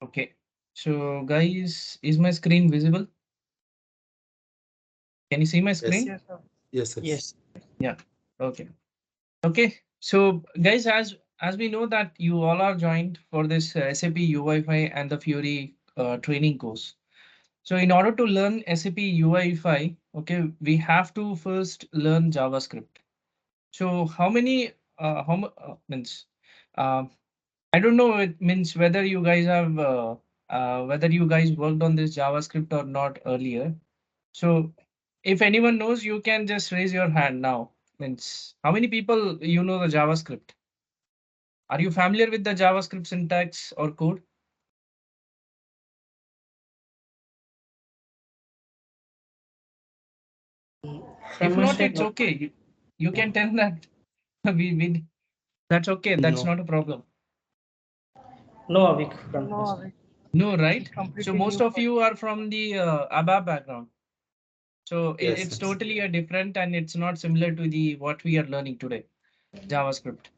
Okay. So guys, is my screen visible? Can you see my Yes. screen? Yes, sir. Yes. Yes. Yes. Yeah. Okay. Okay. So guys, as we know that you all are joined for this SAP UI5 and the Fury training course. So in order to learn SAP UI5, okay, we have to first learn JavaScript. So how many means uh, I don't know, it means whether you guys have whether you guys worked on this JavaScript or not earlier. So if anyone knows, you can just raise your hand now. Means how many people you know the JavaScript? Are you familiar with the JavaScript syntax or code? From If my not, side, it's no. okay. You can tell that we that's okay. That's No. not a problem. No, Avik from No, my side. Avik, No, this right? is So completely most new of for you are from the ABAP background. So Yes. it's Yes. totally a different and it's not similar to the what we are learning today, JavaScript.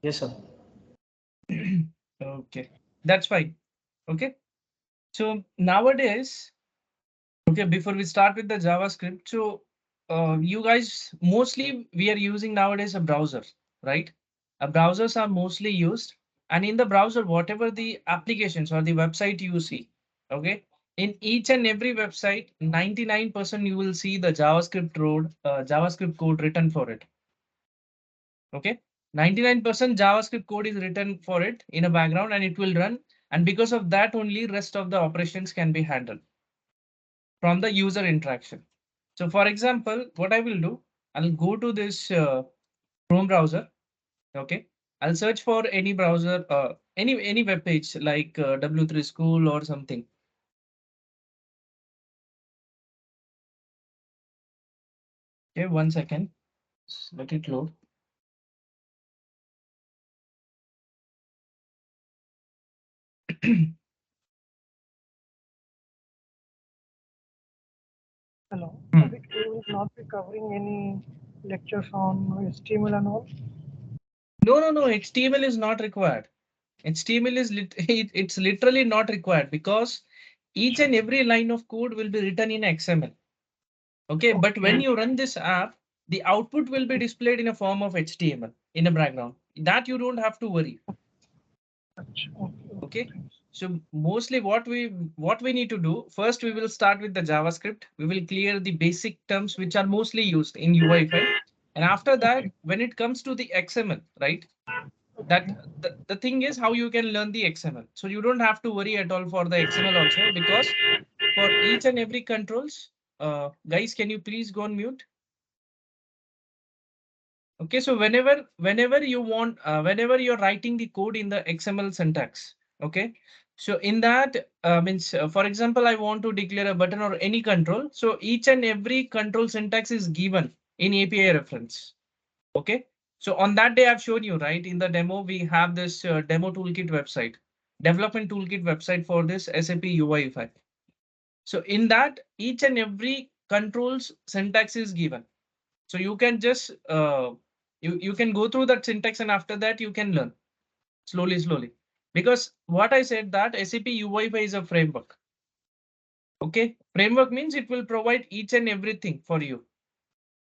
Yes, sir. Okay, that's fine. Okay, so nowadays, okay, before we start with the JavaScript, so you guys mostly we are using nowadays a browser, right? Browsers are mostly used, and in the browser, whatever the applications or the website you see, okay, in each and every website, 99% you will see the JavaScript code written for it. Okay, 99% JavaScript code is written for it in a background, and it will run. And because of that, only rest of the operations can be handled from the user interaction. So for example, what I will do, I'll go to this Chrome browser. Okay, I'll search for any browser, any web page like W3 School or something. Okay, 1 second. Let it load. hello. Hmm. Avik, you will not be covering any lectures on HTML and all. No. HTML is not required. HTML is it's literally not required because each and every line of code will be written in XML. Okay, but when Okay. you run this app, the output will be displayed in a form of HTML in a background. That you don't have to worry. Okay. Okay. Okay, Thanks. so mostly what we need to do first, we will start with the JavaScript. We will clear the basic terms which are mostly used in UI5, and after that, Okay. when it comes to the XML, right? That Okay. the thing is how you can learn the XML. So you don't have to worry at all for the XML also because for each and every controls, guys, can you please go on mute? Okay, so whenever you want, whenever you're writing the code in the XML syntax, okay. So in that means, for example, I want to declare a button or any control. So each and every control syntax is given in API reference. Okay. So on that day, I've shown you, right? In the demo, we have this demo toolkit website, development toolkit website for this SAP UI5. So in that, each and every controls syntax is given. So you can just you can go through that syntax, and after that you can learn slowly. Because what I said, that SAP UI5 is a framework. Okay, framework means it will provide each and everything for you.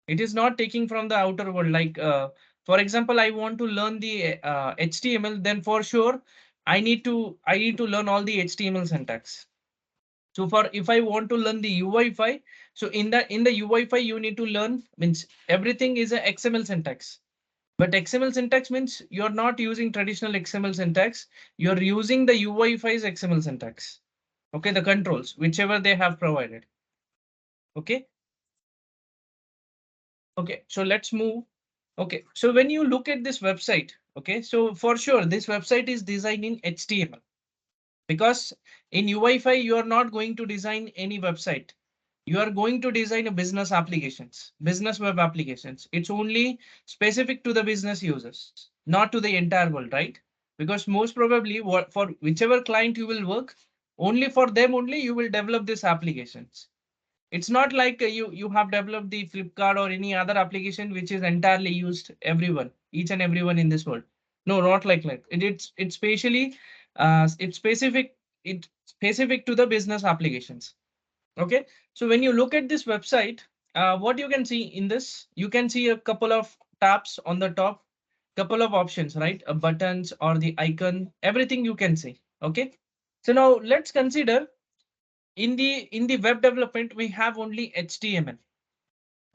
It is not taking from the outer world. Like for example, I want to learn the HTML, then for sure I need to learn all the HTML syntax. So for if I want to learn the UI5, so in the UI5 you need to learn means everything is a XML syntax. But XML syntax means you're not using traditional XML syntax. You're using the UI5's XML syntax. Okay, the controls, whichever they have provided. Okay, okay, so let's move. Okay, so when you look at this website, okay, so for sure this website is designed in HTML because in UI5 you are not going to design any website. You are going to design a business applications, business web applications. It's only specific to the business users, not to the entire world, right? Because most probably what for whichever client you will work, only for them only you will develop these applications. It's not like you have developed the Flipkart or any other application which is entirely used everyone, each and everyone in this world. No, not like that. It's spatially. it's specific to the business applications. Okay, so when you look at this website, what you can see in this, you can see a couple of tabs on the top, couple of options, right? Buttons or the icon, everything you can see. Okay, so now let's consider in the web development we have only HTML.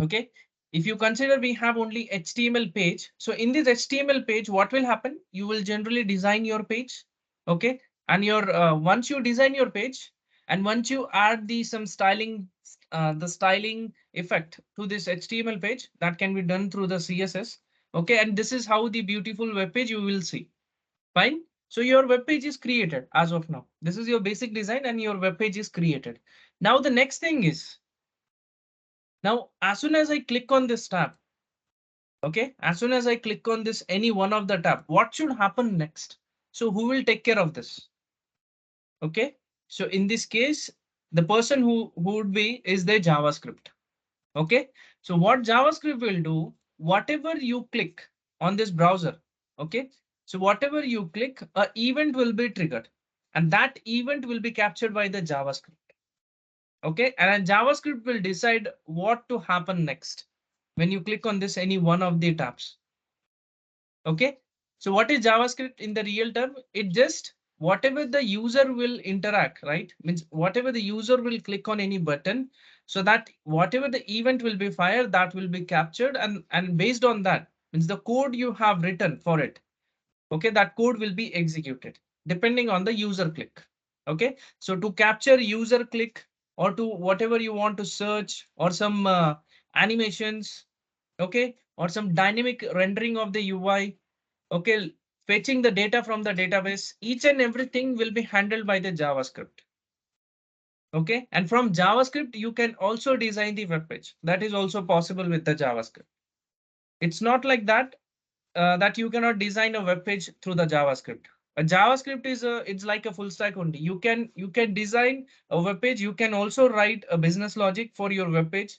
Okay, if you consider we have only HTML page, so in this HTML page, what will happen? You will generally design your page. Okay, and your once you design your page, and once you add the some styling, the styling effect to this HTML page, that can be done through the CSS. Okay, and this is how the beautiful web page you will see. Fine. So your web page is created as of now. This is your basic design and your web page is created. Now the next thing is, now as soon as I click on this tab, okay, as soon as I click on this any one of the tab, what should happen next? So who will take care of this? Okay, so in this case, the person who would be is the JavaScript. Okay, so what JavaScript will do, whatever you click on this browser, okay, so whatever you click, a event will be triggered, and that event will be captured by the JavaScript. Okay, and then JavaScript will decide what to happen next when you click on this any one of the tabs. Okay, so what is JavaScript in the real term? It just whatever the user will interact, right? Means whatever the user will click on any button, so that whatever the event will be fired, that will be captured, and based on that, means the code you have written for it. Okay, that code will be executed depending on the user click. Okay, so to capture user click or to whatever you want to search or some animations, okay, or some dynamic rendering of the UI, okay, fetching the data from the database, each and everything will be handled by the JavaScript. Okay, and from JavaScript, you can also design the web page. That is also possible with the JavaScript. It's not like that that you cannot design a web page through the JavaScript. A JavaScript is it's like a full stack only. You can design a web page. You can also write a business logic for your web page.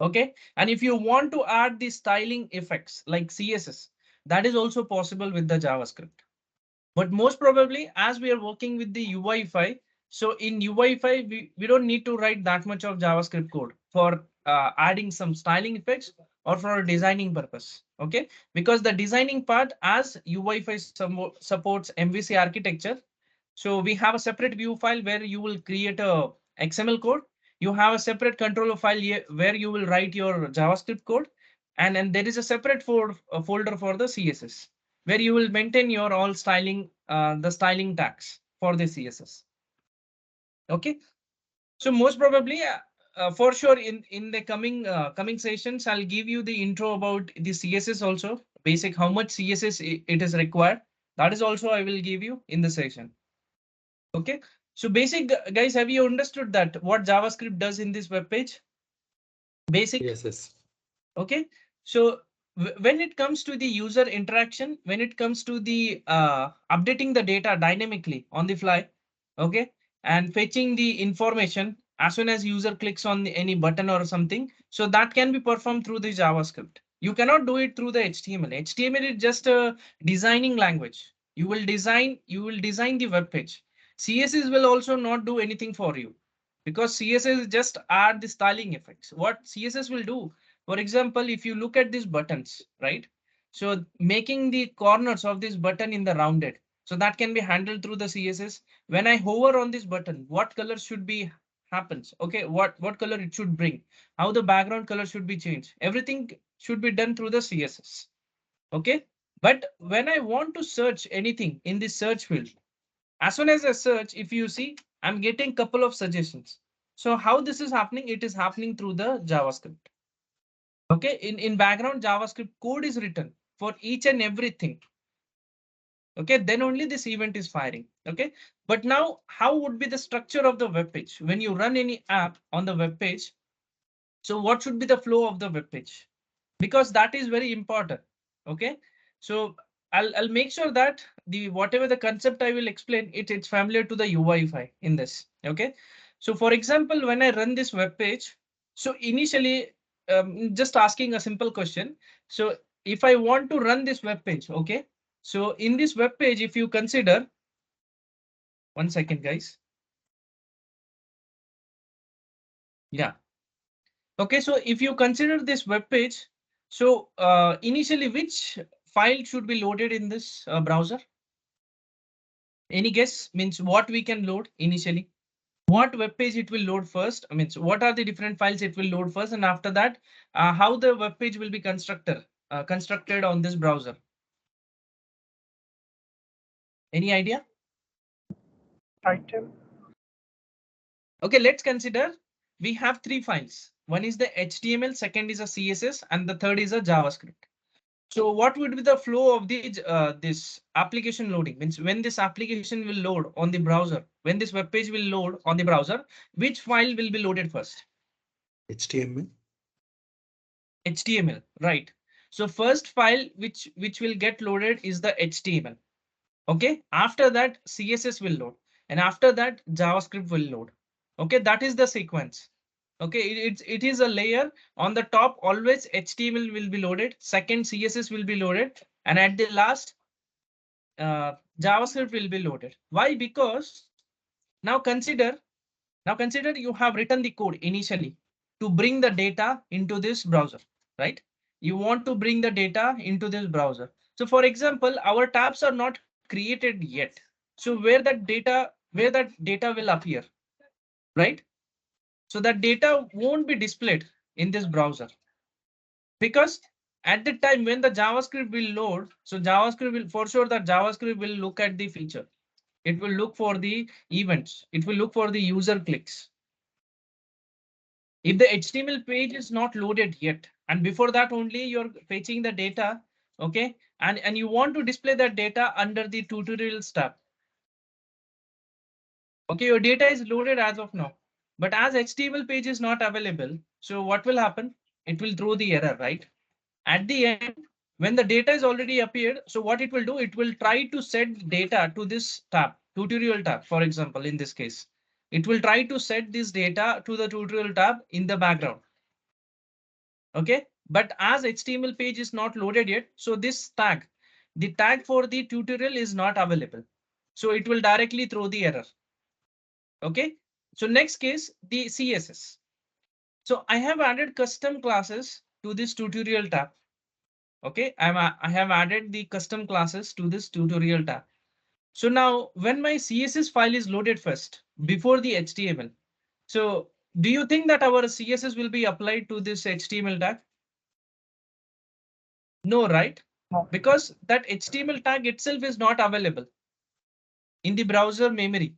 Okay, and if you want to add the styling effects like CSS, that is also possible with the JavaScript. But most probably, as we are working with the UI5, so in UI5, we don't need to write that much of JavaScript code for adding some styling effects or for a designing purpose. Okay, because the designing part, as UI5 supports MVC architecture, so we have a separate view file where you will create a XML code. You have a separate controller file where you will write your JavaScript code. And then there is a separate folder for the CSS where you will maintain your all styling, the styling tags for the CSS. Okay, so most probably, for sure, in the coming sessions, I'll give you the intro about the CSS also, basic how much CSS it is required. That is also I will give you in the session. Okay, so basic guys, have you understood that what JavaScript does in this web page? Basic. Yes. Okay, so when it comes to the user interaction, when it comes to the updating the data dynamically on the fly, okay, and fetching the information as soon as user clicks on any button or something, so that can be performed through the JavaScript. You cannot do it through the HTML. HTML is just a designing language. You will design the web page. CSS will also not do anything for you because CSS just add the styling effects. What CSS will do, for example, if you look at these buttons, right? So making the corners of this button in the rounded, so that can be handled through the CSS. When I hover on this button, what color should be happens? Okay, what color it should bring? How the background color should be changed? Everything should be done through the CSS. Okay, but when I want to search anything in this search field, as soon as I search, if you see, I'm getting couple of suggestions. So how this is happening? It is happening through the JavaScript. Okay, in background JavaScript code is written for each and everything. Okay, then only this event is firing. Okay, but now how would be the structure of the web page when you run any app on the web page? So what should be the flow of the web page? Because that is very important. Okay, so I'll make sure that the whatever the concept I will explain it's familiar to the UI5 in this. Okay, so for example, when I run this web page, so initially just asking a simple question. So if I want to run this web page, okay, so in this web page, if you consider, 1 second, guys. Yeah. Okay, so if you consider this web page, so initially which file should be loaded in this browser? Any guess? Means what we can load initially? What web page it will load first? I mean, so what are the different files it will load first, and after that, how the web page will be constructed on this browser? Any idea? Title. Okay, let's consider we have three files. One is the HTML, second is a CSS, and the third is a JavaScript. So what would be the flow of the this application loading? Means when this application will load on the browser, when this web page will load on the browser, which file will be loaded first? HTML. HTML, right? So first file which will get loaded is the HTML. Okay, after that CSS will load, and after that JavaScript will load. Okay, that is the sequence. Okay, it is a layer on the top. Always HTML will be loaded. Second CSS will be loaded, and at the last JavaScript will be loaded. Why? Because now consider you have written the code initially to bring the data into this browser, right? You want to bring the data into this browser. So for example, our tabs are not created yet. So where that data will appear, right? So that data won't be displayed in this browser because at the time when the JavaScript will load, so JavaScript will for sure that JavaScript will look at the feature. It will look for the events. It will look for the user clicks. If the HTML page is not loaded yet, and before that only you're fetching the data, okay, and you want to display that data under the tutorials tab. Okay, your data is loaded as of now, but as HTML page is not available, so what will happen? It will throw the error, right? At the end, when the data is already appeared, so what it will do, it will try to set data to this tab, tutorial tab, for example, in this case. It will try to set this data to the tutorial tab in the background. Okay, but as HTML page is not loaded yet, so this tag, the tag for the tutorial is not available. So it will directly throw the error. Okay, so next case, the CSS. So I have added custom classes to this tutorial tab. Okay, I have added the custom classes to this tutorial tab. So now when my CSS file is loaded first before the HTML, so do you think that our CSS will be applied to this HTML tag? No, right? No. Because that HTML tag itself is not available in the browser memory.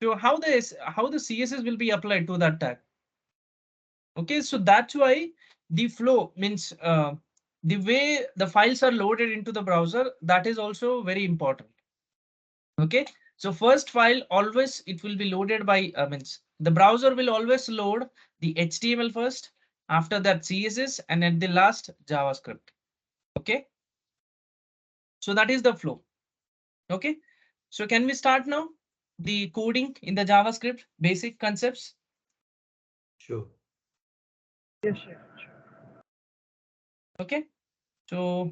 So how the CSS will be applied to that tag? Okay, so that's why the flow means the way the files are loaded into the browser, that is also very important. Okay, so first file always it will be loaded by means the browser will always load the HTML first, after that CSS, and at the last JavaScript. Okay, so that is the flow. Okay, so can we start now the coding in the JavaScript basic concepts? Sure. Yes, yes. Okay, so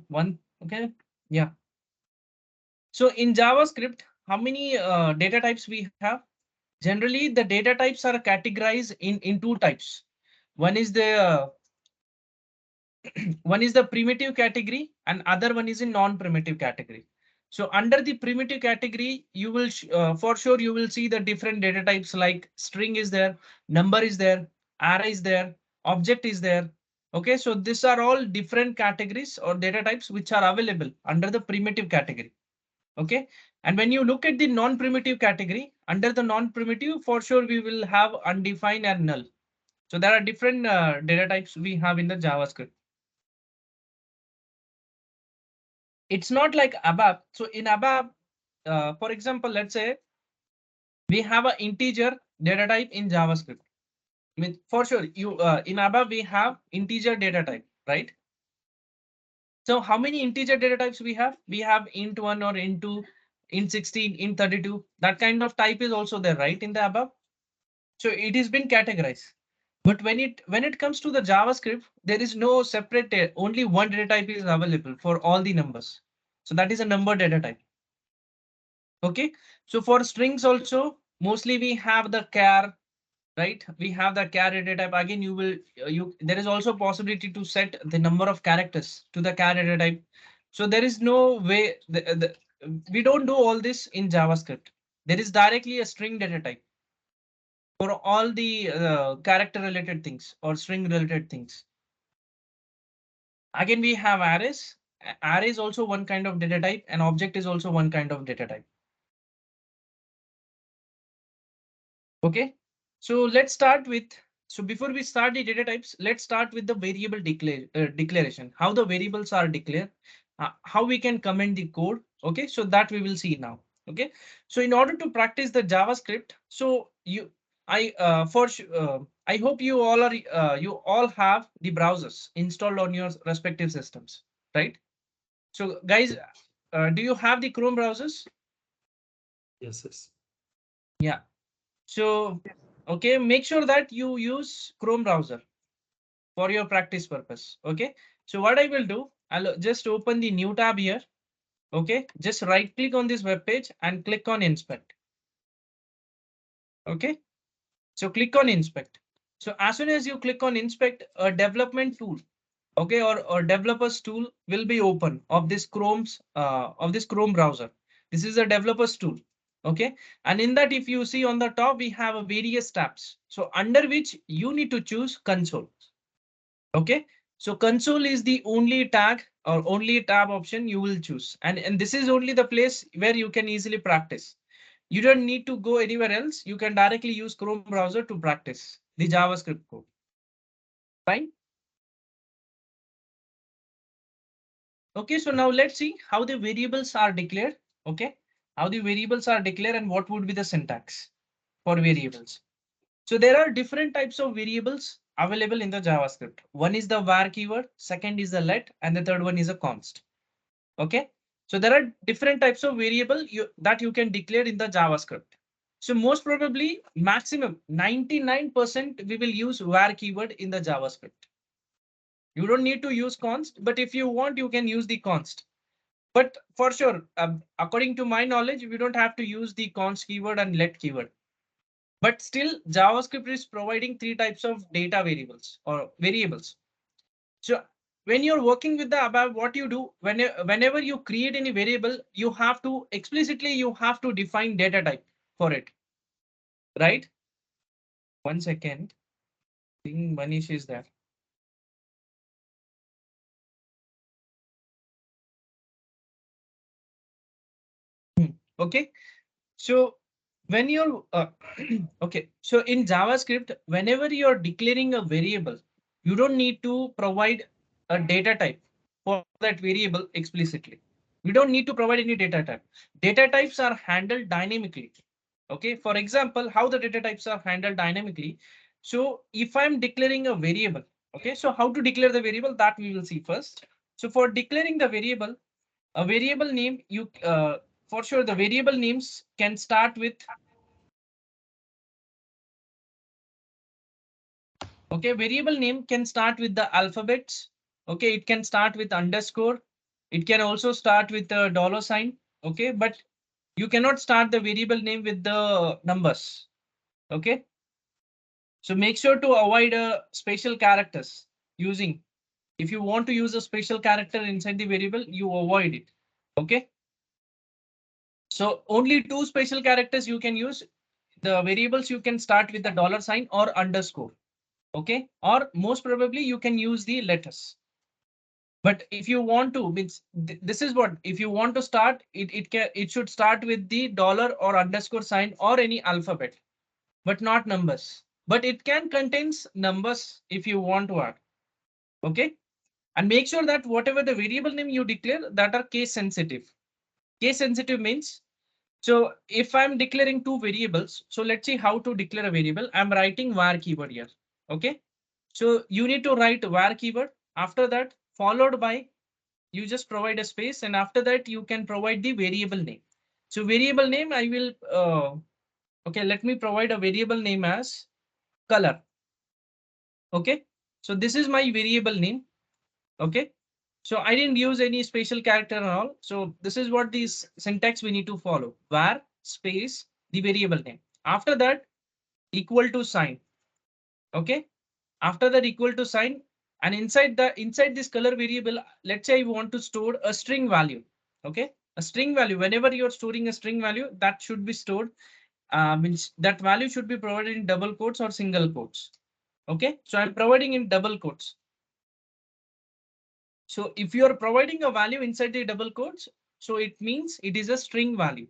okay, yeah. So in JavaScript, how many data types we have? Generally, the data types are categorized in two types. One is the one is the primitive category, and other one is in non-primitive category. So under the primitive category, you will for sure you will see the different data types like string is there, number is there, array is there, object is there. Okay, so these are all different categories or data types which are available under the primitive category. Okay, and when you look at the non-primitive category, under the non-primitive, for sure we will have undefined and null. So there are different data types we have in the JavaScript. It's not like ABAP. So in ABAP, for example, let's say we have an integer data type in JavaScript. I mean, for sure, you in ABAP we have integer data type, right? So how many integer data types we have? We have int1 or int2, int16, int32. That kind of type is also there, right, in the ABAP. So it has been categorized. But when it comes to the JavaScript, there is no separate, only one data type is available for all the numbers. So that is a number data type. Okay, so for strings also, mostly we have the char, right? We have the char data type. Again, you will there is also possibility to set the number of characters to the char data type. So there is no way we don't do all this in JavaScript. There is directly a string data type for all the character related things or string related things. Again, we have arrays. Array is also one kind of data type, and object is also one kind of data type. Okay, so let's start with, so before we start the data types, let's start with the variable declaration, how the variables are declared, how we can comment the code. Okay, so that we will see now. Okay, so in order to practice the JavaScript, so I hope you all have the browsers installed on your respective systems, right? So guys, do you have the Chrome browsers? Yes, yes. Yeah. So, okay, make sure that you use Chrome browser for your practice purpose. Okay. So what I will do, I'll just open the new tab here. Okay. Just right click on this web page and click on inspect. Okay. So click on inspect. So as soon as you click on inspect, a development tool, okay, or developers tool will be open of this Chrome browser. This is a developers tool. Okay, and in that, if you see on the top, we have a various tabs. So under which you need to choose console. Okay, so console is the only tag or only tab option you will choose, and this is only the place where you can easily practice. You don't need to go anywhere else. You can directly use Chrome browser to practice the JavaScript code. Fine. Okay, so now let's see how the variables are declared. Okay, how the variables are declared and what would be the syntax for variables. So there are different types of variables available in the JavaScript. One is the var keyword, second is the let, and the third one is a const. Okay, so there are different types of variable that you can declare in the JavaScript. So most probably maximum 99% we will use var keyword in the JavaScript. You don't need to use const, but if you want, you can use the const. But for sure, according to my knowledge, we don't have to use the const keyword and let keyword. But still, JavaScript is providing three types of data variables or variables. So when you're working with the above, what you do whenever you create any variable, you have to explicitly define data type for it, right? 1 second. I think Manish is there. Okay. So when you're okay, so in JavaScript, whenever you're declaring a variable, you don't need to provide a data type for that variable explicitly. You don't need to provide any data type. Data types are handled dynamically. Okay, for example, how the data types are handled dynamically. So if I'm declaring a variable, okay, so how to declare the variable, that we will see first. So for declaring the variable, a variable name, for sure the variable names can start with, okay, variable name can start with the alphabets. Okay, it can start with underscore. It can also start with a dollar sign. Okay, but you cannot start the variable name with the numbers. Okay, so make sure to avoid special characters using. If you want to use a special character inside the variable, you avoid it. Okay, so only two special characters you can use. The variables you can start with the dollar sign or underscore. Okay, or most probably you can use the letters. But if you want to, means this is what, if you want to start it, it should start with the dollar or underscore sign or any alphabet, but not numbers. But it can contains numbers if you want to add. Okay, and make sure that whatever the variable name you declare, that are case sensitive. Case sensitive means, so if I'm declaring two variables, so let's see how to declare a variable. I'm writing var keyword here. Okay, so you need to write var keyword. After that, followed by, you just provide a space, and after that you can provide the variable name. So variable name I will, okay, let me provide a variable name as color. Okay, so this is my variable name. Okay, So I didn't use any special character and all. So this is what this syntax we need to follow. Var space the variable name. After that, equal to sign. Okay. After that, equal to sign, and inside this color variable, let's say I want to store a string value. Okay. A string value. Whenever you're storing a string value, that should be stored. Means that value should be provided in double quotes or single quotes. Okay. So I'm providing in double quotes. So if you are providing a value inside the double quotes, so it means it is a string value.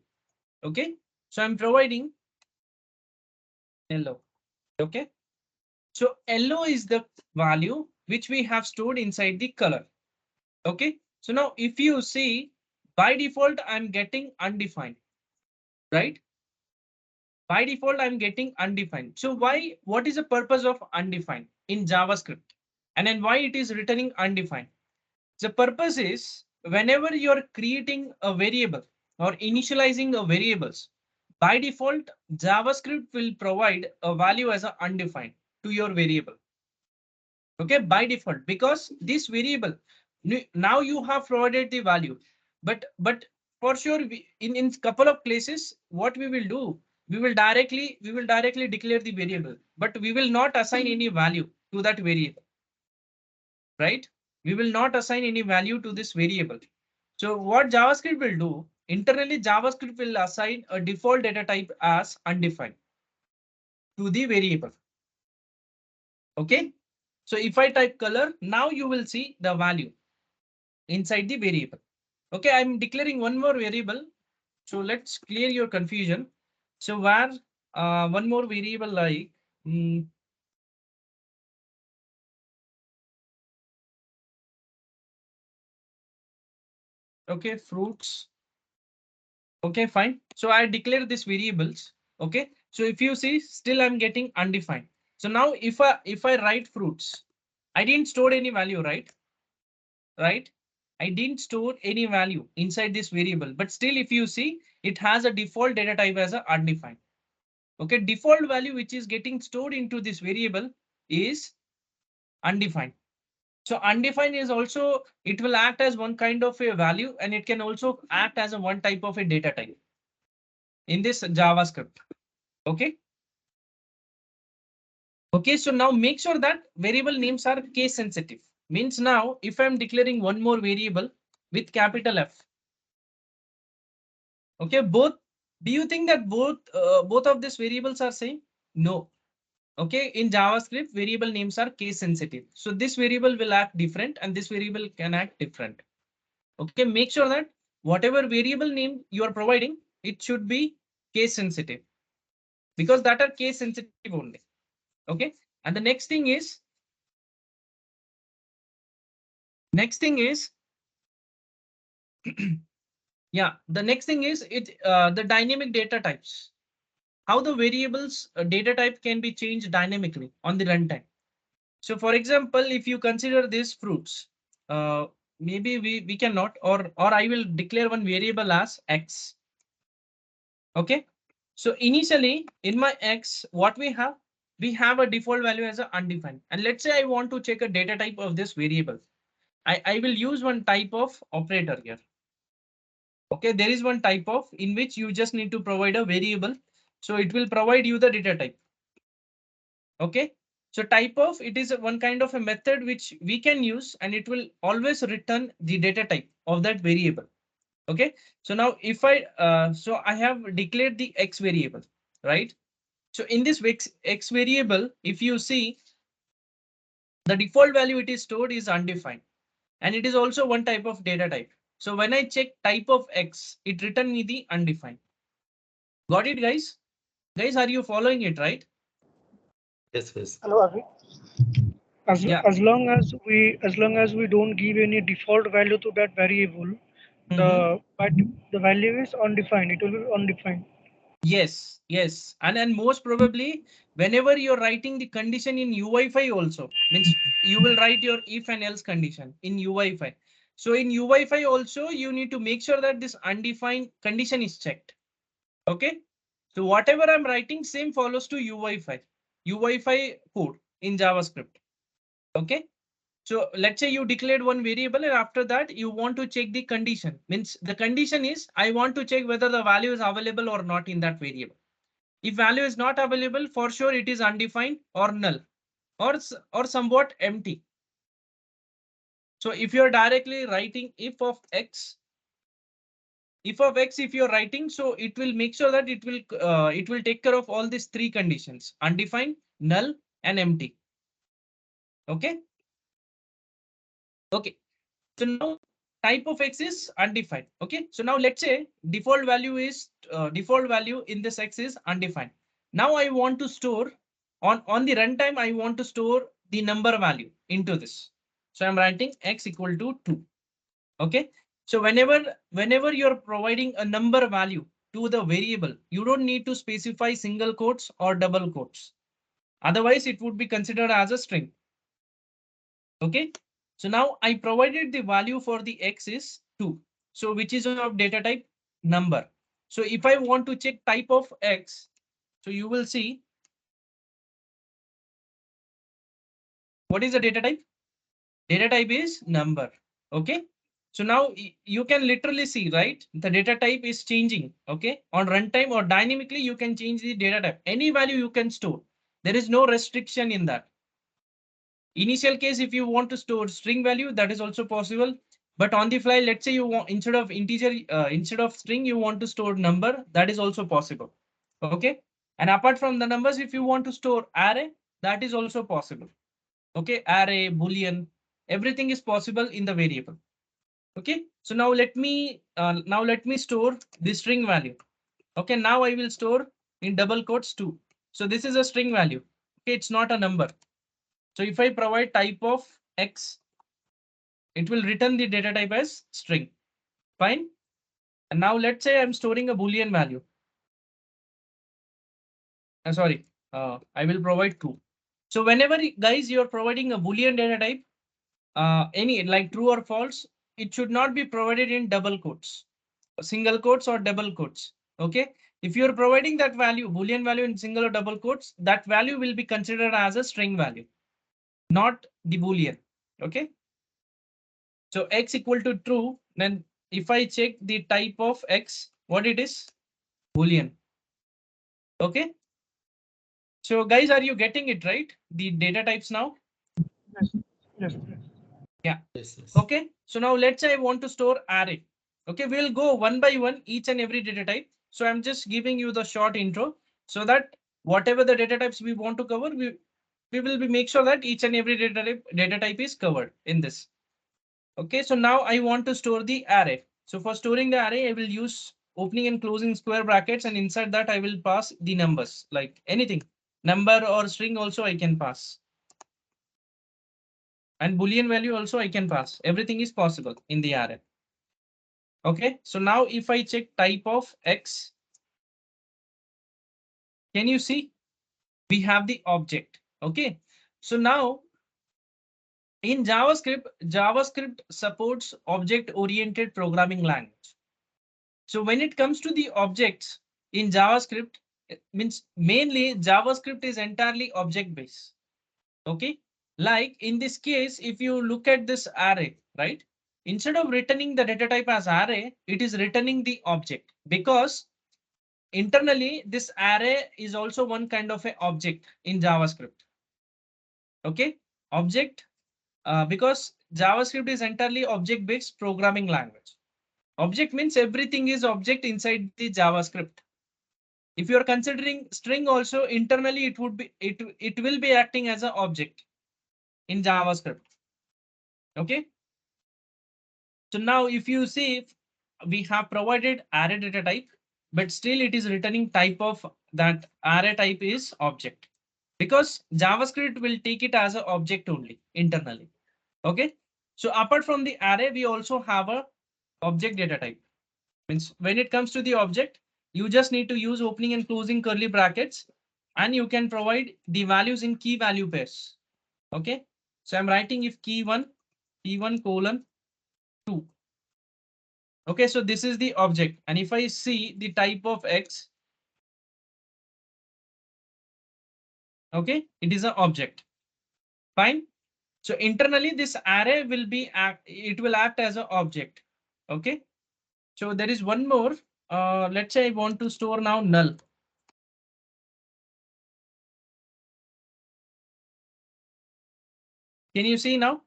Okay. So I'm providing hello. Okay. So LO is the value which we have stored inside the color. Okay. So now if you see by default, I'm getting undefined, right? By default, I'm getting undefined. So what is the purpose of undefined in JavaScript? And then why it is returning undefined? The purpose is whenever you're creating a variable or initializing a variables, by default, JavaScript will provide a value as a undefined to your variable. Okay, by default, because this variable now you have provided the value, but for sure in couple of places what we will do, we will directly declare the variable, but we will not assign any value to that variable, right? We will not assign any value to this variable. So what JavaScript will do, internally JavaScript will assign a default data type as undefined to the variable. Okay, so if I type color, now you will see the value inside the variable. Okay, I'm declaring one more variable. So let's clear your confusion. So where one more variable like okay, fruits. Okay, fine. So I declare these variables. Okay, so if you see, still I'm getting undefined. So now if I write fruits, I didn't store any value, right? Right? I didn't store any value inside this variable, but still if you see, it has a default data type as a undefined. Okay, default value which is getting stored into this variable is undefined. So undefined is also, it will act as one kind of a value, and it can also act as a one type of a data type in this JavaScript. Okay. Okay, so now make sure that variable names are case sensitive. Means now if I'm declaring one more variable with capital F. Okay, both, do you think that both of these variables are same? No. Okay, in JavaScript, variable names are case sensitive. So this variable will act different and this variable can act different. Okay, make sure that whatever variable name you are providing, it should be case sensitive because that are case sensitive only. Okay, and the next thing is yeah, the next thing is the dynamic data types. How the variables data type can be changed dynamically on the runtime. So for example, if you consider these fruits, maybe we cannot, or I will declare one variable as X. Okay. So initially in my X, what we have a default value as a undefined. And let's say I want to check a data type of this variable. I will use one type of operator here. Okay, there is one type of in which you just need to provide a variable. So it will provide you the data type. Okay. So type of, it is one kind of a method which we can use and it will always return the data type of that variable. Okay. So now if so I have declared the X variable, right? So in this X variable, if you see the default value it is stored is undefined and it is also one type of data type. So when I check type of X, it return me the undefined. Got it, guys? Guys, are you following it, right? Yes, yes. Hello, Avi. Yeah. As long as we don't give any default value to that variable, but the value is undefined. It will be undefined. Yes, yes. And most probably, whenever you're writing the condition in UI5 also, means you will write your if and else condition in UI5. So in UI5 also, you need to make sure that this undefined condition is checked. Okay. So whatever I'm writing, same follows to UI5 code in JavaScript. Okay. So let's say you declared one variable and after that you want to check the condition. Means the condition is I want to check whether the value is available or not in that variable. If value is not available, for sure it is undefined or null or somewhat empty. So if you're directly writing if of x, if you're writing, so it will make sure that it will take care of all these three conditions: undefined, null, and empty. Okay. Okay. So now type of x is undefined. Okay. So now let's say default value in this x is undefined. Now I want to store on the runtime. I want to store the number value into this. So I'm writing x equal to 2. Okay. So whenever you're providing a number value to the variable, you don't need to specify single quotes or double quotes. Otherwise, it would be considered as a string. Okay. So now I provided the value for the x is 2. So which is of data type number. So if I want to check type of x, so you will see what is the data type? Data type is number. Okay. So now you can literally see, right? The data type is changing. Okay. On runtime or dynamically, you can change the data type. Any value you can store. There is no restriction in that. Initial case, if you want to store string value, that is also possible. But on the fly, let's say you want instead of integer, instead of string, you want to store number, that is also possible. Okay. And apart from the numbers, if you want to store array, that is also possible. Okay. Array, boolean, everything is possible in the variable. Okay. So now let me store the string value. Okay. Now I will store in double quotes 2. So this is a string value. Okay. It's not a number. So if I provide type of x, it will return the data type as string. Fine. And now let's say I'm storing a Boolean value. Sorry, I will provide 2. So whenever guys you're providing a Boolean data type, any like true or false, it should not be provided in double quotes, single quotes or double quotes. Okay. If you're providing that value, Boolean value in single or double quotes, that value will be considered as a string value, not the Boolean. Okay. So x equal to true, then if I check the type of x, what it is? Boolean. Okay. So guys, are you getting it right? The data types now? Yes. Yes. Yeah. Yes, yes. Okay. So now let's say I want to store array. Okay, we'll go one by one, each and every data type. So I'm just giving you the short intro so that whatever the data types we want to cover, we will be make sure that each and every data type is covered in this. Okay, so now I want to store the array. So for storing the array, I will use opening and closing square brackets, and inside that I will pass the numbers, like anything, number or string also I can pass. And Boolean value also I can pass. Everything is possible in the array. Okay, so now if I check type of x, can you see we have the object? Okay, so now in JavaScript supports object-oriented programming language. So when it comes to the objects in JavaScript, it means mainly JavaScript is entirely object based. Okay, like in this case, if you look at this array, right? Instead of returning the data type as array, it is returning the object because internally this array is also one kind of a object in JavaScript. Okay, object because JavaScript is entirely object based programming language. Object means everything is object inside the JavaScript. If you are considering string also internally, it will be acting as an object in JavaScript. Okay. So now if you see, we have provided array data type, but still it is returning type of that array type is object because JavaScript will take it as an object only internally. Okay. So apart from the array, we also have a object data type. Means when it comes to the object, you just need to use opening and closing curly brackets, and you can provide the values in key value pairs. Okay. So I'm writing if key1 colon 2. Okay, so this is the object, and if I see the type of x, okay, it is an object. Fine. So internally, this array will be it will act as an object. Okay. So there is one more. Let's say I want to store now null. Can you see now?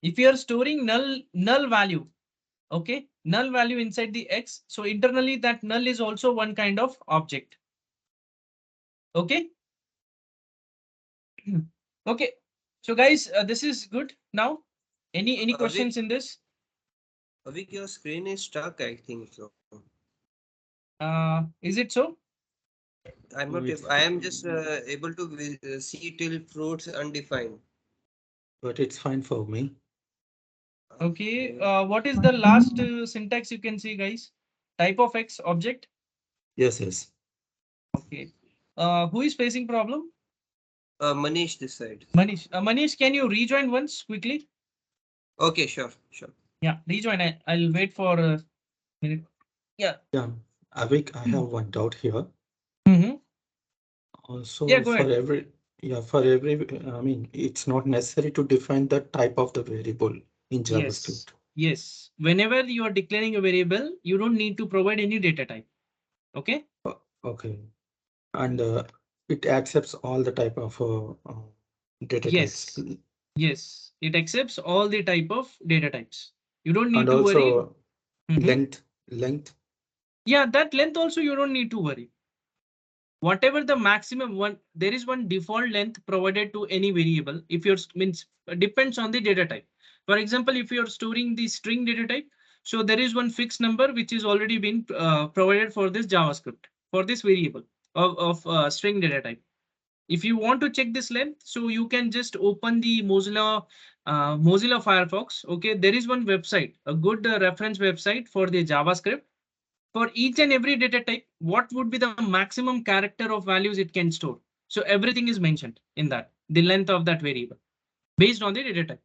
If you are storing null value, okay, null value inside the X. So internally that null is also one kind of object. Okay. Okay. So guys, this is good now. Any questions in this? Avik, your screen is stuck, I think so. Is it so? I'm not. I am just able to see till fruits undefined. But it's fine for me. Okay. What is the last syntax you can see, guys? Type of X object. Yes, yes. Okay. Who is facing problem? Manish, this side. Manish. Manish, can you rejoin once quickly? Okay, sure. Yeah, rejoin. I'll wait for a minute. Yeah. Yeah. Avik, I have one doubt here. Mm-hmm. Also, Yeah, go ahead. I mean, it's not necessary to define the type of the variable in Yes. JavaScript. Yes. Whenever you are declaring a variable, you don't need to provide any data type. Okay. Okay. And it accepts all the type of data types. Yes. Yes. It accepts all the type of data types. You don't need And to worry. also Mhm. length. Yeah, that length also you don't need to worry. Whatever the maximum one, there is one default length provided to any variable. If your means depends on the data type. For example, if you're storing the string data type, so there is one fixed number which is already been provided for this JavaScript for this variable of string data type. If you want to check this length, so you can just open the Mozilla Firefox. Okay, there is one website, a good reference website for the JavaScript. For each and every data type, what would be the maximum character of values it can store? So everything is mentioned in that, the length of that variable based on the data type.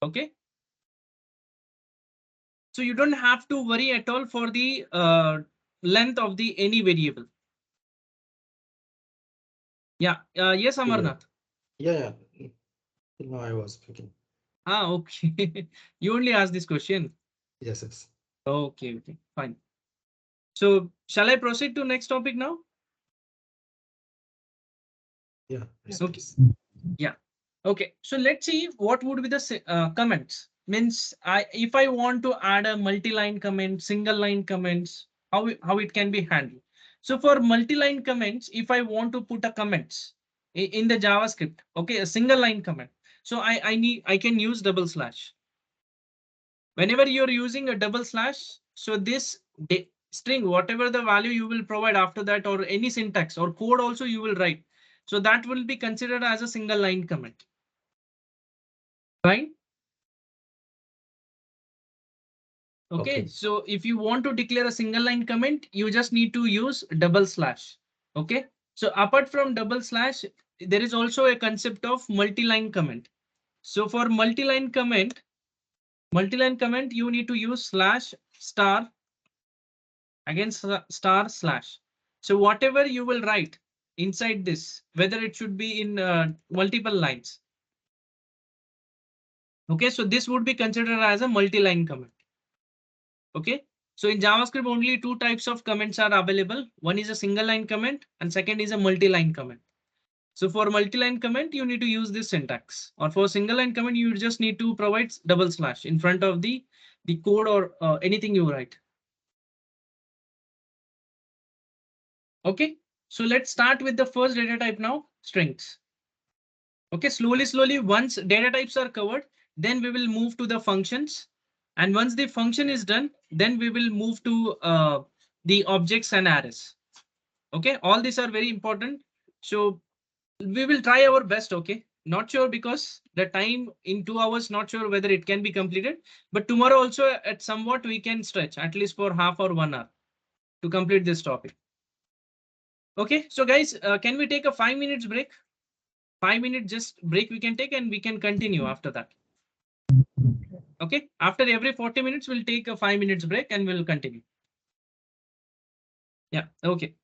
Okay. So you don't have to worry at all for the length of the any variable. Yeah. Yes, Amarnath. Yeah. No, I was speaking. Okay. You only asked this question. Yes. Okay. Fine. So shall I proceed to next topic now? Yeah. Okay. Yeah. Okay. So let's see what would be the comments. Means if I want to add a multi-line comment, single line comments, how it can be handled. So for multi-line comments, if I want to put a comments in the JavaScript, okay, a single line comment. So I can use double slash. Whenever you're using a double slash, so this string, whatever the value you will provide after that, or any syntax or code also you will write. So that will be considered as a single line comment. Right? Okay, so if you want to declare a single line comment, you just need to use double slash. Okay, so apart from double slash, there is also a concept of multi-line comment. So for multi-line comment, you need to use slash star again star slash. So whatever you will write inside this, whether it should be in multiple lines. Okay, so this would be considered as a multi-line comment. Okay, so in JavaScript, only two types of comments are available. One is a single line comment and second is a multi-line comment. So for multi-line comment, you need to use this syntax, or for single line comment, you just need to provide double slash in front of the code or anything you write. Okay, so let's start with the first data type now, strings. Okay, slowly, once data types are covered, then we will move to the functions. And once the function is done, then we will move to the objects and arrays. Okay, all these are very important. So we will try our best. Okay, not sure because the time in 2 hours, not sure whether it can be completed, but tomorrow also at somewhat we can stretch at least for half or 1 hour to complete this topic. Okay, so guys, can we take a 5 minutes break? 5 minute just break we can take and we can continue after that. Okay, after every 40 minutes, we'll take a 5 minutes break and we'll continue. Yeah, okay.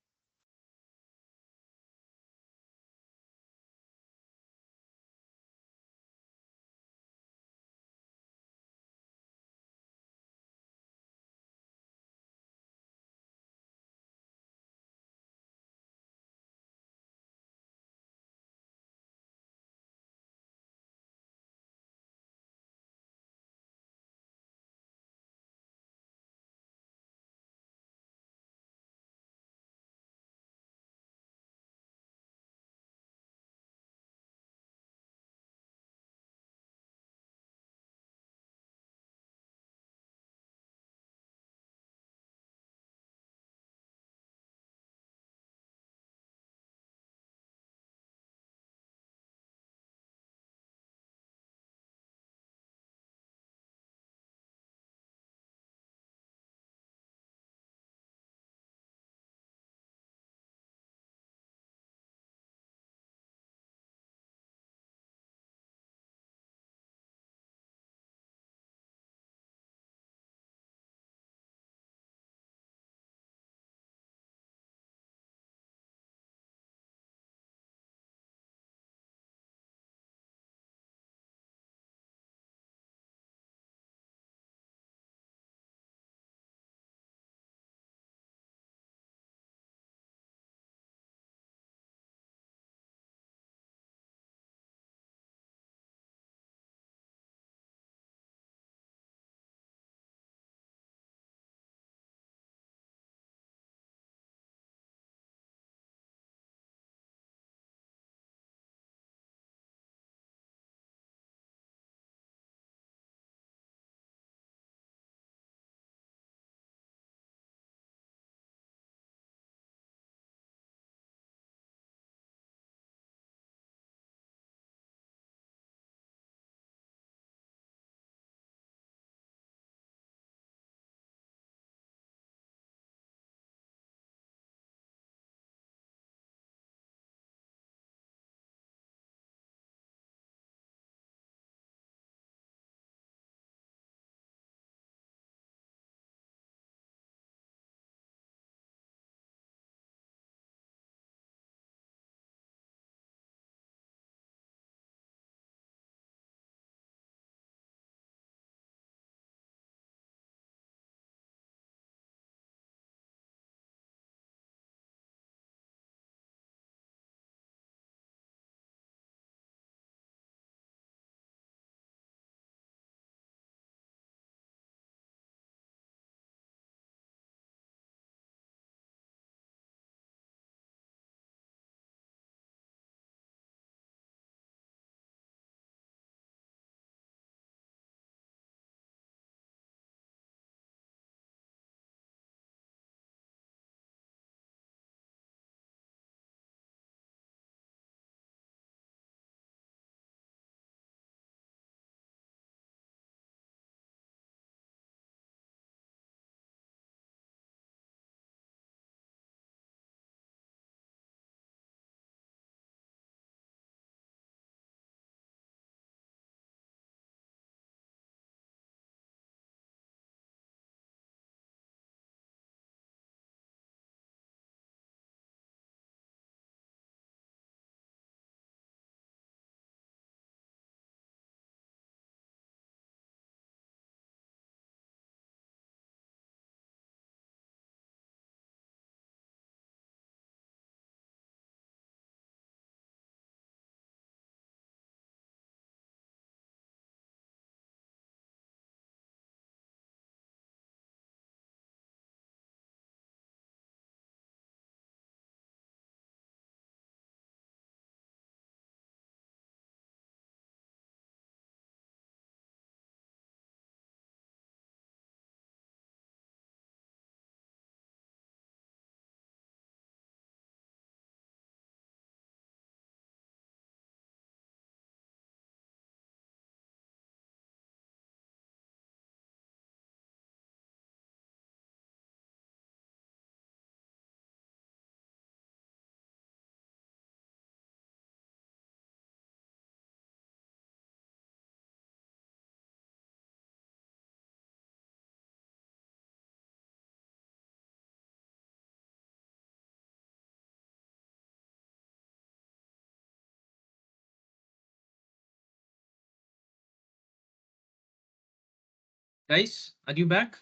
Guys, are you back?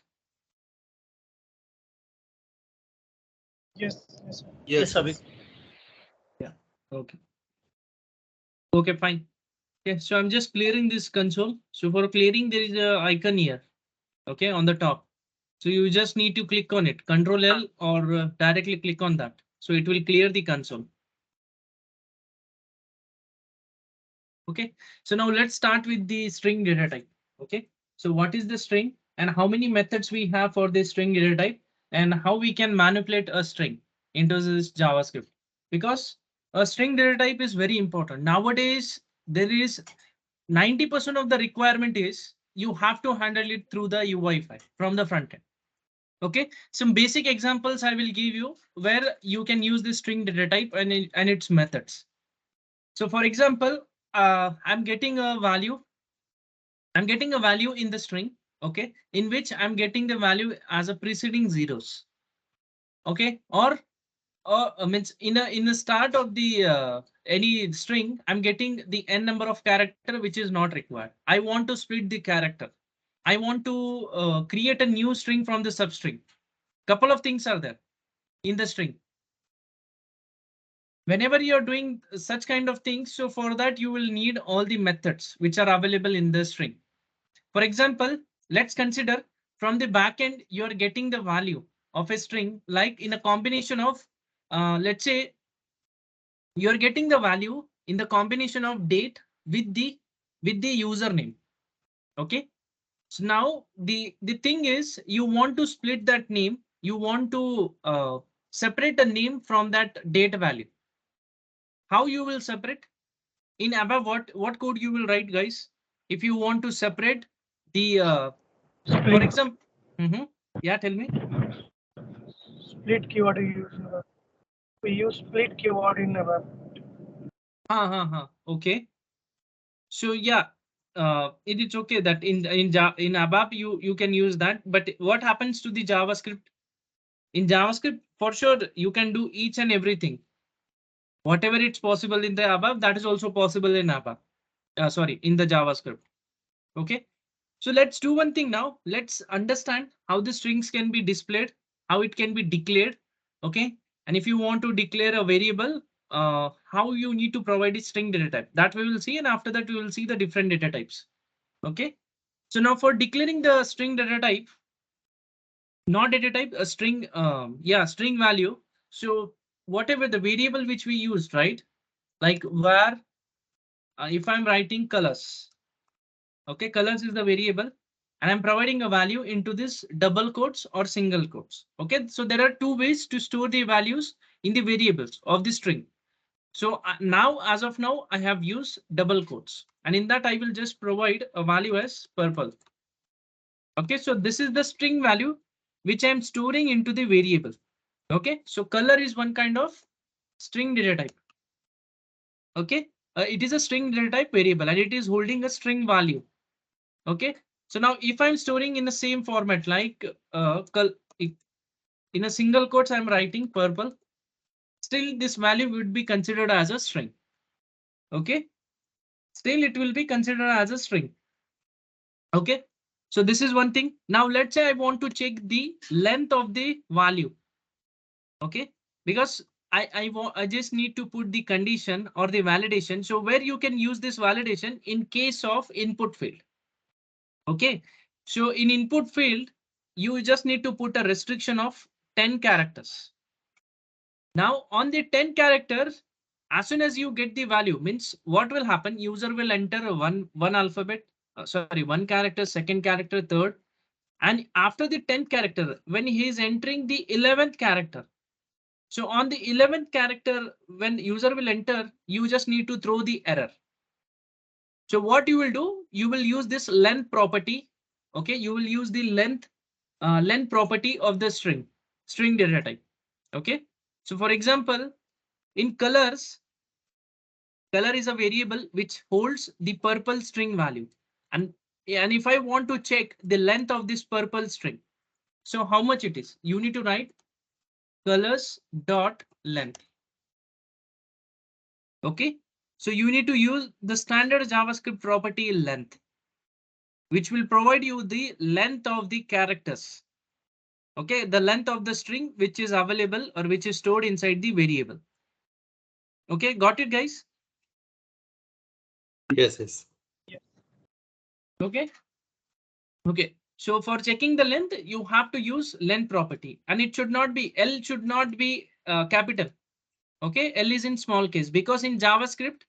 Yes, yes, sir. Yes, Avik. Yeah. Okay. Okay, fine. Okay, so I'm just clearing this console. So for clearing, there is a icon here. Okay, on the top. So you just need to click on it, Control L, or directly click on that. So it will clear the console. Okay, so now let's start with the string data type. Okay, so what is the string and how many methods we have for this string data type and how we can manipulate a string into this JavaScript? Because a string data type is very important. Nowadays, there is 90% of the requirement is you have to handle it through the UI5 from the front end. Okay, some basic examples I will give you where you can use the string data type and its methods. So for example, I'm getting a value in the string, okay, in which I'm getting the value as a preceding zeros, okay, or means in the start of the any string, I'm getting the n number of character which is not required. I want to split the character. I want to create a new string from the substring. Couple of things are there in the string. Whenever you're doing such kind of things, so for that you will need all the methods which are available in the string. For example, let's consider from the backend, you're getting the value of a string like in a combination of, let's say you're getting the value in the combination of date with the username. Okay. So now the thing is you want to split that name. You want to separate the name from that date value. How you will separate? In above, what code you will write, guys? If you want to separate the, for Split, example, yeah, tell me. split keyword we use in web. We use split keyword in a web. Okay. So yeah, it is okay that in ABAP you can use that. But what happens to the JavaScript? In JavaScript, for sure, you can do each and everything. Whatever it's possible in the ABAP, that is also possible in ABAP. Sorry, in the JavaScript. Okay. So let's do one thing now. Let's understand how the strings can be displayed, how it can be declared. Okay. And if you want to declare a variable, how you need to provide a string data type, that we will see. And after that, we will see the different data types. Okay. So now for declaring the string data type, not data type, a string, string value. So whatever the variable which we used, right? Like where, if I'm writing colors, okay, colors is the variable and I'm providing a value into this double quotes or single quotes. Okay, so there are two ways to store the values in the variables of the string. So now, as of now, I have used double quotes and in that I will just provide a value as purple. Okay, so this is the string value which I'm storing into the variable. Okay, so color is one kind of string data type. Okay, it is a string data type variable and it is holding a string value. Okay, so now if I'm storing in the same format like in a single quotes, I'm writing purple, still this value would be considered as a string. Okay, still it will be considered as a string. Okay, so this is one thing. Now let's say I want to check the length of the value. Okay, because I just need to put the condition or the validation. So where you can use this validation in case of input field. Okay, so in input field, you just need to put a restriction of 10 characters. Now on the 10 characters, as soon as you get the value, means what will happen? User will enter one alphabet, one character, second character, third. And after the 10th character, when he is entering the 11th character, so on the 11th character, when user will enter, you just need to throw the error. So what you will do, you will use this length property. Okay, you will use the length property of the string data type. Okay, so for example, in colors, color is a variable which holds the purple string value. And if I want to check the length of this purple string, so how much it is, you need to write colors dot length. Okay, so you need to use the standard JavaScript property length. which will provide you the length of the characters. Okay, the length of the string which is available or which is stored inside the variable. Okay, got it, guys? Yes, yes. Okay. Okay. So for checking the length, you have to use length property, and it should not be L should not be capital. Okay, L is in small case, because in JavaScript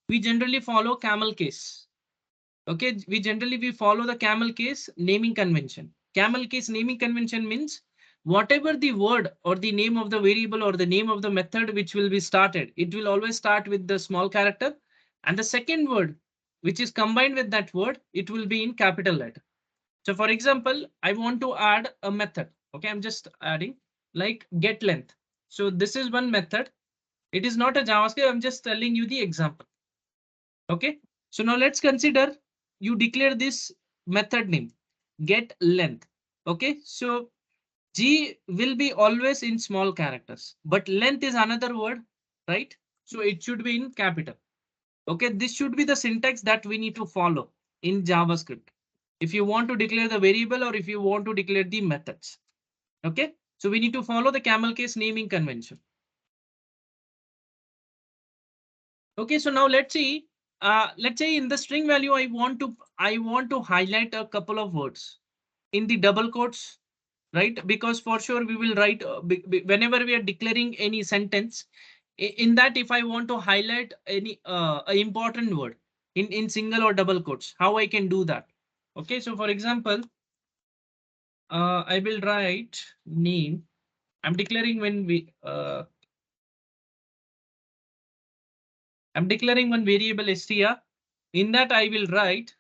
we generally follow camel case. Okay, we follow the camel case naming convention. Camel case naming convention means whatever the word or the name of the variable or the name of the method which will be started, it will always start with the small character, and the second word which is combined with that word, it will be in capital letter. So for example, I want to add a method. Okay, I'm just adding like get length. So this is one method. It is not a JavaScript. I'm just telling you the example. Okay, so now let's consider you declare this method name get length. Okay, so G will be always in small characters, but length is another word, right? So it should be in capital. Okay, this should be the syntax that we need to follow in JavaScript if you want to declare the variable or if you want to declare the methods. Okay, so we need to follow the camel case naming convention. Okay, so now let's see. Let's say in the string value, I want to highlight a couple of words in the double quotes, right? Because for sure we will write whenever we are declaring any sentence. In that, if I want to highlight any important word in single or double quotes, how I can do that? Okay, so for example, I will write name. I'm declaring when we I'm declaring one variable str. In that, I will write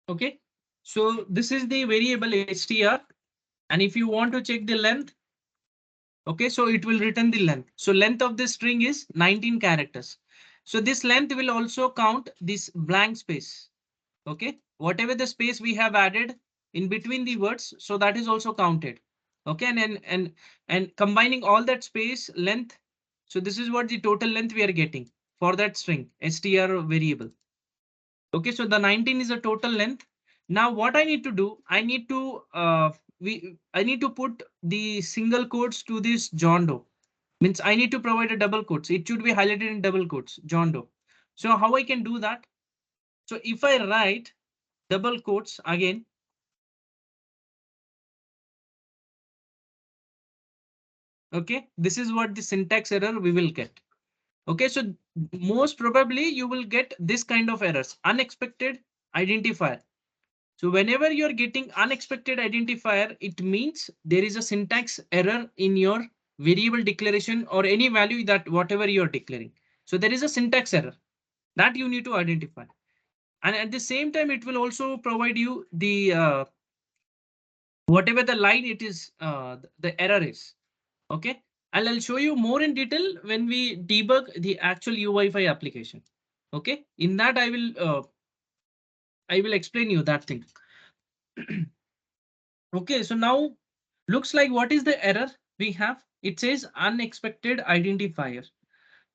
okay. So this is the variable str, and if you want to check the length, okay, so it will return the length. So length of this string is 19 characters. So this length will also count this blank space. Okay, whatever the space we have added in between the words, so that is also counted. Okay, and combining all that space length, so this is what the total length we are getting for that string str variable. Okay, so the 19 is the total length. Now what I need to do, I need to put the single quotes to this John Doe. Means I need to provide a double quotes. It should be highlighted in double quotes, John Doe. So how I can do that? So if I write double quotes again, okay, this is what the syntax error we will get. Okay, so most probably you will get this kind of errors, unexpected identifier. So whenever you're getting unexpected identifier, it means there is a syntax error in your variable declaration or any value that whatever you're declaring. So there is a syntax error that you need to identify. And at the same time, it will also provide you the whatever the line it is, the error is. Okay, and I'll show you more in detail when we debug the actual UI5 application. Okay, in that I will explain you that thing. Okay, so now looks like what is the error we have? It says unexpected identifier.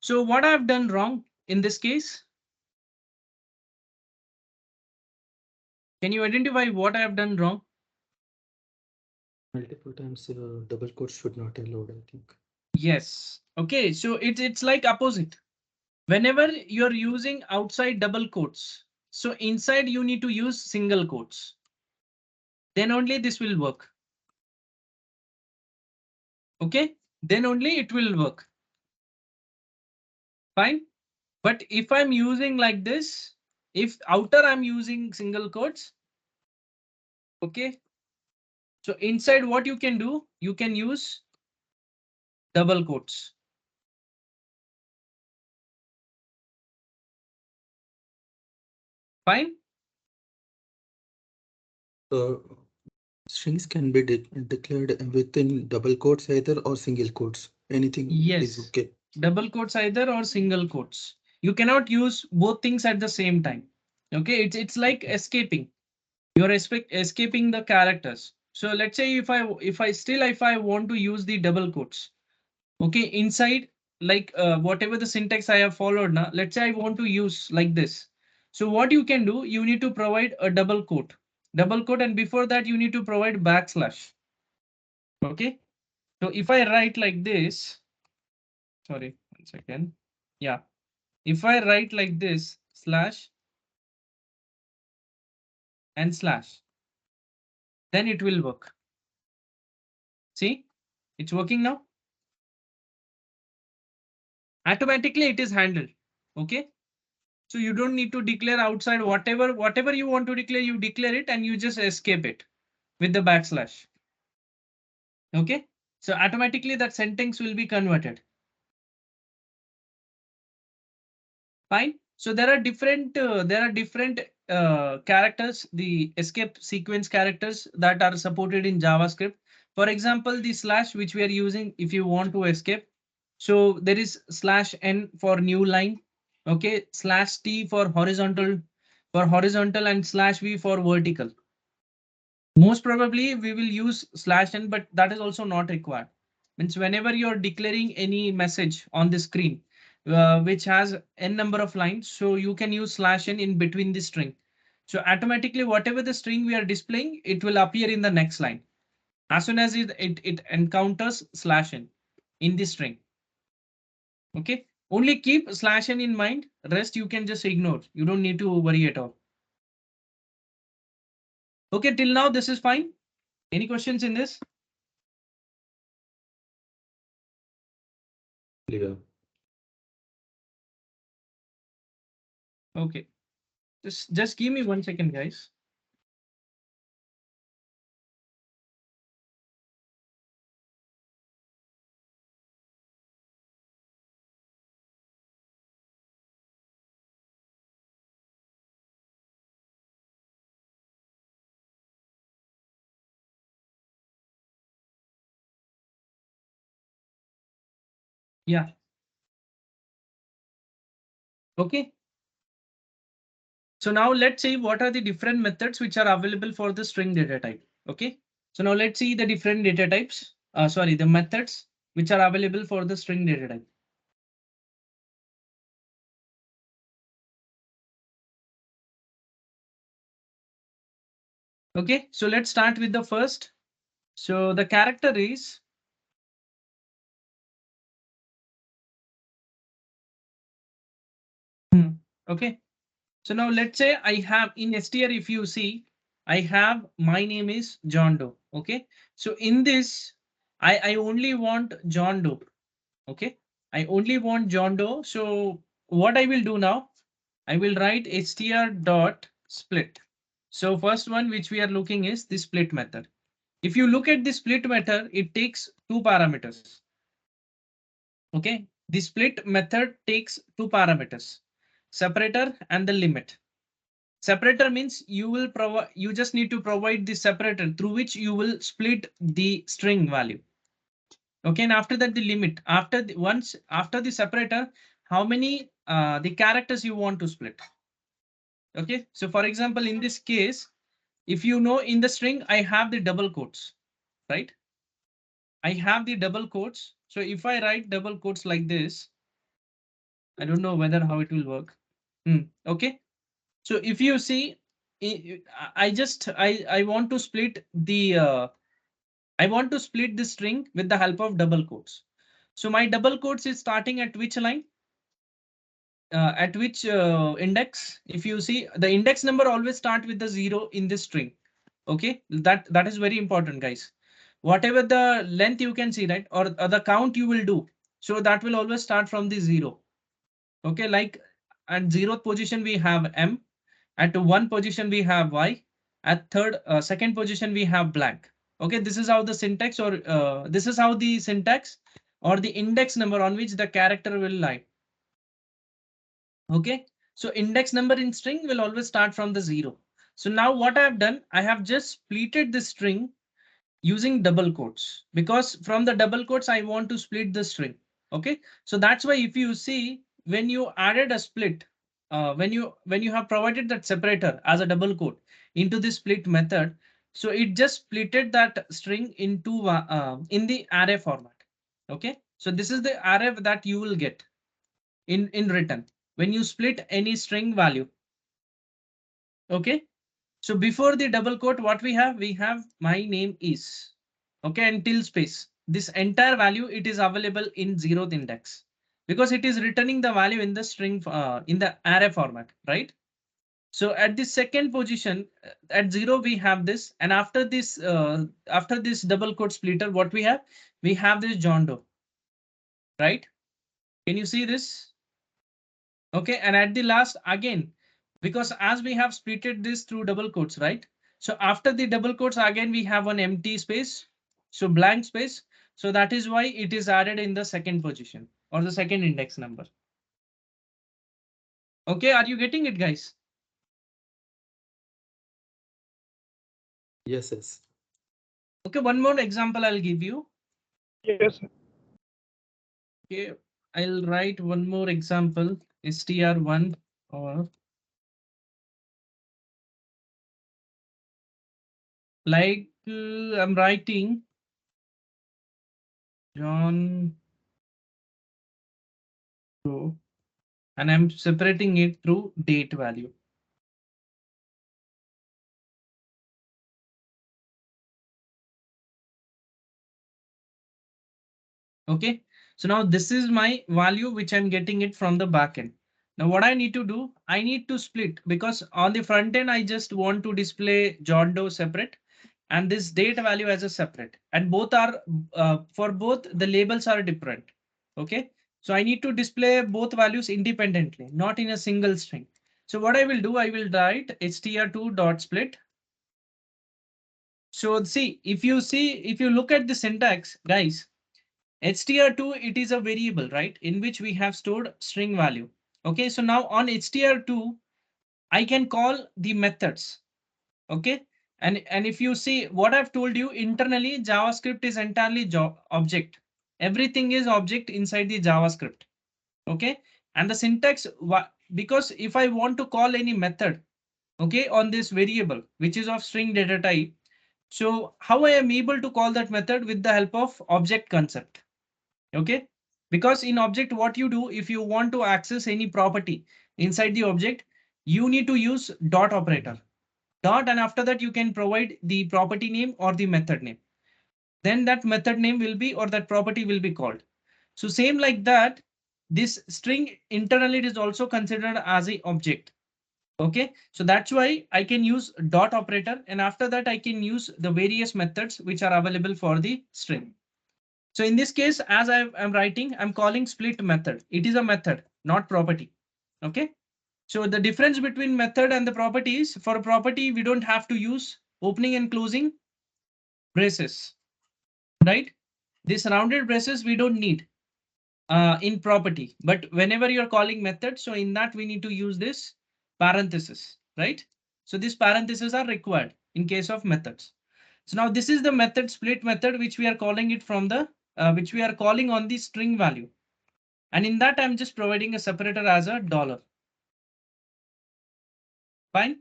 So what I've done wrong in this case? Can you identify what I have done wrong? Multiple times double quotes should not allowed, I think. Yes. Okay, so it's like opposite. Whenever you're using outside double quotes, so inside you need to use single quotes. Then only this will work. Okay, then only it will work. Fine. But if I'm using like this, if outer I'm using single quotes, okay. So inside what you can do, you can use double quotes. Fine. So strings can be declared within double quotes either or single quotes. Anything is Yes. okay. Double quotes either or single quotes. You cannot use both things at the same time. Okay, it's like escaping. You're escaping the characters. So let's say if I want to use the double quotes, okay, inside, like whatever the syntax I have followed now, let's say I want to use like this. So what you can do, you need to provide a double quote, and before that you need to provide backslash. Okay, so if I write like this, sorry, 1 second. Yeah, if I write like this, slash and slash, then it will work. See, it's working now. Automatically it is handled. Okay, so you don't need to declare outside. Whatever you want to declare, you declare it and you just escape it with the backslash. Okay, so automatically that sentence will be converted. Fine. So there are different characters, the escape sequence characters that are supported in JavaScript. For example, the slash which we are using if you want to escape. So there is slash n for new line. Okay, slash t for horizontal, and slash v for vertical. Most probably we will use slash n, but that is also not required. Means whenever you're declaring any message on the screen, which has n number of lines, so you can use slash n in between the string. So automatically, whatever the string we are displaying, it will appear in the next line as soon as it encounters slash n in the string. Okay, only keep slash n in mind. Rest you can just ignore. You don't need to worry at all. Okay, till now this is fine. Any questions in this? Yeah. Okay, just give me 1 second, guys. Yeah. Okay. So now let's see what are the different methods which are available for the string data type. Okay. So now let's see the different data types. Sorry, the methods which are available for the string data type. Okay. So let's start with the first. So the character is okay. So now let's say I have in str, if you see, I have my name is John Doe. Okay. So in this, I only want John Doe. Okay. I only want John Doe. So what I will do now, I will write str dot split. So first one which we are looking is the split method. If you look at the split method, it takes two parameters. Okay. The split method takes two parameters, separator and the limit. Separator means you just need to provide the separator through which you will split the string value. Okay, and after that the limit, after the separator, how many the characters you want to split. Okay, so for example, in this case, if you know in the string, I have the double quotes, right? I have the double quotes. So if I write double quotes like this, I don't know whether how it will work. Okay, so if you see, I want to split the string with the help of double quotes. So my double quotes is starting at which line? At which index? If you see, the index number always start with the 0 in this string. Okay, that is very important, guys. Whatever the length you can see, right, or the count you will do, so that will always start from the 0. Okay, like at 0th position we have m, at 1 position we have y, at second position we have blank. Okay, this is how the syntax, or this is how the syntax or the index number on which the character will lie. Okay, so index number in string will always start from the 0. So now what I have done, I have just splitted the string using double quotes, because from the double quotes I want to split the string. Okay, so that's why if you see, when you added a split, when you have provided that separator as a double quote into the split method, so it just splitted that string into in the array format. Okay, so this is the array that you will get in return when you split any string value. Okay, so before the double quote, what we have my name is, okay, and till space. This entire value, it is available in 0th index because it is returning the value in the string in the array format, right? So at the second position, at 0 we have this, and after this double quote splitter, what we have? We have this John Doe, right? Can you see this? Okay, and at the last again, because as we have splitted this through double quotes, right? So after the double quotes, again we have an empty space, so blank space. So that is why it is added in the second position or the second index number. Okay, are you getting it, guys? Yes, yes. Okay, one more example I'll give you. Yes, sir. Okay, I'll write one more example, str1 or like I'm writing John Doe and I'm separating it through date value. Okay, so now this is my value which I'm getting it from the backend. Now what I need to do, I need to split because on the front end I just want to display John Doe separate and this date value as a separate, and both are for both the labels are different. Okay, so I need to display both values independently, not in a single string. So what I will do, I will write str2.split. So see, if you look at the syntax, guys, HTR2, it is a variable, right? In which we have stored string value. Okay, so now on HTR2, I can call the methods. Okay, and if you see what I've told you internally, JavaScript is entirely object. Everything is object inside the JavaScript. Okay, and the syntax, because if I want to call any method, okay, on this variable, which is of string data type, so how I am able to call that method with the help of object concept. Okay, because in object, what you do if you want to access any property inside the object, you need to use dot operator. Dot, and after that you can provide the property name or the method name. Then that method name will be, or that property will be called. So same like that, this string internally it is also considered as a object. Okay, so that's why I can use dot operator, and after that I can use the various methods which are available for the string. So in this case, as I'm writing, I'm calling split method. It is a method, not property. Okay. So the difference between method and the property is, for a property, we don't have to use opening and closing braces, right? These rounded braces we don't need in property, but whenever you're calling method, so in that we need to use this parenthesis, right? So these parentheses are required in case of methods. So now this is the method split method, which we are calling it from the which we are calling on the string value. And in that, I'm just providing a separator as a dollar. Fine.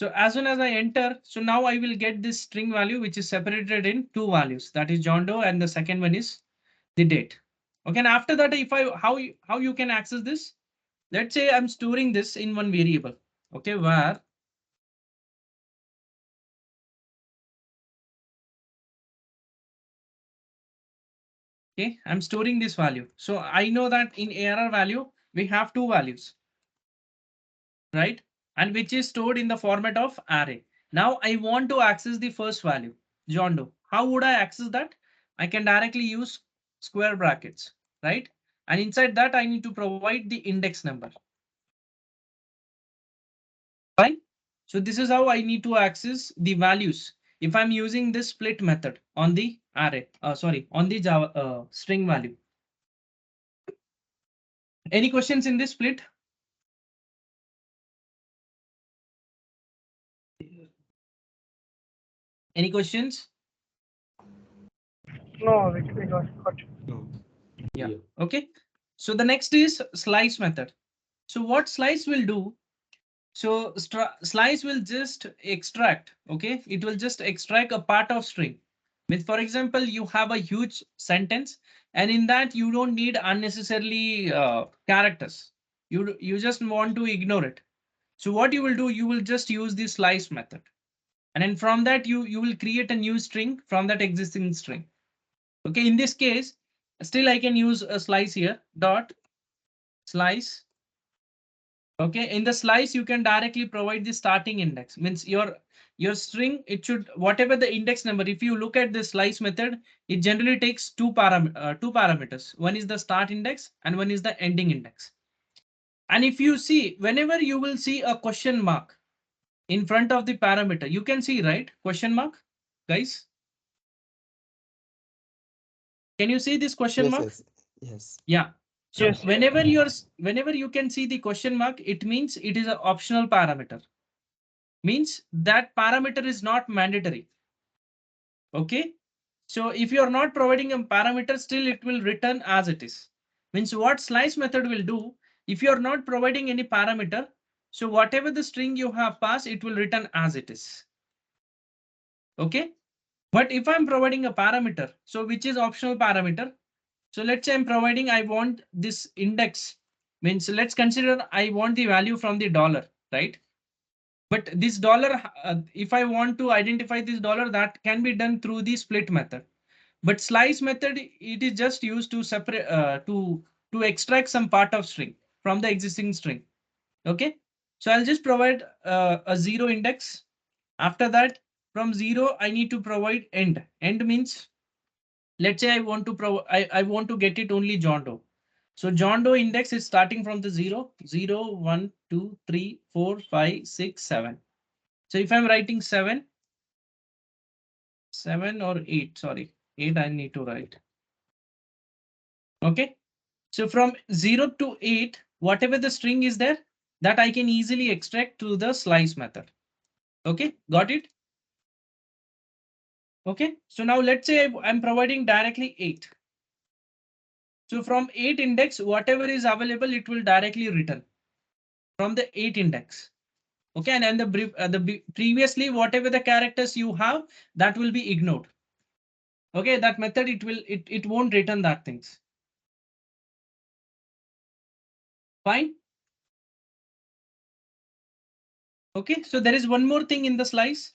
So as soon as I enter, so now I will get this string value, which is separated in two values. That is John Doe, and the second one is the date. Okay. And after that, if I how you can access this? Let's say I'm storing this in one variable. Okay, where okay, I'm storing this value. So I know that in ARR value, we have two values, right? And which is stored in the format of array. Now I want to access the first value, John Doe. How would I access that? I can directly use square brackets, right? And inside that, I need to provide the index number. Fine. So this is how I need to access the values if I'm using this split method on the array, sorry, on the Java string value. Any questions in this split? Any questions? No, we got it. No. Yeah. Okay. So the next is slice method. So what slice will do? So slice will just extract, okay? It will just extract a part of string. With, for example, you have a huge sentence, and in that you don't need unnecessarily characters. You just want to ignore it. So what you will do, you will just use the slice method. And then from that, you will create a new string from that existing string. Okay, in this case, still I can use a slice here, dot slice. Okay, in the slice, you can directly provide the starting index. Means your string, it should, whatever the index number, if you look at the slice method, it generally takes two parameters. One is the start index and one is the ending index. And if you see, whenever you will see a question mark in front of the parameter, you can see, right? Question mark, guys. Can you see this question mark? Yes. Yeah. So Yes. whenever you can see the question mark, it means it is an optional parameter. Means that parameter is not mandatory. Okay. So if you are not providing a parameter, still it will return as it is. Means what slice method will do, if you are not providing any parameter, so whatever the string you have passed, it will return as it is. Okay. But if I'm providing a parameter, so which is optional parameter. So let's say I'm providing, I want this index, means let's consider I want the value from the dollar, right? But this dollar, if I want to identify this dollar, that can be done through the split method. But slice method, it is just used to separate, to extract some part of string from the existing string. Okay. So I'll just provide a zero index. After that, from zero, I need to provide end. End means, let's say I want to I want to get it only John Doe. So John Doe index is starting from the 0, 0, 1, 2, 3, 4, 5, 6, 7. So if I'm writing 7 or 8, sorry, 8 I need to write. Okay. So from 0 to 8, whatever the string is there, that I can easily extract through the slice method. Okay, got it? Okay, so now let's say I'm providing directly 8. So from 8 index, whatever is available, it will directly return from the 8 index. Okay, and the previously whatever the characters you have, that will be ignored. Okay, that method, it won't return that things. Fine. Okay, so there is one more thing in the slice.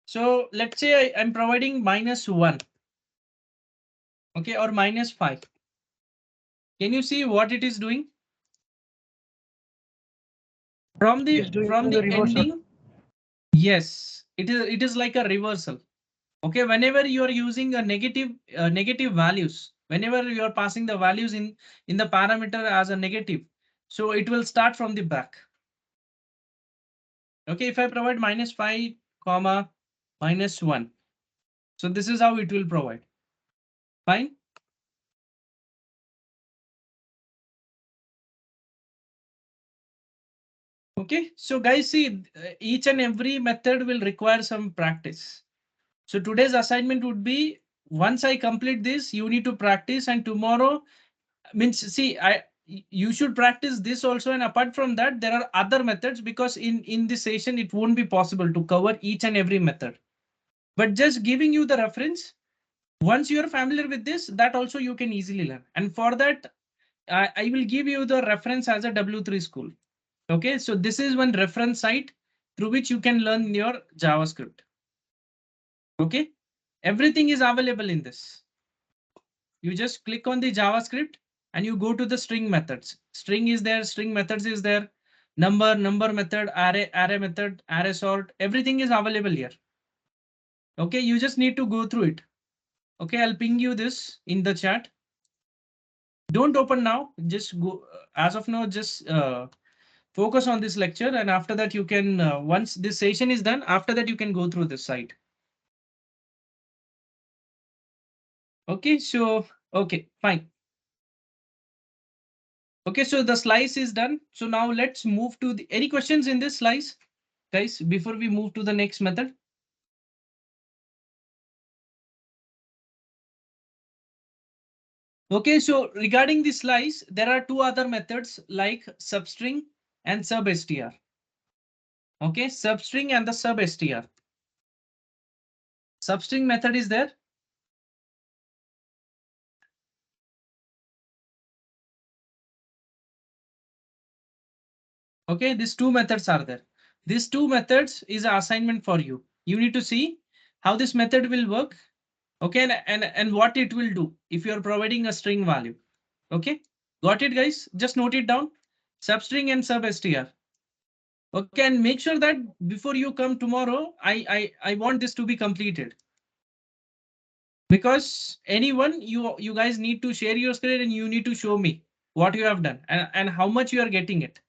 So let's say I'm providing -1. Okay, or -5. Can you see what it is doing? From It is the doing the reversal. ending, yes, it is like a reversal. Okay, whenever you are using a negative values, whenever you are passing the values in the parameter as a negative, so it will start from the back. Okay, if I provide -5, comma, -1, so this is how it will provide. Fine. Okay, so guys, see, each and every method will require some practice. So today's assignment would be, once I complete this, you need to practice, and tomorrow, means, see, you should practice this also, and apart from that, there are other methods, because in this session it won't be possible to cover each and every method. But just giving you the reference, once you're familiar with this, that also you can easily learn. And for that, I will give you the reference as a W3 school. Okay, so this is one reference site through which you can learn your JavaScript. Okay, everything is available in this. You just click on the JavaScript and you go to the string methods. String is there, string methods is there, number method, array method, array sort, everything is available here. Okay, you just need to go through it. Okay, I'll ping you this in the chat. Don't open now, just go, as of now, just focus on this lecture, and after that you can, once this session is done, after that you can go through this site. Okay, so, okay, fine. Okay, so the slice is done. So now let's move to the, any questions in this slice, guys, before we move to the next method? Okay, so regarding the slice, there are two other methods like substring and substr. Okay, substring and the substr. Substring method is there. Okay, these two methods are there. These two methods is an assignment for you. You need to see how this method will work. Okay, and what it will do if you are providing a string value. Okay, got it, guys? Just note it down. Substring and substr. Okay, and make sure that before you come tomorrow, I want this to be completed. Because anyone, you guys need to share your screen and you need to show me what you have done and how much you are getting it.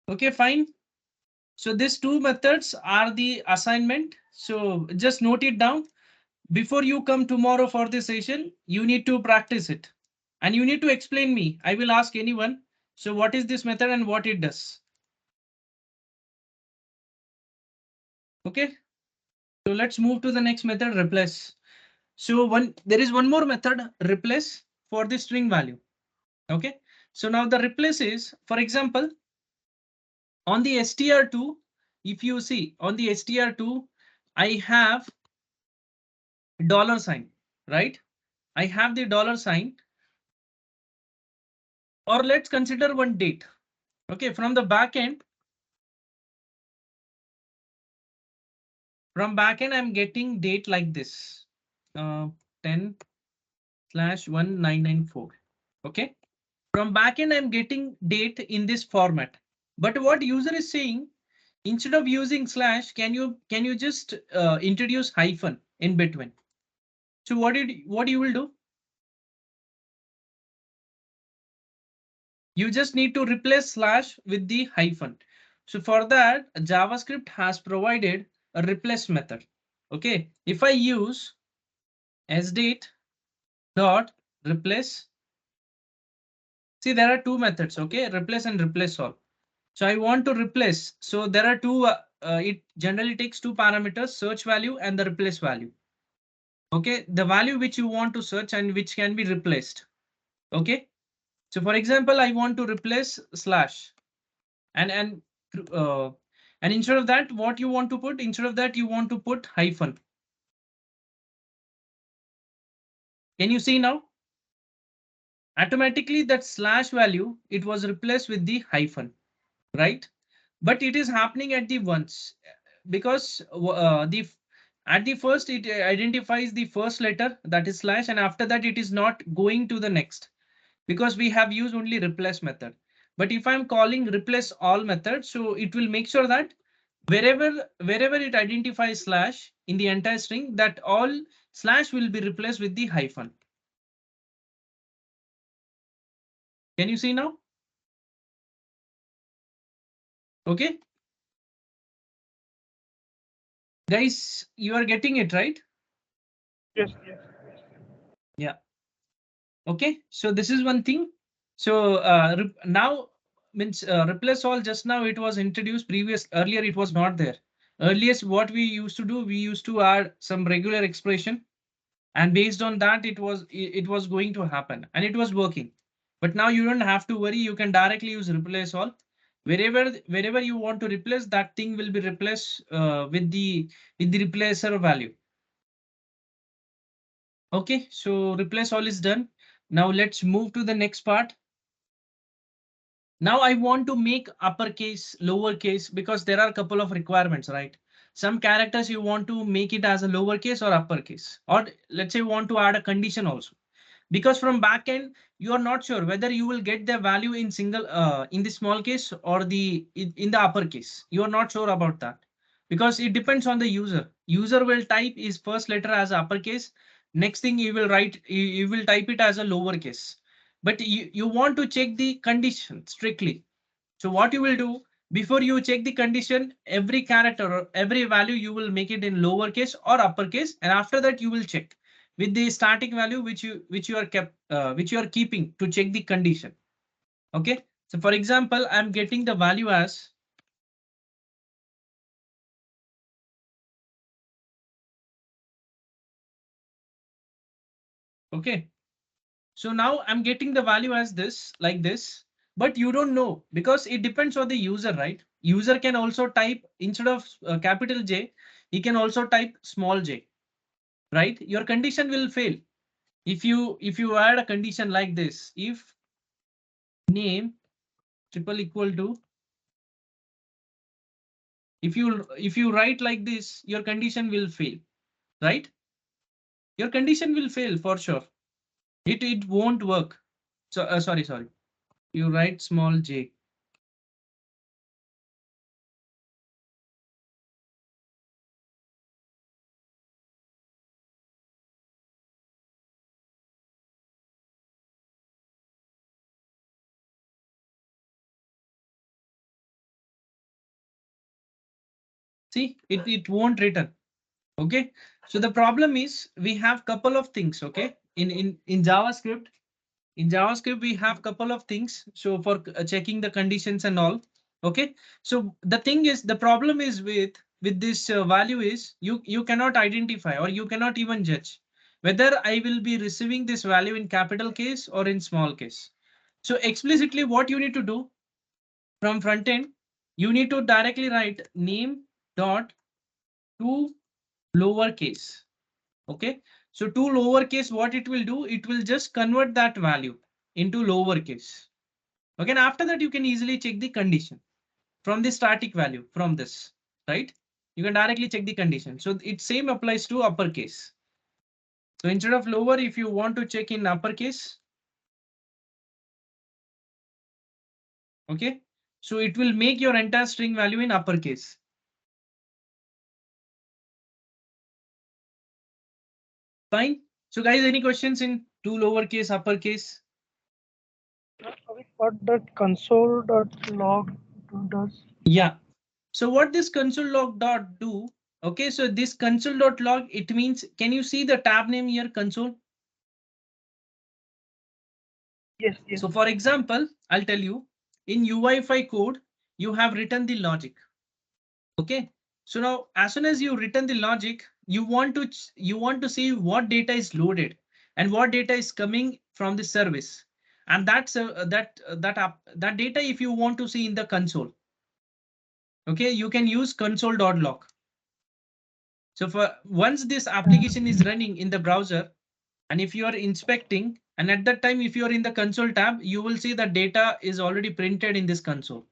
Okay, fine. So these two methods are the assignment. So just note it down. Before you come tomorrow for the session, you need to practice it. And you need to explain me. I will ask anyone. So what is this method and what it does? Okay. So let's move to the next method, replace. So there is one more method, replace, for the string value. Okay. So now the replace is, for example, on the str2, if you see on the str2, I have $sign, right? I have the $sign, or let's consider one date. Okay, from the backend, I'm getting date like this, 10/1994. Okay, from backend, I'm getting date in this format. But what user is saying, instead of using slash, can you just introduce hyphen in between? So what you will do? You just need to replace slash with the hyphen. So for that, JavaScript has provided a replace method. Okay, if I use sdate dot replace, see there are two methods. Okay, replace and replace all. So I want to replace. So there are two. It generally takes two parameters: search value and the replace value. Okay, the value which you want to search and which can be replaced. Okay, so for example, I want to replace slash and uh, and instead of that, what you want to put? Instead of that, you want to put hyphen. Can you see now? Automatically that slash value, it was replaced with the hyphen, right? But it is happening at the once because the at the first it identifies the first letter, that is slash, and after that it is not going to the next because we have used only replace method. But if I'm calling replace all method, so it will make sure that wherever it identifies slash in the entire string, that all slash will be replaced with the hyphen. Can you see now? Okay. Guys, you are getting it, right? Yes, yes. Yeah. Okay, so this is one thing. So now means replace all, just now it was introduced, earlier it was not there. Earliest what we used to do, we used to add some regular expression, and based on that it was going to happen and it was working. But now you don't have to worry, you can directly use replace all. Wherever you want to replace, that thing will be replaced with the replacer value. Okay, so replace all is done. Now let's move to the next part. Now I want to make uppercase, lowercase, because there are a couple of requirements, right? Some characters you want to make it as a lowercase or uppercase, or let's say you want to add a condition also. Because from backend, you are not sure whether you will get the value in single in the small case or in the uppercase. You are not sure about that because it depends on the user. User will type his first letter as uppercase. Next thing you will write, you will type it as a lowercase. But you want to check the condition strictly. So what you will do, before you check the condition, every character or every value you will make it in lowercase or uppercase, and after that you will check with the static value which you are keeping to check the condition. Okay, so for example, I'm getting the value as Okay. So now I'm getting the value as this, like this, but you don't know because it depends on the user, right? User can also type instead of capital J, he can also type small j, right? Your condition will fail. If you add a condition like this, if name triple equal to, if you write like this, your condition will fail, right? Your condition will fail for sure. It won't work. So sorry. You write small j. See, it won't return. Okay. So the problem is we have couple of things. Okay. In JavaScript, we have couple of things. So for checking the conditions and all. Okay. So the thing is, the problem is with this value is you cannot identify or you cannot even judge whether I will be receiving this value in capital case or in small case. So explicitly what you need to do from front end, you need to directly write name dot to lowercase. Okay. So to lowercase, what it will do, it will just convert that value into lowercase. Okay. And after that, you can easily check the condition from the static value from this, right? You can directly check the condition. So it same applies to uppercase. So instead of lower, if you want to check in uppercase, okay. So it will make your entire string value in uppercase. Fine. So guys, any questions in to lowercase, uppercase? What that console.log does? Yeah. So what this console log dot do? Okay, so this console dot log, it means, can you see the tab name here, console? Yes. So for example, I'll tell you in UI5 code, you have written the logic. Okay. So now as soon as you written the logic, you want to see what data is loaded and what data is coming from the service. And that's that data, if you want to see in the console, okay, you can use console.log. So for once this application is running in the browser, and if you are inspecting, and at that time, if you are in the console tab, you will see the data is already printed in this console.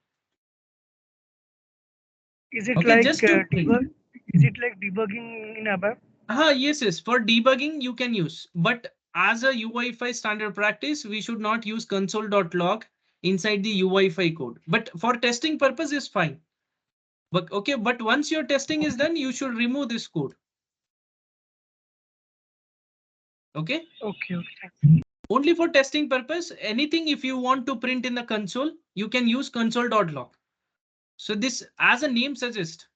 Is it Okay, like just to print. is it like debugging in ABAP? Yes. For debugging, you can use, but as a UI5 standard practice, we should not use console.log inside the UI5 code. But for testing purpose is fine. But okay, but once your testing is done, you should remove this code. Okay. Okay. Only for testing purpose, anything if you want to print in the console, you can use console.log. So this, as a name suggests,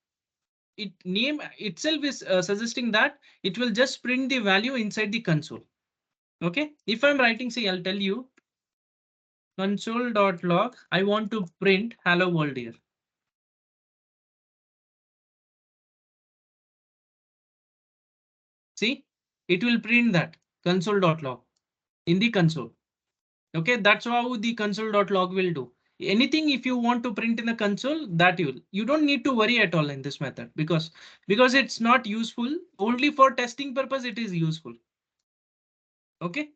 name itself is suggesting that it will just print the value inside the console. Okay. If I'm writing, say, I'll tell you console.log, I want to print hello world here. See, it will print that console.log in the console. Okay, that's how the console.log will do. Anything if you want to print in the console, that you don't need to worry at all in this method because it's not useful. Only for testing purpose it is useful. Okay.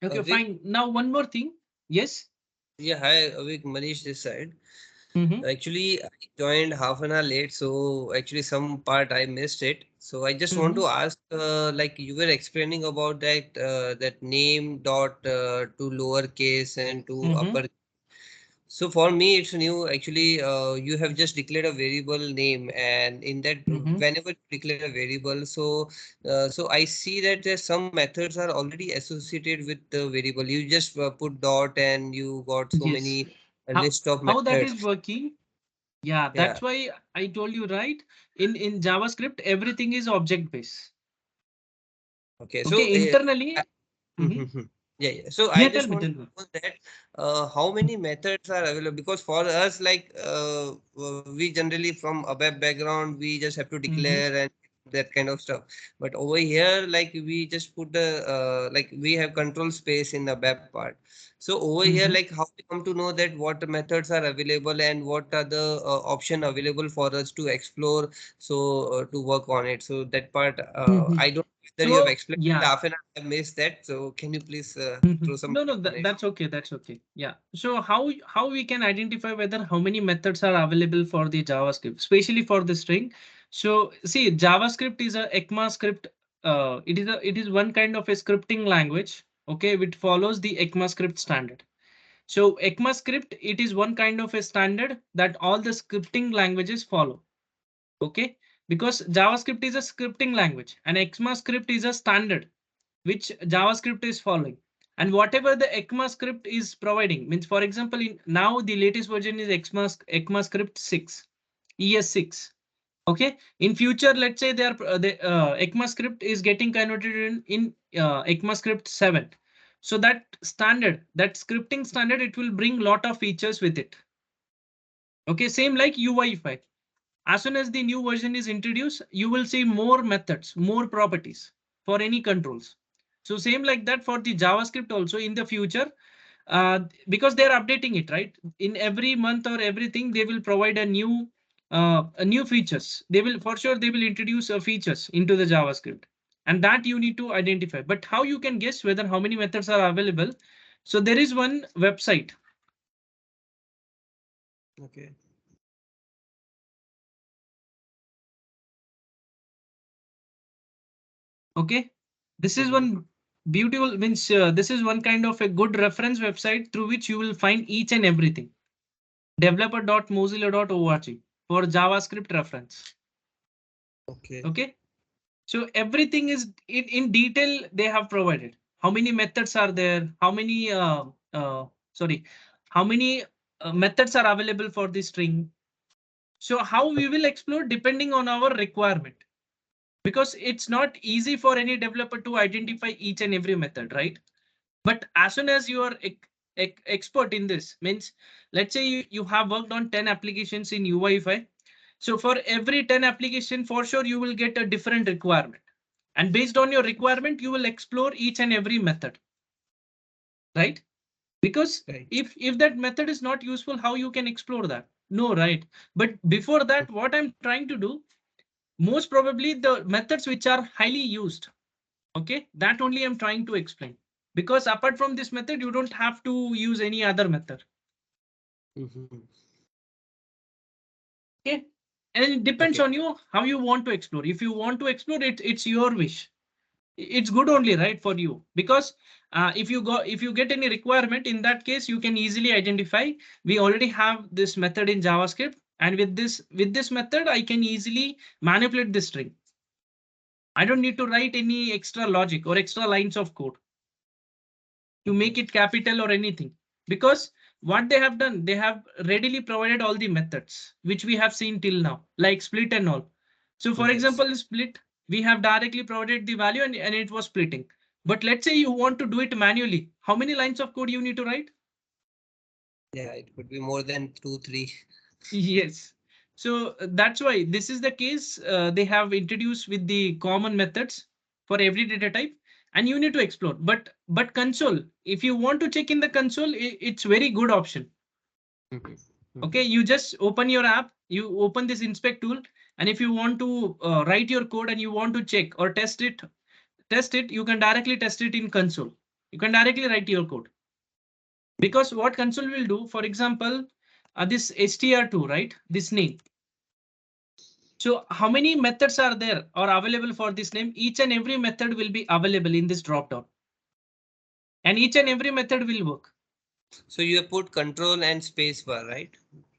Okay, fine. Now one more thing. Yes. Yeah, hi, Avik, Manish this side. Mm-hmm. Actually, I joined half an hour late, so actually some part I missed it. So I just want Mm-hmm. to ask, like you were explaining about that name dot to lowercase and to Mm-hmm. upper. So for me, it's new. Actually, you have just declared a variable name, and in that, Mm-hmm. whenever you declare a variable, so I see that there's some methods are already associated with the variable. You just put dot, and you got so Yes. many How list of how that is methods. working? Yeah, Yeah. that's why I told you, right? In JavaScript, everything is object based. Okay. So. Okay, internally. Mm-hmm. Yeah, yeah. So I Yeah, just tell want to me. know that how many methods are available, because for us, like we generally from a web background, we just have to Mm-hmm. declare and that kind of stuff. But over here, like we just put the like we have control space in the web part. So over here, like how we come to know that what methods are available and what are the option available for us to explore, so to work on it. So that part, I don't know whether you have So explained it yeah. often. I missed that. So can you please throw some No, no, light on it? that's okay. That's okay. Yeah. So how we can identify whether how many methods are available for the JavaScript, especially for the string. So see, JavaScript is a ECMAScript. It is one kind of a scripting language. Okay, which follows the ECMAScript standard. So ECMAScript, it is one kind of a standard that all the scripting languages follow. Okay, because JavaScript is a scripting language and ECMAScript is a standard which JavaScript is following. And whatever the ECMAScript is providing means, for example, in now the latest version is ECMAScript 6, ES6. Okay, in future, let's say they are the ECMAScript is getting converted in ECMAScript 7. So that standard, that scripting standard, it will bring lot of features with it. Okay, same like UI5. As soon as the new version is introduced, you will see more methods, more properties for any controls. So same like that for the JavaScript also in the future, because they're updating it, right? In every month or everything, they will provide a new features. They will, for sure, they will introduce features into the JavaScript, and that you need to identify. But how you can guess whether how many methods are available? So there is one website. Okay. Okay, this is one beautiful means this is one kind of a good reference website through which you will find each and everything. Developer.mozilla.org for JavaScript reference. Okay. Okay, so everything is in detail they have provided. How many methods are there? How many sorry, how many methods are available for the string? So how we will explore depending on our requirement, because it's not easy for any developer to identify each and every method, right? But as soon as you are expert in this, means let's say you have worked on 10 applications in UI5. So for every 10 application, for sure, you will get a different requirement. And based on your requirement, you will explore each and every method, right? Because Right. if that method is not useful, how you can explore that? No, right? But before that, what I'm trying to do, most probably the methods which are highly used, okay, that only I'm trying to explain. Because apart from this method, you don't have to use any other method. Okay. And it depends Okay. on you how you want to explore. If you want to explore it, it's your wish. It's good only, right, for you. Because if you get any requirement, in that case, you can easily identify. We already have this method in JavaScript. And with this method, I can easily manipulate the string. I don't need to write any extra logic or extra lines of code to make it capital or anything, because what they have done, they have readily provided all the methods which we have seen till now, like split and all. So for Yes. example, split, we have directly provided the value and it was splitting. But let's say you want to do it manually. How many lines of code you need to write? Yeah, it could be more than 2, 3. Yes. So that's why this is the case. They have introduced with the common methods for every data type, and you need to explore. But console, if you want to check in the console, it's very good option. Okay, you just open your app, you open this inspect tool, and if you want to write your code and you want to check or test it, you can directly test it in console. You can directly write your code. Because what console will do, for example, this str2, right? This name. So how many methods are there or available for this name? Each and every method will be available in this dropdown. And each and every method will work. So you have put control and space bar, right?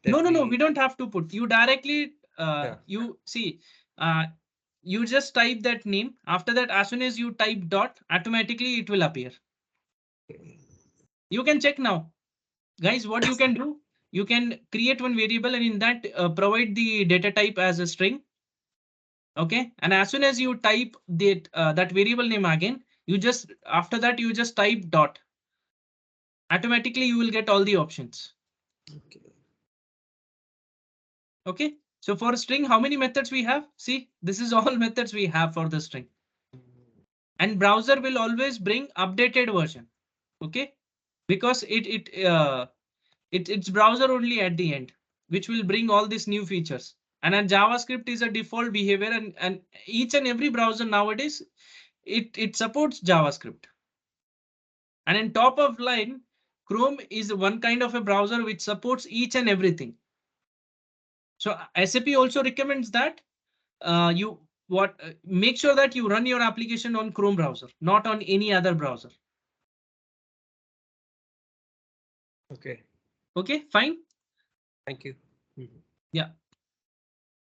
No, we don't have to put. You directly, Yeah. you see, you just type that name. After that, as soon as you type dot, automatically it will appear. You can check now. Guys, what you can do, you can create one variable and in that provide the data type as a string. Okay, and as soon as you type that variable name again, you just after that you just type dot. Automatically you will get all the options. Okay. Okay, So for string, how many methods we have? See, this is all methods we have for the string. And browser will always bring updated version. Okay, because it's browser only at the end, which will bring all these new features. And then JavaScript is a default behavior, and each and every browser nowadays it supports JavaScript. And in top of line, Chrome is one kind of a browser which supports each and everything. So SAP also recommends that you make sure that you run your application on Chrome browser, not on any other browser. Okay. Okay, fine. Thank you. Yeah.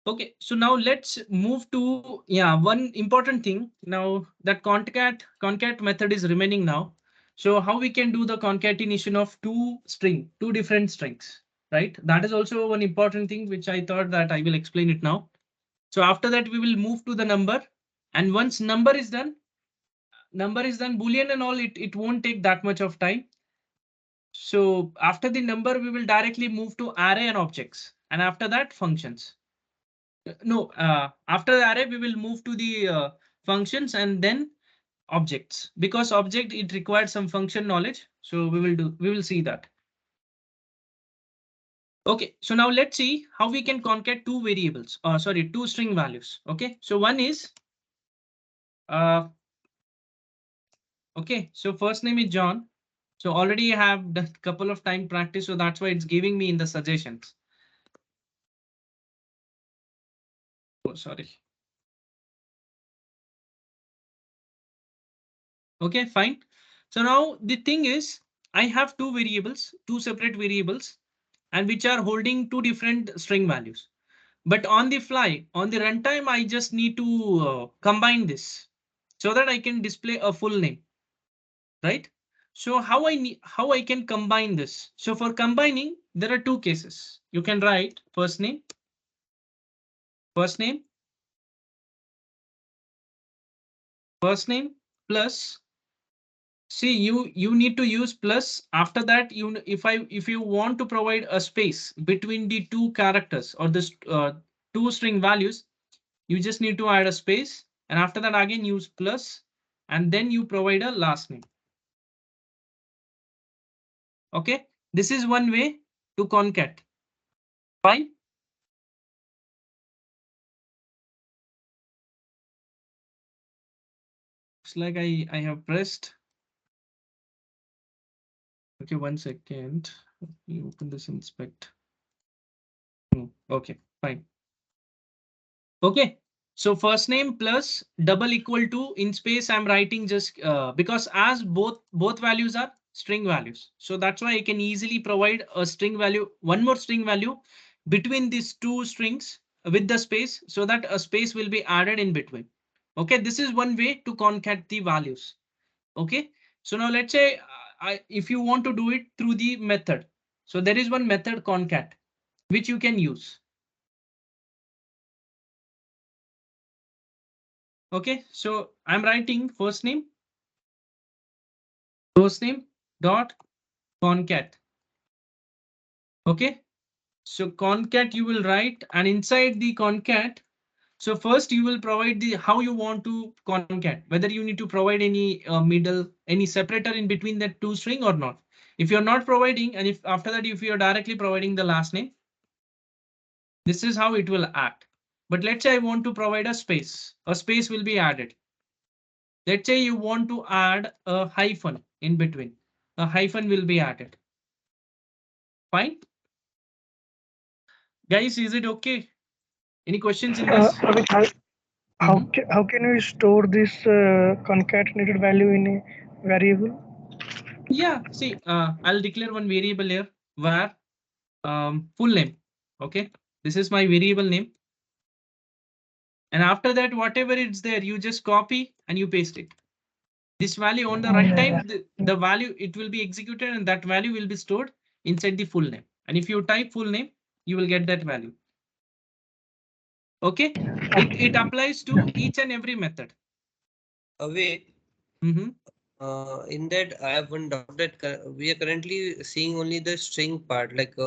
Okay, so now let's move to one important thing. Now that concat method is remaining now. So how we can do the concatenation of two different strings, right? That is also one important thing which I thought that I will explain it now. So after that we will move to the number, and once number is done, Boolean and all, it won't take that much of time. So after the number, we will directly move to array and objects, and after that functions. No, after the array, we will move to the functions and then objects, because object it requires some function knowledge. So we will see that. Okay, so now let's see how we can concat two variables, sorry, two string values. Okay, so one is, okay, so first name is John. So already I have done a couple of time practice, so that's why it's giving me in the suggestions. Oh, sorry. Okay, fine. So now the thing is, I have two variables, two separate variables, and which are holding two different string values. But on the fly, on the runtime, I just need to combine this so that I can display a full name, right? So how I can combine this? So for combining, there are two cases. You can write first name, first name, first name plus. See, you need to use plus. After that, if you want to provide a space between the two characters or this two string values, you just need to add a space, and after that again use plus, and then you provide a last name. Okay, this is one way to concat. Fine. Looks like I have pressed. Okay, 1 second. Let me open this inspect. Okay, fine. Okay, so first name plus double equal to, in space I'm writing just because as both values are string values. So that's why I can easily provide a string value, one more string value between these two strings with the space, so that a space will be added in between. Okay, this is one way to concat the values. Okay, so now let's say if you want to do it through the method, so there is one method concat which you can use. Okay, so I'm writing first name dot concat. Okay, so concat you will write, and inside the concat, so first you will provide the how you want to concat, whether you need to provide any middle, any separator in between that two string or not. If you're not providing, and if after that if you're directly providing the last name, this is how it will act. But let's say I want to provide a space will be added. Let's say you want to add a hyphen in between, a hyphen will be added. Fine. Guys, is it okay? Any questions in this? Avik, how can we store this concatenated value in a variable? Yeah, see, I'll declare one variable here where full name. Okay, this is my variable name. And after that, whatever it's there, you just copy and you paste it. This value on the runtime, the value it will be executed, and that value will be stored inside the full name. And if you type full name, you will get that value. Okay, it applies to each and every method. Away. Mm-hmm. In that, I have one doubt that we are currently seeing only the string part. Like,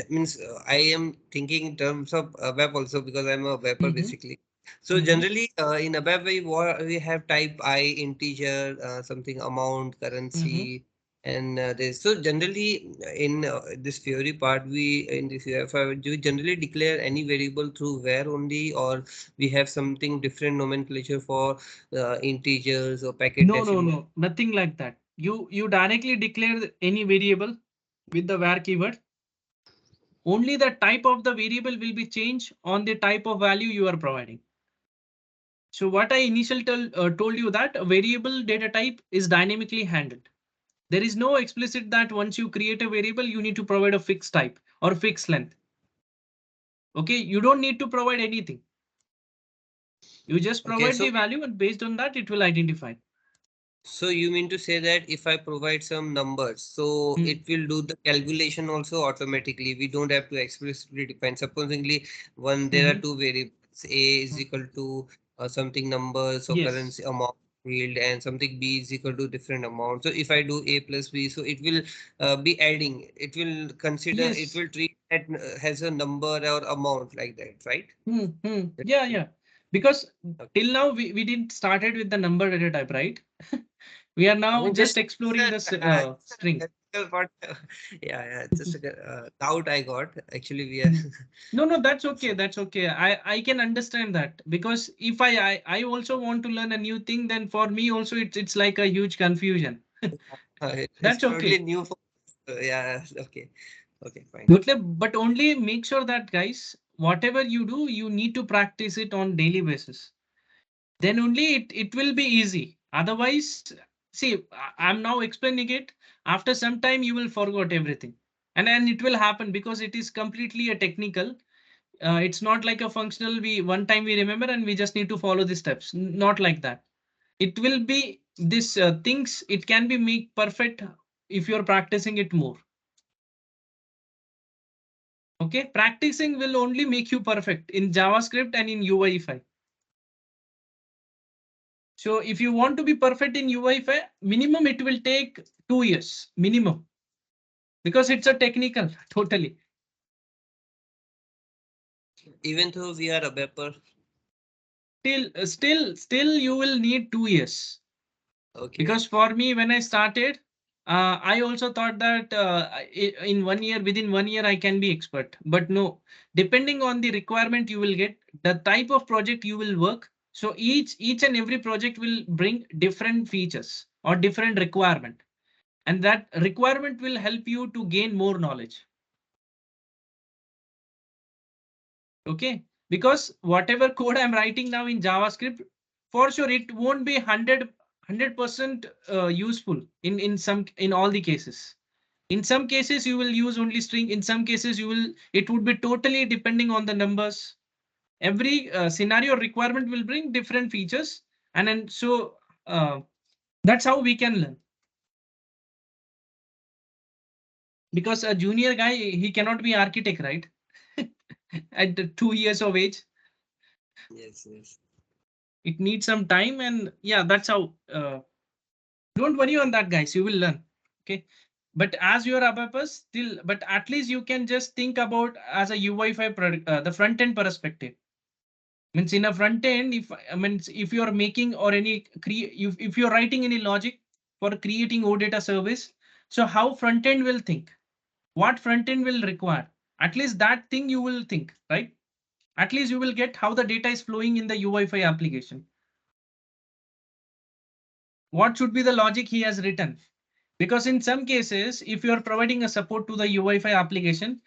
means I am thinking in terms of web also because I'm a webber basically. So generally, in a web we have type I, integer, something amount, currency, and this. So generally, in this theory part, we in this UFI, do we generally declare any variable through where only, or we have something different nomenclature for integers or packet No, no, decimal? no, nothing like that. You directly declare any variable with the var keyword. Only the type of the variable will be changed on the type of value you are providing. So what I initially told you that a variable data type is dynamically handled. There is no explicit that once you create a variable, you need to provide a fixed type or fixed length. Okay, you don't need to provide anything. You just Okay, provide the value and based on that, it will identify. so you mean to say that if I provide some numbers, so it will do the calculation also automatically. We don't have to explicitly define. Supposingly, there are two variables. A is equal to something numbers or Yes. currency amount field, and something B is equal to different amount. So if I do A plus B, so it will be adding. It will consider. It Yes. will treat that has a number or amount like that, right? Yeah, yeah. Because Okay. till now we didn't started with the number data type, right? We are I now mean, just just exploring this just string. a theoretical part. Yeah, yeah, just a doubt I got. Actually, we are. No, no, that's okay. So, That's okay. I can understand that because if I also want to learn a new thing, then for me also it's like a huge confusion. it's That's totally okay. new for. Yeah, okay, okay, fine. But only make sure that guys, whatever you do, you need to practice it on daily basis. Then only it will be easy. Otherwise, see, I'm now explaining it. After some time, you will forget everything. And it will happen because it is completely a technical. It's not like a functional. We one time we remember and we just need to follow the steps. Not like that. It will be this things. It can be make perfect if you're practicing it more. Okay, practicing will only make you perfect in JavaScript and in UI5. So if you want to be perfect in UI5, minimum it will take 2 years minimum because it's a technical totally. Even though we are a webber, Still you will need 2 years okay. because for me when I started, I also thought that in 1 year within 1 year I can be expert, but no, depending on the requirement you will get, the type of project you will work. So each and every project will bring different features or different requirement. And that requirement will help you to gain more knowledge. Okay, because whatever code I'm writing now in JavaScript, for sure it won't be 100% useful in all the cases. In some cases you will use only string, in some cases it would be totally depending on the numbers. Every scenario requirement will bring different features, and then so that's how we can learn. Because a junior guy, he cannot be architect, right? At 2 years of age, Yes, yes. it needs some time, and yeah, that's how. Don't worry on that, guys. You will learn. Okay, but as your abapus still, but at least you can just think about as a UI5 product, the front end perspective. Means in a front end, if I mean if you are making or any create, if you're writing any logic for creating OData service, so how front end will think? What front end will require? At least that thing you will think, right? At least you will get how the data is flowing in the UI5 application. What should be the logic he has written? Because in some cases, if you are providing a support to the UI5 application,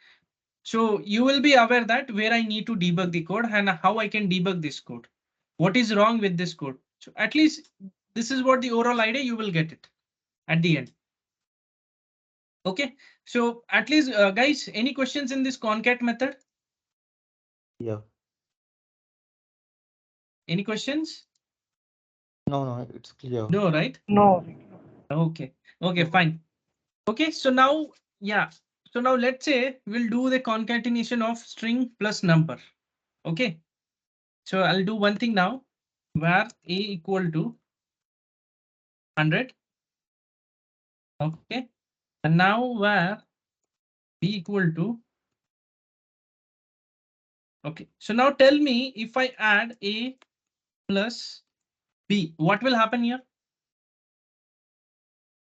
so you will be aware that where I need to debug the code and how I can debug this code. What is wrong with this code? So at least this is what the overall idea you will get it at the end. Okay, so at least guys, any questions in this concat method? Yeah. Any questions? No, no, it's clear. No, right? No. Okay, okay, No. fine. Okay, so now, yeah. So now let's say we'll do the concatenation of string plus number. Okay, so I'll do one thing now, where a equal to 100 Okay. And now where b equal to. Okay. So now tell me if I add a plus b, what will happen here?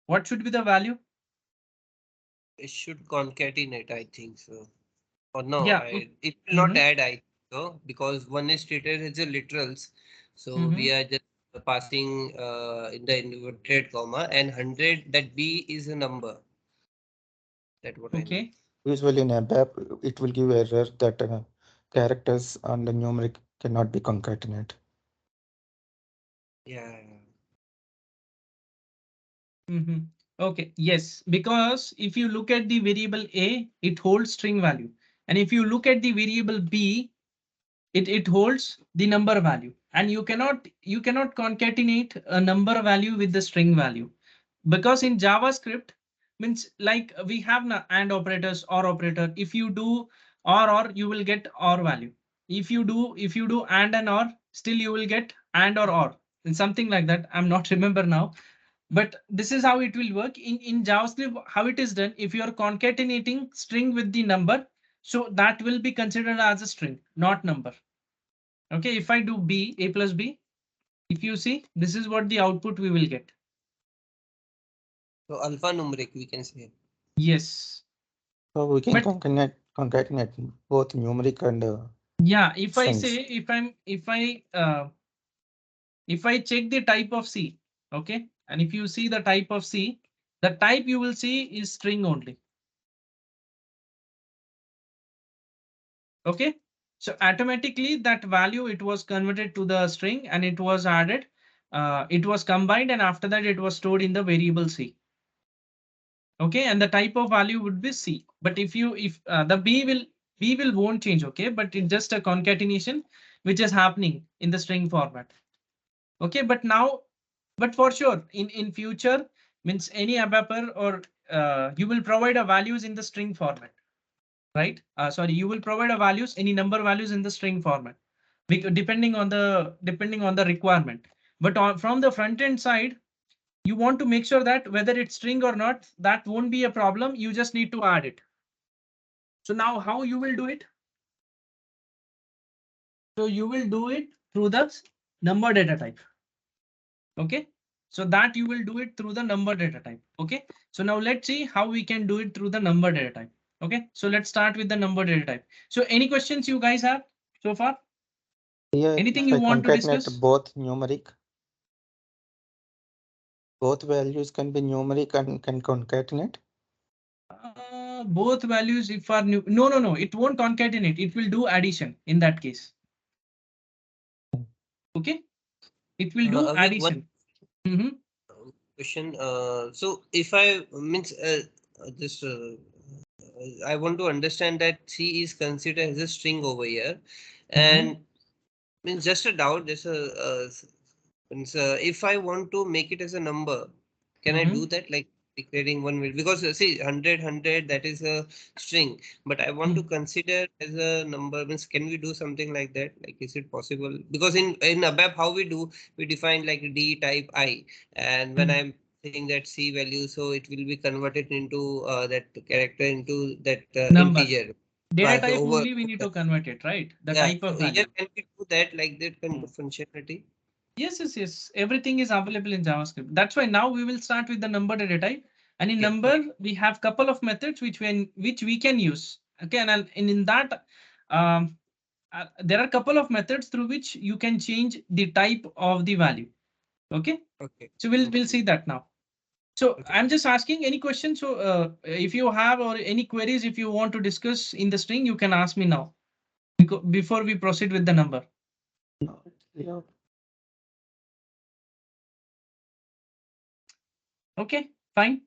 What should be the value? It should concatenate, I think so. Or no, Yeah. it will not add, I think so, because one is treated as a literals. So we are just passing in the inverted comma, and 100, that B is a number. That's what I mean. Okay. Usually in ABAP, it will give error that characters and the numeric cannot be concatenated. Yeah. Okay, yes, because if you look at the variable a, it holds string value. And if you look at the variable b, it holds the number value. And you cannot concatenate a number value with the string value. Because in JavaScript, means like we have and operators or operator. If you do or you will get or value. If you do and or, still you will get and or and something like that. I'm not remember now. But this is how it will work in JavaScript. How it is done, if you are concatenating string with the number, so that will be considered as a string, not number. Okay, if I do b, a plus b, if you see, this is what the output we will get. So alphanumeric, we can say. Yes. So we can But concatenate both numeric and yeah, if I strings. say, if I check the type of C, okay, and if you see the type of C, the type you will see is string only. Okay, so automatically that value, it was converted to the string and it was added, it was combined, and after that it was stored in the variable C. Okay, and the type of value would be C. But if the b will won't change, okay, but it's just a concatenation which is happening in the string format. Okay, but now, but for sure in future, means any ABAPer or you will provide a values in the string format, right? Sorry, you will provide a values, any number values in the string format, depending on the requirement. But from the front end side, you want to make sure that whether it's string or not, that won't be a problem. You just need to add it. So now how you will do it? So you will do it through the number data type. Okay, so that you will do it through the number data type. Okay, so now let's see how we can do it through the number data type. Okay, so let's start with the number data type. So any questions you guys have so far? Yeah, Anything if you I want to concatenate discuss? both numeric, both values can be numeric and can concatenate. Both values, if are new, no, it won't concatenate. It will do addition in that case. Okay, it will do Avik, one addition. Mhm. question. So if I means just I want to understand that C is considered as a string over here, and means just a doubt. Just a means, if I want to make it as a number, can I do that? Like declaring one will, because see 100 that is a string, but I want to consider as a number. Means can we do something like that? Like is it possible? Because in ABAP how we do, we define like D type I, and when I'm saying that C value, so it will be converted into that character into that Number integer. data So type over. only we need to convert it, right? The Yeah, type so of here value. can we do that like that kind of functionality? Yes. Everything is available in JavaScript. That's why now we will start with the number data type. And in Okay. number, we have couple of methods which we can use. Okay, and in that, there are a couple of methods through which you can change the type of the value. Okay, Okay. so we'll see that now. So Okay. I'm just asking any questions. So if you have or any queries, if you want to discuss in the string, you can ask me now before we proceed with the number. Yeah. Okay, fine.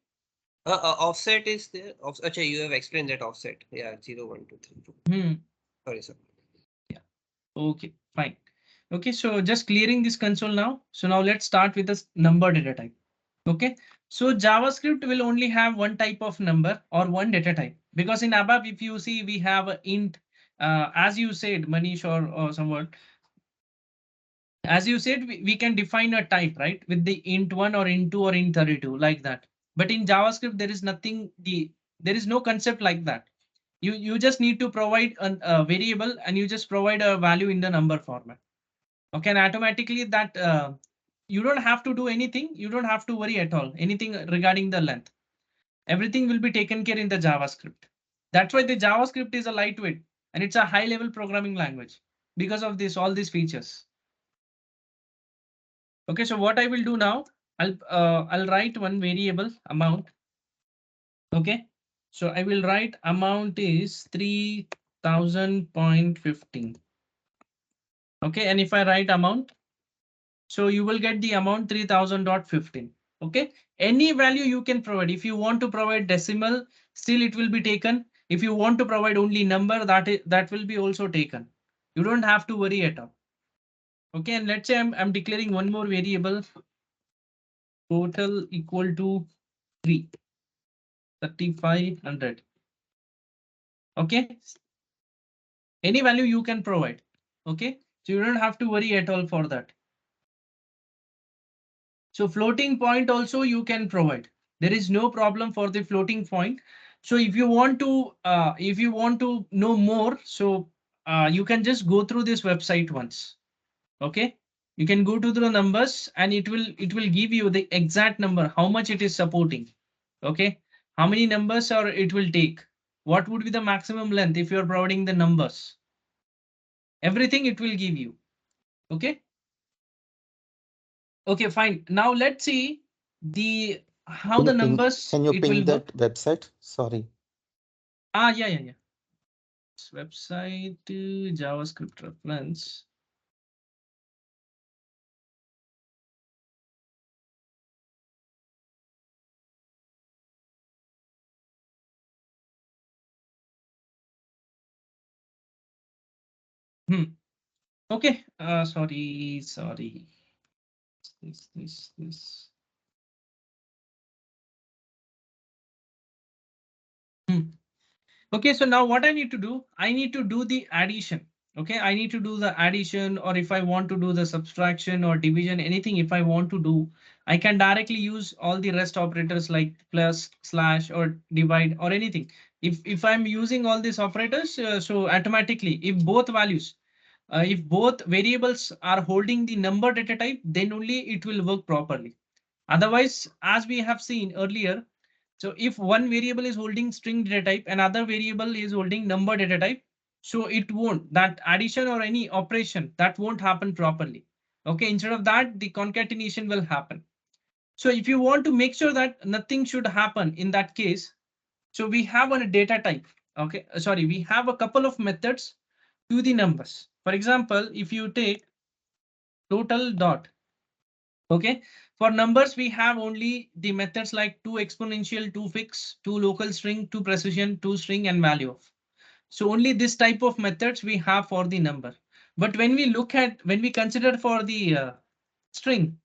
Offset is there. Okay, you have explained that offset. Yeah, 0, 1, 2, 3, 4. Sorry, sir. Yeah. Okay, fine. Okay, so just clearing this console now. So now let's start with the number data type. Okay, so JavaScript will only have one type of number or one data type, because in ABAP, if you see, we have a int, as you said, Manish or someone, as you said, we can define a type, right? With the int1 or int2 or int32 like that. But in JavaScript, there is nothing, there is no concept like that. You just need to provide a variable and you just provide a value in the number format. Okay, and automatically that you don't have to do anything. You don't have to worry at all. Anything regarding the length, everything will be taken care in the JavaScript. That's why the JavaScript is a lightweight and it's a high level programming language because of this, all these features. Okay, so what I will do now, I'll write one variable amount. Okay, so I will write amount is 3000.15. Okay, and if I write amount, so you will get the amount 3000.15. Okay, any value you can provide. If you want to provide decimal, still it will be taken. If you want to provide only number, that will be also taken. You don't have to worry at all. Okay, and let's say I'm declaring one more variable, total equal to 3500. Okay, any value you can provide. Okay, so you don't have to worry at all for that. So floating point also you can provide. There is no problem for the floating point. So if you want to know more, so you can just go through this website once. Okay, you can go to the numbers and it will give you the exact number, how much it is supporting. Okay, how many numbers or it will take. What would be the maximum length if you are providing the numbers? Everything it will give you. Okay. Okay, fine. Now let's see the how the numbers Can you it ping will work. that website? Sorry. Yeah. This website JavaScript reference. Okay. Sorry. This. Hmm. Okay, so now what I need to do, I need to do the addition. Okay, I need to do the addition, or if I want to do the subtraction or division, anything if I want to do, I can directly use all the rest operators like plus, slash, or divide, or anything. If I'm using all these operators, so automatically, if both variables are holding the number data type, then only it will work properly. Otherwise, as we have seen earlier, so if one variable is holding string data type, another variable is holding number data type, so it won't, that addition or any operation that won't happen properly. Okay, instead of that, the concatenation will happen. So if you want to make sure that nothing should happen in that case, so we have a data type. Okay, sorry, we have a couple of methods to the numbers. For example, if you take total dot. Okay, for numbers, we have only the methods like to exponential, to fix, to local string, to precision, to string, and value of. So only this type of methods we have for the number. But when we consider for the string,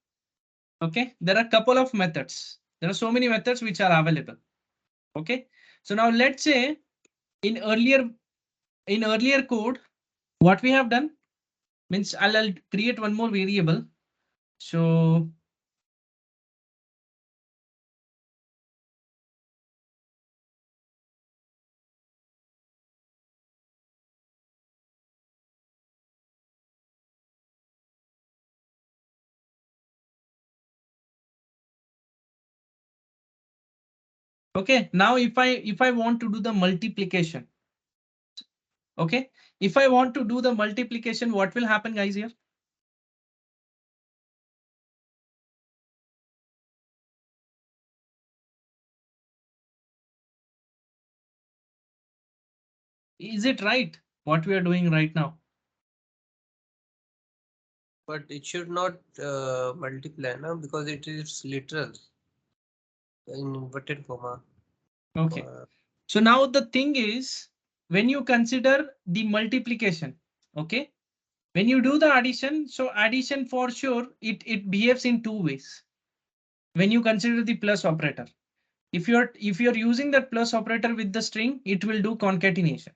okay, there are a couple of methods. There are so many methods which are available. Okay, so now let's say in earlier code, what we have done means I'll create one more variable. So okay, now if I want to do the multiplication, okay, if I want to do the multiplication, what will happen, guys, here? Is it right what we are doing right now? But it should not multiply now because it is literal in inverted comma. Okay, so now the thing is, when you consider the multiplication, okay, when you do the addition, so addition for sure it behaves in two ways. When you consider the plus operator, if you're using that plus operator with the string, it will do concatenation.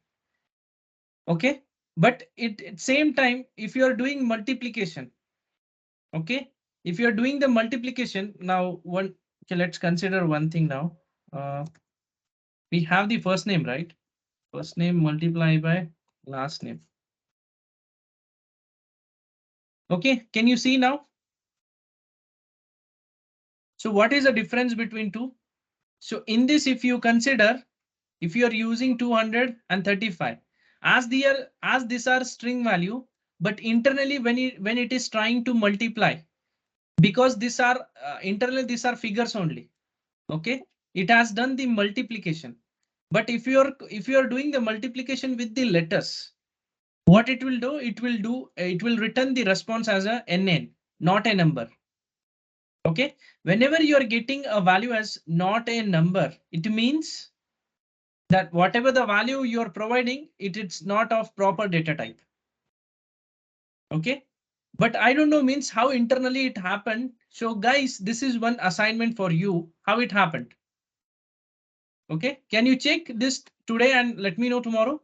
Okay, but at same time, if you are doing multiplication, okay, if you are doing the multiplication, now Okay, let's consider one thing now. We have the first name, right? First name multiplied by last name. Okay, can you see now? So what is the difference between two? So in this, if you consider, if you are using 235 as these are string value, but internally when it is trying to multiply, because these are internally these are figures only. Okay, it has done the multiplication. But if you are doing the multiplication with the letters, what it will do? It will return the response as a NN, not a number. Okay, whenever you are getting a value as not a number, it means that whatever the value you are providing, it's not of proper data type. Okay, but I don't know means how internally it happened. So guys, this is one assignment for you, how it happened. Okay, can you check this today and let me know tomorrow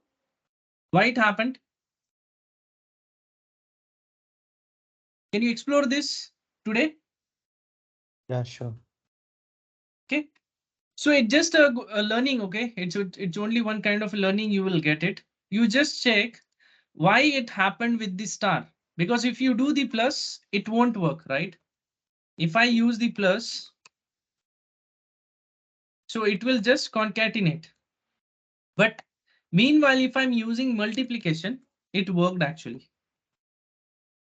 why it happened? Can you explore this today? Yeah, sure. Okay, so it's just a learning. Okay, it's only one kind of learning, you will get it. You just check why it happened with the star, because if you do the plus, it won't work, right? If I use the plus, so it will just concatenate. But meanwhile, if I'm using multiplication, it worked actually.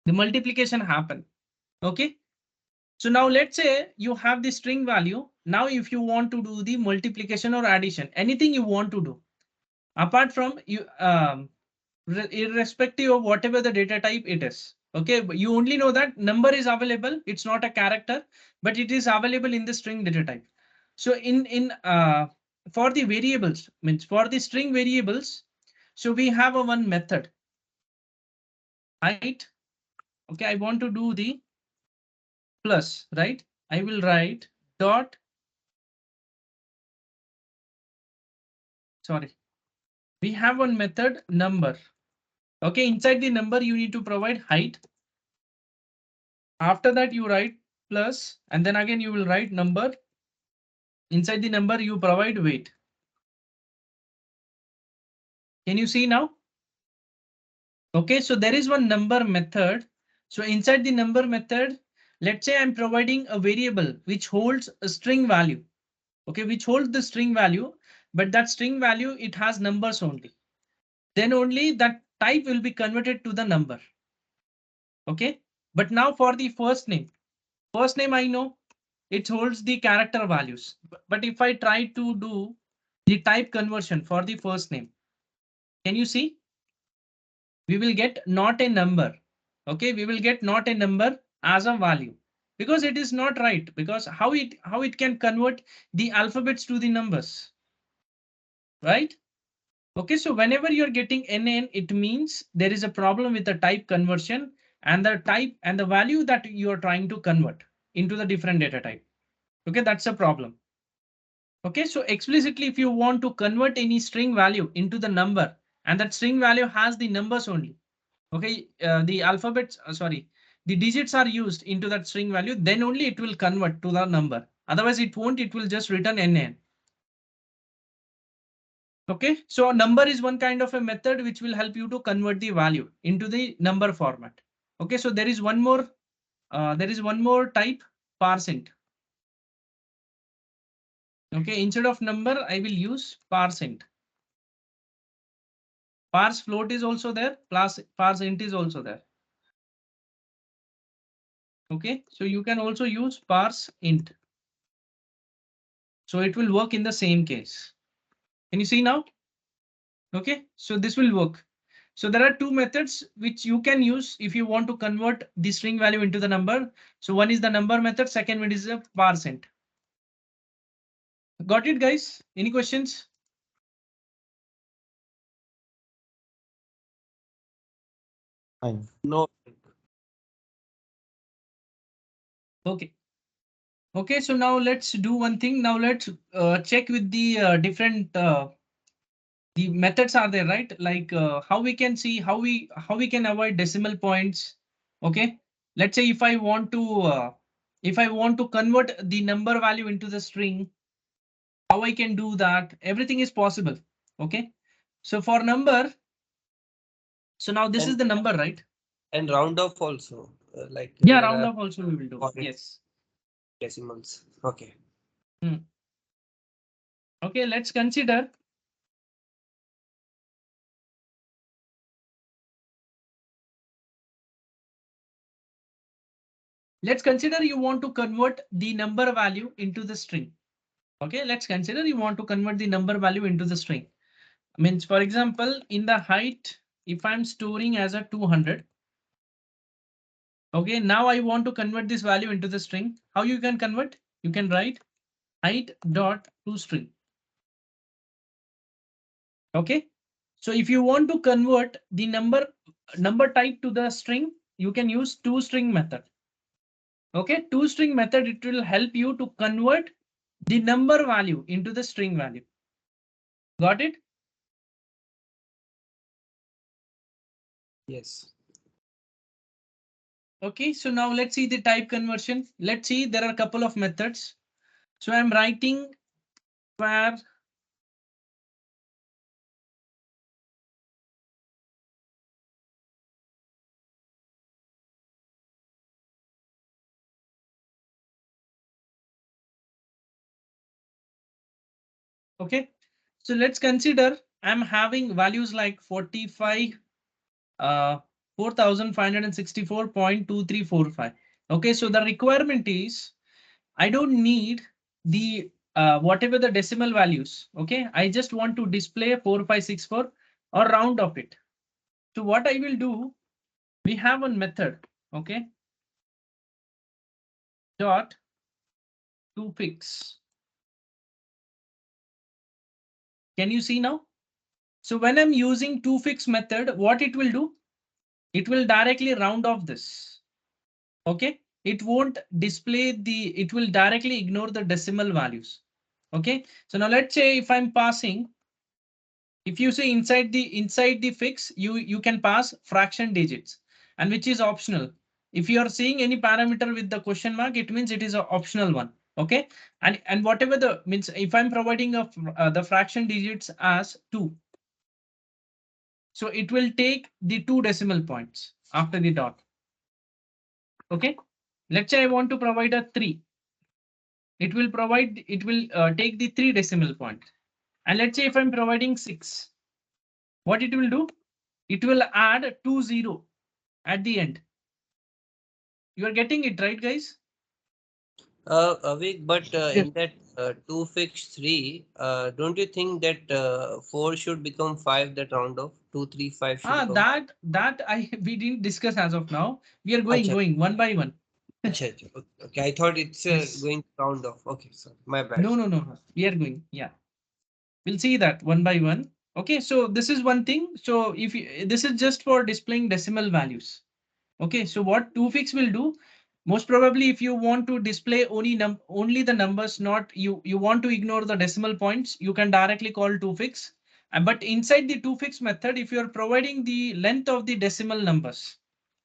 The multiplication happened. Okay. So now let's say you have the string value. Now, if you want to do the multiplication or addition, anything you want to do, apart from you, irrespective of whatever the data type it is. Okay, but you only know that number is available. It's not a character, but it is available in the string data type. So in for the variables, means for the string variables, so we have a one method, right? Okay, I want to do the plus, right? I will write dot, sorry, we have one method number. Okay, inside the number you need to provide height. After that you write plus, and then again you will write number. Inside the number you provide weight. Can you see now? Okay, so there is one number method. So inside the number method, let's say I'm providing a variable which holds a string value. Okay, which holds the string value, but that string value, it has numbers only. Then only that type will be converted to the number. Okay, but now for the first name I know it holds the character values. But if I try to do the type conversion for the first name, can you see? We will get not a number. Okay, we will get not a number as a value, because it is not right, because how it can convert the alphabets to the numbers, right? Okay, so whenever you're getting NN, it means there is a problem with the type conversion and the type and the value that you are trying to convert into the different data type. Okay, that's a problem. Okay, so explicitly, if you want to convert any string value into the number, and that string value has the numbers only, okay, the alphabets, sorry, the digits are used into that string value, then only it will convert to the number. Otherwise, it won't, it will just return NN. Okay, so a number is one kind of a method which will help you to convert the value into the number format. Okay, so there is one more type, parseint. Okay, instead of number, I will use parseint. Parse float is also there, plus parseint is also there. Okay, so you can also use parse int. So it will work in the same case. Can you see now? Okay, so this will work. So there are two methods which you can use if you want to convert the string value into the number. So one is the number method, second one is a parseint. Got it, guys? Any questions? Fine. No. Okay. Okay, so now let's do one thing. Now let's check with the different the methods are there, right? Like how we can see how we can avoid decimal points. Okay, let's say if I want to if I want to convert the number value into the string, how I can do that? Everything is possible. Okay. So for number, so now this is the number, right? And round off also, Yeah, round off also we will do. Yes. Decimals. Okay. Okay, let's consider. Let's consider you want to convert the number value into the string. Okay, let's consider you want to convert the number value into the string. Means, for example, in the height, if I'm storing as a 200. Okay, now I want to convert this value into the string. How you can convert? You can write height dot toString. Okay, so if you want to convert the number type to the string, you can use toString method. Okay, toString method, it will help you to convert the number value into the string value. Got it? Yes. Okay, so now let's see the type conversion. Let's see, there are a couple of methods. So I'm writing var. Okay, so let's consider I'm having values like 45, 4564.2345. Okay, so the requirement is I don't need the whatever the decimal values. Okay, I just want to display 4564 or round of it. So what I will do, we have one method. Okay, dot toFix. Can you see now? So when I'm using toFix method, what it will do? It will directly round off this. Okay, it won't display it will directly ignore the decimal values. Okay, so now let's say if I'm passing, if you say inside the fix, you can pass fraction digits, and which is optional. If you are seeing any parameter with the question mark, it means it is an optional one. Okay, and whatever the means, if I'm providing the fraction digits as 2, so it will take the 2 decimal points after the dot. Okay, let's say I want to provide a 3. It will take the 3 decimal point. And let's say if I'm providing 6, what it will do? It will add 20 at the end. You are getting it right, guys? Avik, but Yes. in that 2 fix 3, don't you think that 4 should become 5, that round off? 2, 3, 5 should come? That we didn't discuss as of now. We are Acha, going one by one. acha, acha. Okay, I thought it's Yes. going round off. Okay, so my bad. No. We are going. Yeah. We'll see that one by one. Okay, so this is one thing. So if this is just for displaying decimal values. Okay, so what toFix will do? Most probably, if you want to display only the numbers, not you want to ignore the decimal points, you can directly call toFix. But inside the toFix method, if you are providing the length of the decimal numbers,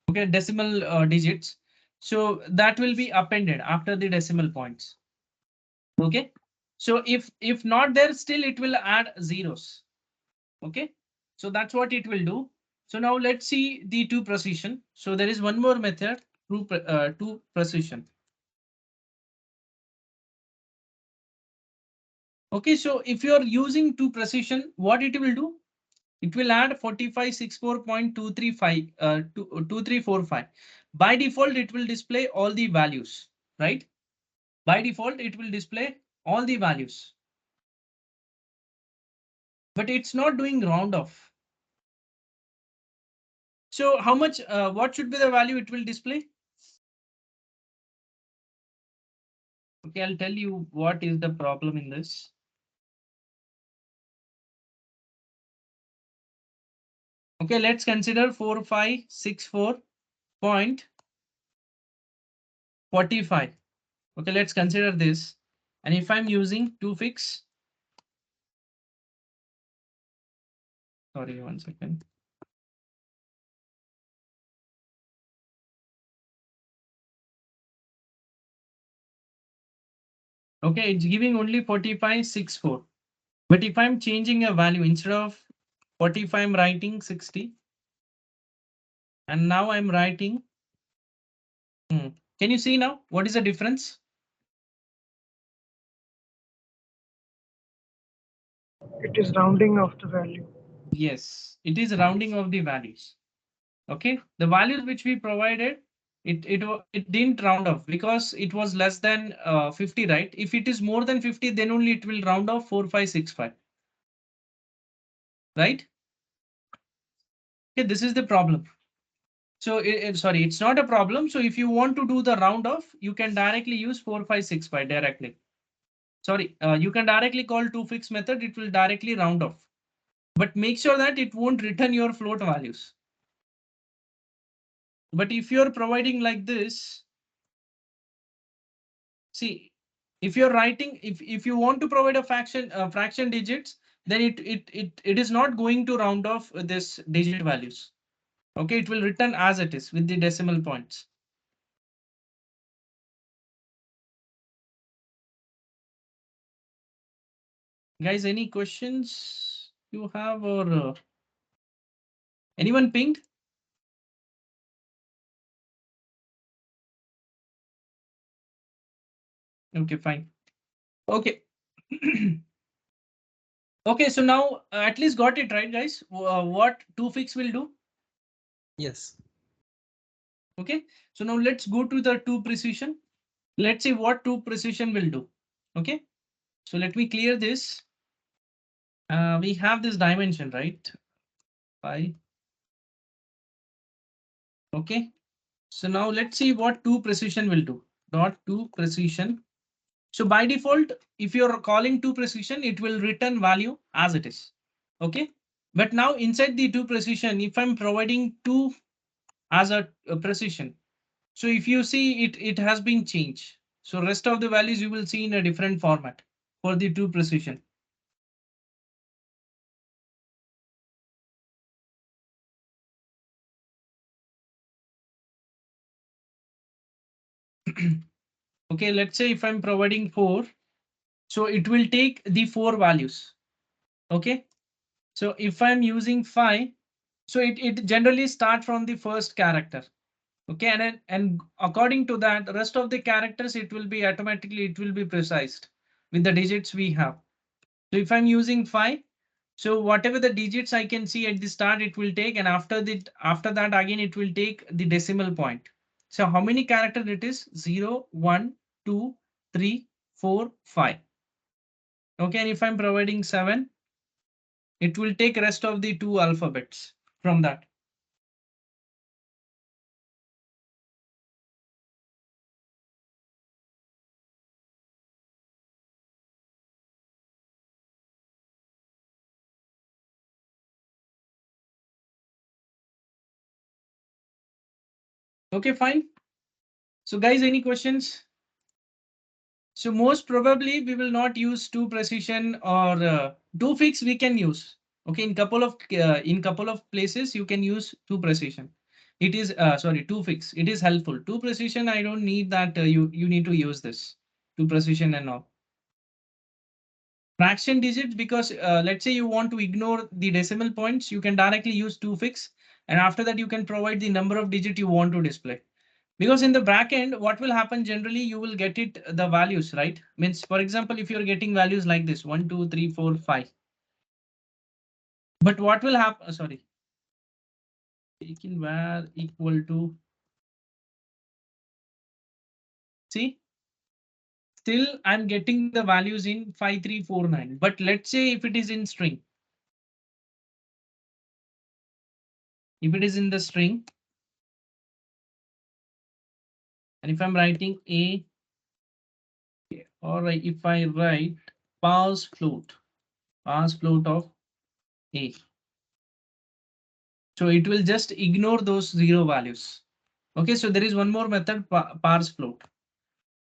okay, decimal digits, so that will be appended after the decimal points. Okay, so if not there, still it will add zeros. Okay, so that's what it will do. So now let's see the to precision. So there is one more method, to precision. Okay, so if you are using to precision, what it will do? It will add 4564.235 2345. By default, it will display all the values, right? By default, it will display all the values, but it's not doing round off. So how much, what should be the value it will display? Okay, I'll tell you what is the problem in this. Okay, let's consider 4564.45. Okay, let's consider this. And if I'm using toFix, sorry, 1 second. Okay, it's giving only 4564. But if I'm changing a value, instead of 45, I'm writing 60. And now I'm writing. Can you see now what is the difference? It is rounding of the value. Yes, it is rounding of the values. Okay, the values which we provided, it didn't round off because it was less than 50, right? If it is more than 50, then only it will round off 4565. Right? Okay, this is the problem. So sorry, it's not a problem. So if you want to do the round off, you can directly use 4565 directly. Sorry, you can directly call toFix method. It will directly round off. But make sure that it won't return your float values. But if you're providing like this, see, if you're writing, if you want to provide a fraction digits, then it is not going to round off this digit values. Okay, it will return as it is with the decimal points. Guys, any questions you have, or anyone pinged? Okay, fine. Okay. Okay, so now at least got it right, guys. What toFix will do? Yes. Okay, so now let's go to the toPrecision. Let's see what toPrecision will do. Okay, so let me clear this. We have this dimension, right? Pi. Okay, so now let's see what toPrecision will do. Dot toPrecision. So by default, if you're calling toPrecision, it will return value as it is. Okay, but now inside the toPrecision, if I'm providing two as a precision, so if you see it has been changed. So rest of the values you will see in a different format for the toPrecision. Okay, let's say if I'm providing 4, so it will take the 4 values. Okay, so if I'm using 5, so it generally start from the first character. Okay, and according to that, the rest of the characters, it will be automatically, it will be precised with the digits we have. So if I'm using 5, so whatever the digits I can see at the start, it will take, and after that again, it will take the decimal point. So how many characters it is? 0, 1, 2, 3, 4, 5. Okay, and if I'm providing 7, it will take rest of the 2 alphabets from that. Okay, fine. So guys, any questions? So most probably we will not use toPrecision or toFix we can use. Okay, in couple of places you can use toPrecision. It is sorry, toFix. It is helpful. toPrecision, I don't need that. You need to use this toPrecision and all. Fraction digits, because let's say you want to ignore the decimal points, you can directly use toFix, and after that you can provide the number of digit you want to display. Because in the back end, what will happen generally, you will get it the values, right? Means, for example, if you're getting values like this 1, 2, 3, 4, 5. But what will happen? Sorry. Taking var equal to. See, still I'm getting the values in 5349. But let's say if it is in string. If it is in the string. And if I'm writing a, or if I write parse float of a. So it will just ignore those 0 values. Okay, so there is one more method, parse float,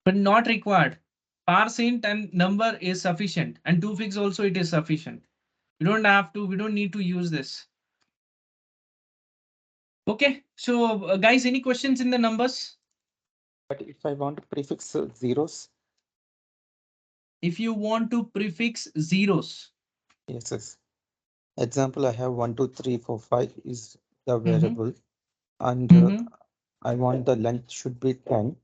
but not required. Parse int and number is sufficient, and toFix also it is sufficient. We don't need to use this. Okay, so guys, any questions in the numbers? But if I want to prefix zeros, if you want to prefix zeros. Yes, yes. Example, I have 1, 2, 3, 4, 5 is the variable, and I want the length should be 10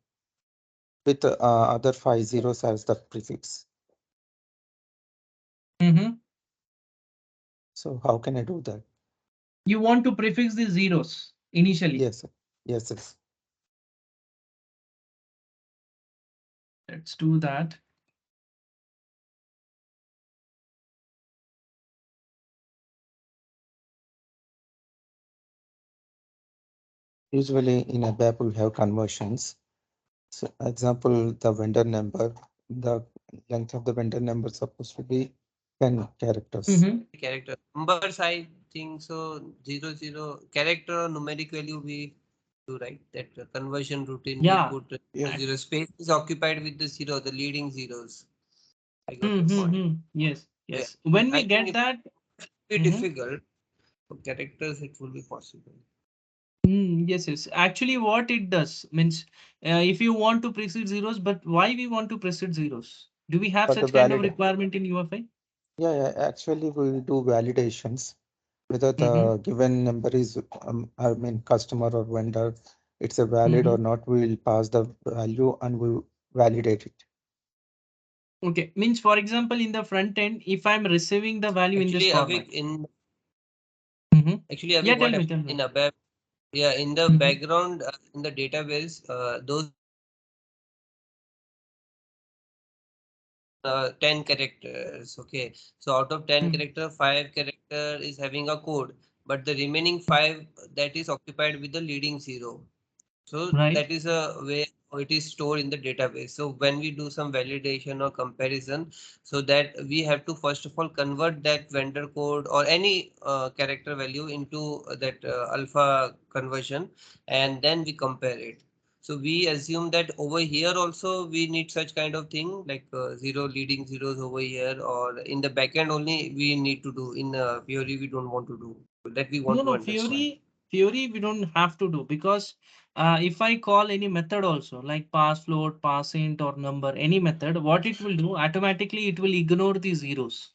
with other 5 zeros as the prefix. So how can I do that? You want to prefix the zeros initially. Yes, sir. Yes, yes. Let's do that. Usually in a BAP we have conversions. So example, the vendor number, the length of the vendor number is supposed to be 10 characters. Character numbers, I think so. 00 character or numeric value we do, right? That conversion routine we put zero space is occupied with the zero, the leading zeros. I got your point. Yes, Yeah. yes. When we I think get that, it will be difficult. For characters, it will be possible. yes, yes. Actually, what it does means if you want to precede zeros, but why we want to precede zeros? Do we have For the such kind of valid, requirement in UFI? yeah, actually we do validations whether the given number is, I mean, customer or vendor, it's a valid or not. We will pass the value and we validate it. Okay, means for example, in the front end, if I'm receiving the value in this format. Actually, Yeah, Avik, tell what me, happened in ABAP? Yeah, in the background, in the database, those 10 characters. Okay, so out of 10 character, 5 character is having a code, but the remaining 5 that is occupied with the leading zero. So that is a way how it is stored in the database. So when we do some validation or comparison, so that we have to first of all convert that vendor code or any character value into that alpha conversion, and then we compare it. So we assume that over here also we need such kind of thing like zero leading zeros over here, or in the backend only we need to do. In Fiori we don't want to do that. We want to understand. Fiori we don't have to do because if I call any method also like pass float, pass int or number, any method, what it will do automatically it will ignore the zeros.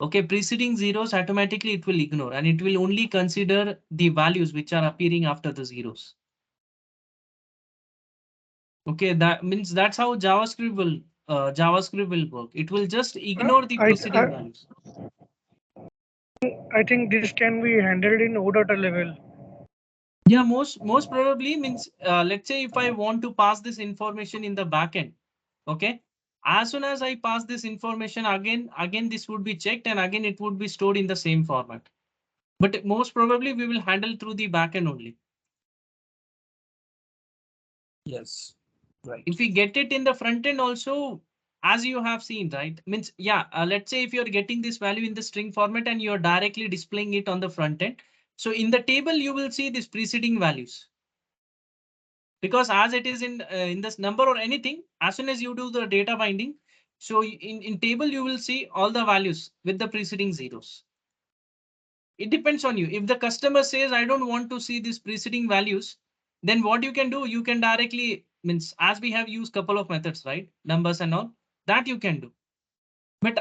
Okay, preceding zeros automatically it will ignore and it will only consider the values which are appearing after the zeros. Okay, that means that's how JavaScript will work. It will just ignore the preceding values. I think this can be handled in OData level. Yeah, most probably means let's say if I want to pass this information in the backend, okay, as soon as I pass this information again this would be checked and again it would be stored in the same format. But most probably we will handle through the backend only. Yes, right. If we get it in the front end also, as you have seen, right? Means yeah, let's say if you're getting this value in the string format and you're directly displaying it on the front end. So in the table, you will see these preceding values. Because as it is in this number or anything, as soon as you do the data binding, so in table, you will see all the values with the preceding zeros. It depends on you. If the customer says, I don't want to see these preceding values, then what you can do, you can directly, means as we have used couple of methods, right? Numbers and all that you can do. But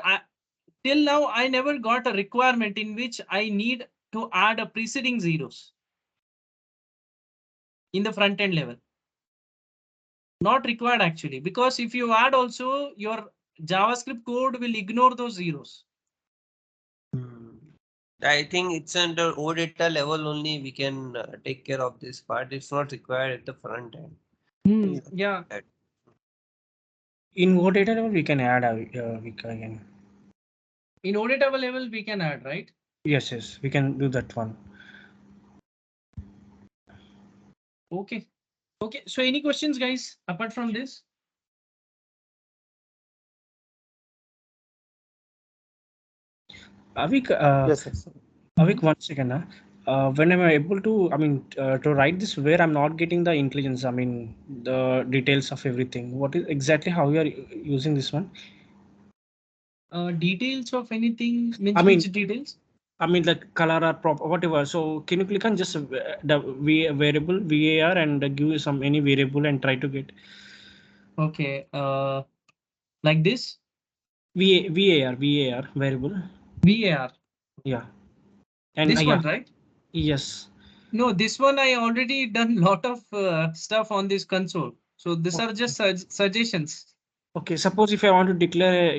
till now, I never got a requirement in which I need to add a preceding zeros in the front end level. Not required actually, because if you add also, your JavaScript code will ignore those zeros. I think it's under OData level only we can take care of this part. It's not required at the front end. Yeah. In OData level, we can add again. In OData level, we can add, right? Yes, yes, we can do that one. Okay. Okay. So any questions, guys, apart from this? Avik, Yes. Avik, 1 second. When am I able to, to write this where I'm not getting the intelligence, the details of everything. What is exactly how you are using this one? Details of anything means which details? The color or prop, whatever. So can you click on just the variable VAR and give some any variable and try to get. Okay. Like this? VAR variable. VAR. Yeah. And This yeah, one, right? yes. No, this one I already done lot of stuff on this console. So these are just suggestions. Okay, suppose if I want to declare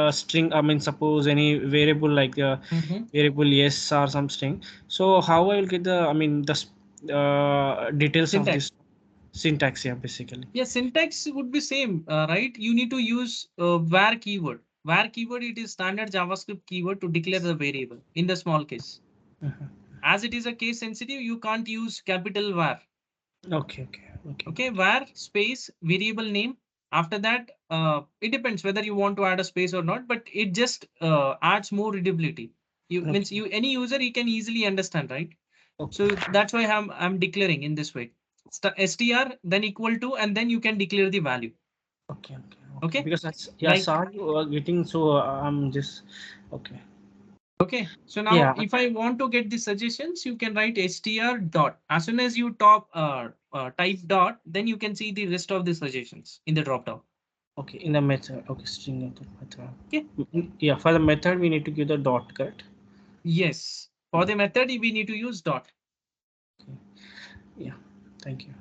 a string, I mean, suppose any variable like variable yes or some string. So how I will get the, I mean, the details of Syntax. this syntax? Yeah, basically. Yeah, syntax would be same, right? You need to use var keyword. Var keyword, it is standard JavaScript keyword to declare the variable in the small case. As it is a case sensitive, you can't use capital var. Okay. Okay, var space variable name. After that, it depends whether you want to add a space or not, but it just adds more readability. Means you any user he can easily understand, right? Okay. So that's why I'm declaring in this way. Str then equal to, and then you can declare the value. Okay. Because that's Like, saw you getting, so I'm just okay. okay. So now Yeah. if I want to get the suggestions, you can write str dot. As soon as you type dot, then you can see the rest of the suggestions in the drop down. Okay, in the method. Okay, string of the method. Okay. Yeah, for the method we need to give the dot, correct? Yes. For the method, we need to use dot. Okay. Yeah. Thank you.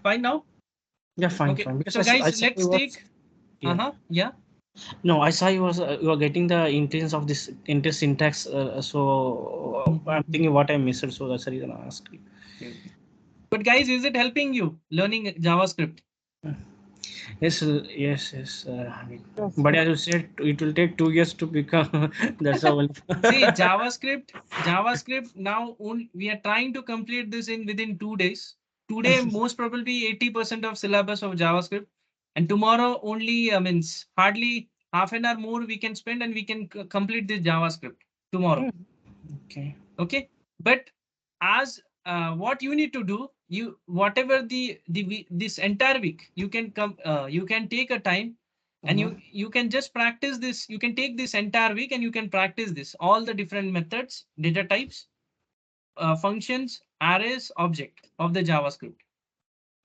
Fine now? Yeah, fine, Okay. fine. Because So I guys, saw let's you was, take. yeah. Yeah. No, I saw you were getting the intense of this into syntax. So I'm thinking what I missed. So that's the reason I asked you. Okay. But guys, is it helping you learning JavaScript? Yes, yes. I mean, but as you said, it will take 2 years to become. That's all. See, JavaScript now we are trying to complete this in within 2 days. Today, most probably 80% of syllabus of JavaScript, and tomorrow only means hardly half an hour more we can spend and we can complete this JavaScript tomorrow. Okay. Okay, but as what you need to do, you whatever this entire week you can come, you can take a time and you can just practice this. You can take this entire week and you can practice this all the different methods, data types, functions, arrays, object of the JavaScript.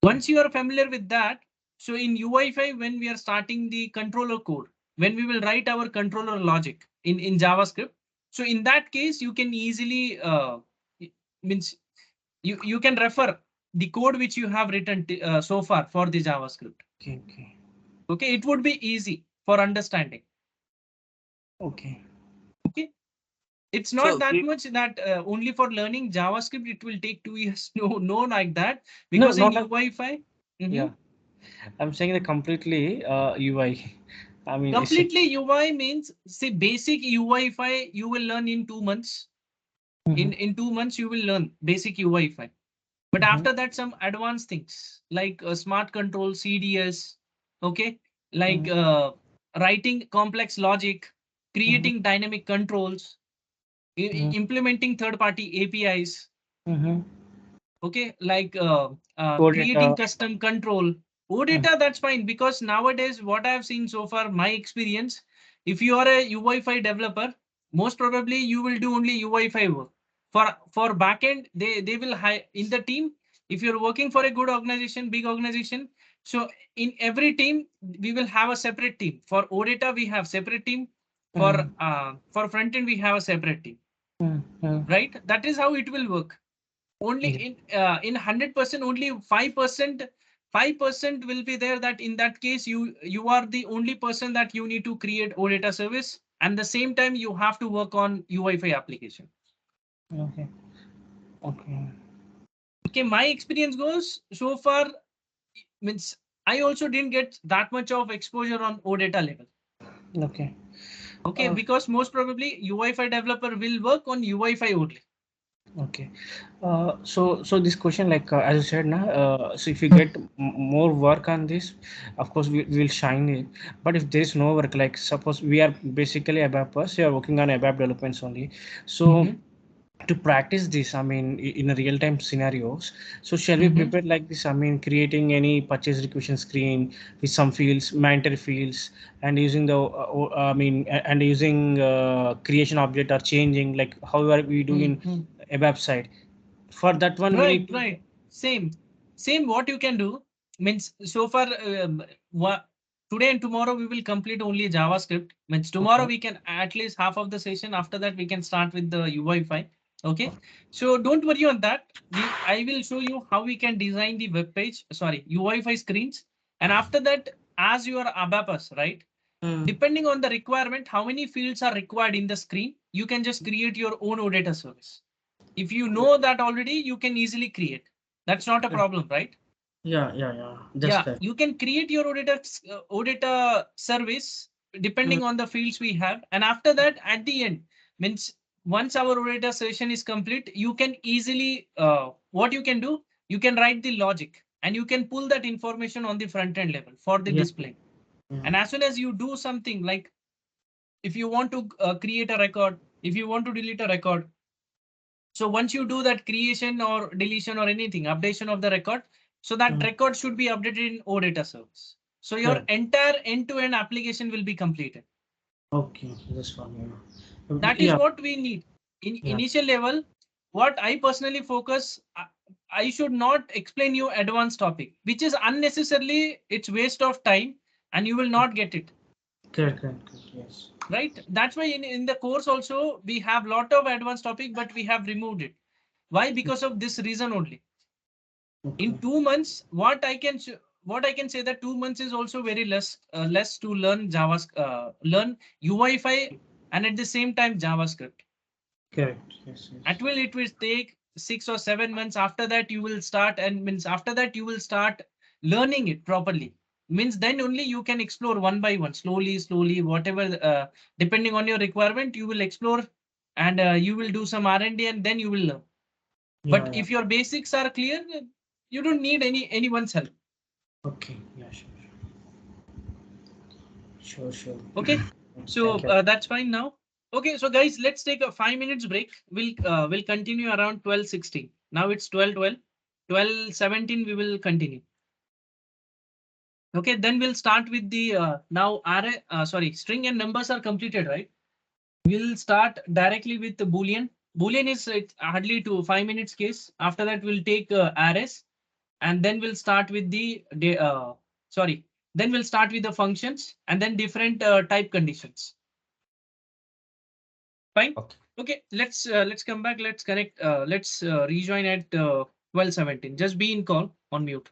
Once you are familiar with that, so in UI5 when we are starting the controller code, when we will write our controller logic in JavaScript, so in that case you can easily means you can refer the code which you have written so far for the JavaScript. Okay, it would be easy for understanding. Okay. It's not So that much that only for learning JavaScript it will take 2 years. No, like that, No, because in not like, UI5, yeah. I'm saying the completely UI. I mean, completely UI means, say, basic UI5 you will learn in 2 months. In 2 months you will learn basic UI5. But after that, some advanced things like smart control, CDS, okay, like writing complex logic, creating dynamic controls, implementing third-party APIs, okay, like creating data. custom control. OData, that's fine, because nowadays what I have seen so far, my experience, if you are a UI5 developer, most probably you will do only UI5 work. For backend, they will hire in the team. If you're working for a good organization, big organization, so in every team we will have a separate team. For OData, we have separate team. For front end, we have a separate team. Right? That is how it will work. Only in 100%, only 5% will be there, that in that case you are the only person that you need to create OData service, and the same time you have to work on UI5 application. Okay, my experience goes so far, means I also didn't get that much of exposure on OData level. Okay, because most probably UI5 developer will work on UI5 only. Okay. So this question, like as you said, so if you get more work on this, of course we will shine it. But if there is no work, like suppose we are basically ABAPers, we are working on ABAP developments only. So to practice this, I mean, in a real-time scenarios, so shall we prepare like this? I mean, creating any purchase requisition screen with some fields, mandatory fields, and using the, I mean, and using creation object or changing, like how are we doing ABAP side? For that one, we need to. Right. Same. What you can do means, so far, what today and tomorrow we will complete only JavaScript. Means tomorrow Okay. we can at least half of the session. After that we can start with the UI5. Okay. So don't worry on that. I will show you how we can design the web page. Sorry, UI5 screens. And after that, as you are ABAPers, right? Depending on the requirement, how many fields are required in the screen, you can just create your own OData service. If you know that already, you can easily create. That's not a problem, right? Yeah, yeah, yeah. That's Yeah, correct. you can create your OData service depending on the fields we have. And after that, at the end, means once our OData session is complete, you can easily, what you can do, you can write the logic and you can pull that information on the front end level for the Yeah. display. And as soon as you do something like if you want to create a record, if you want to delete a record, so once you do that creation or deletion or anything, updation of the record, so that record should be updated in OData service. So your Correct. entire end-to-end application will be completed. Okay, that's one. Yeah. That is Yeah. what we need. In Yeah. initial level, what I personally focus, I should not explain you advanced topic, which is unnecessarily, it's waste of time and you will not get it. Correct, correct, correct. Yes. Right? That's why in the course also, we have lot of advanced topic, but we have removed it. Why? Because of this reason only. Okay. In 2 months, what I can say that 2 months is also very less to learn learn UI5 and at the same time JavaScript. Correct. Yes, yes. It will take 6 or 7 months. After that, you will start and means after that you will start learning it properly. Means then only you can explore one by one, slowly, whatever, depending on your requirement, you will explore and you will do some R&D and then you will learn. Yeah, But yeah. if your basics are clear, you don't need anyone's help. Okay. Yeah, sure. Sure, sure. Okay, so Thank you. that's fine now. Okay, so guys, let's take a 5 minutes break. We'll continue around 12:16. Now it's 12:12. 12:17 we will continue. Okay, then we'll start with the now array. Sorry, string and numbers are completed, right? We'll start directly with the Boolean. Boolean is hardly to 5 minutes case. After that, we'll take arrays, and then we'll start with sorry. Then we'll start with the functions and then different type conditions. Fine. Okay. Okay. Let's come back. Let's connect. Let's rejoin at 12:17. Just be in call on mute.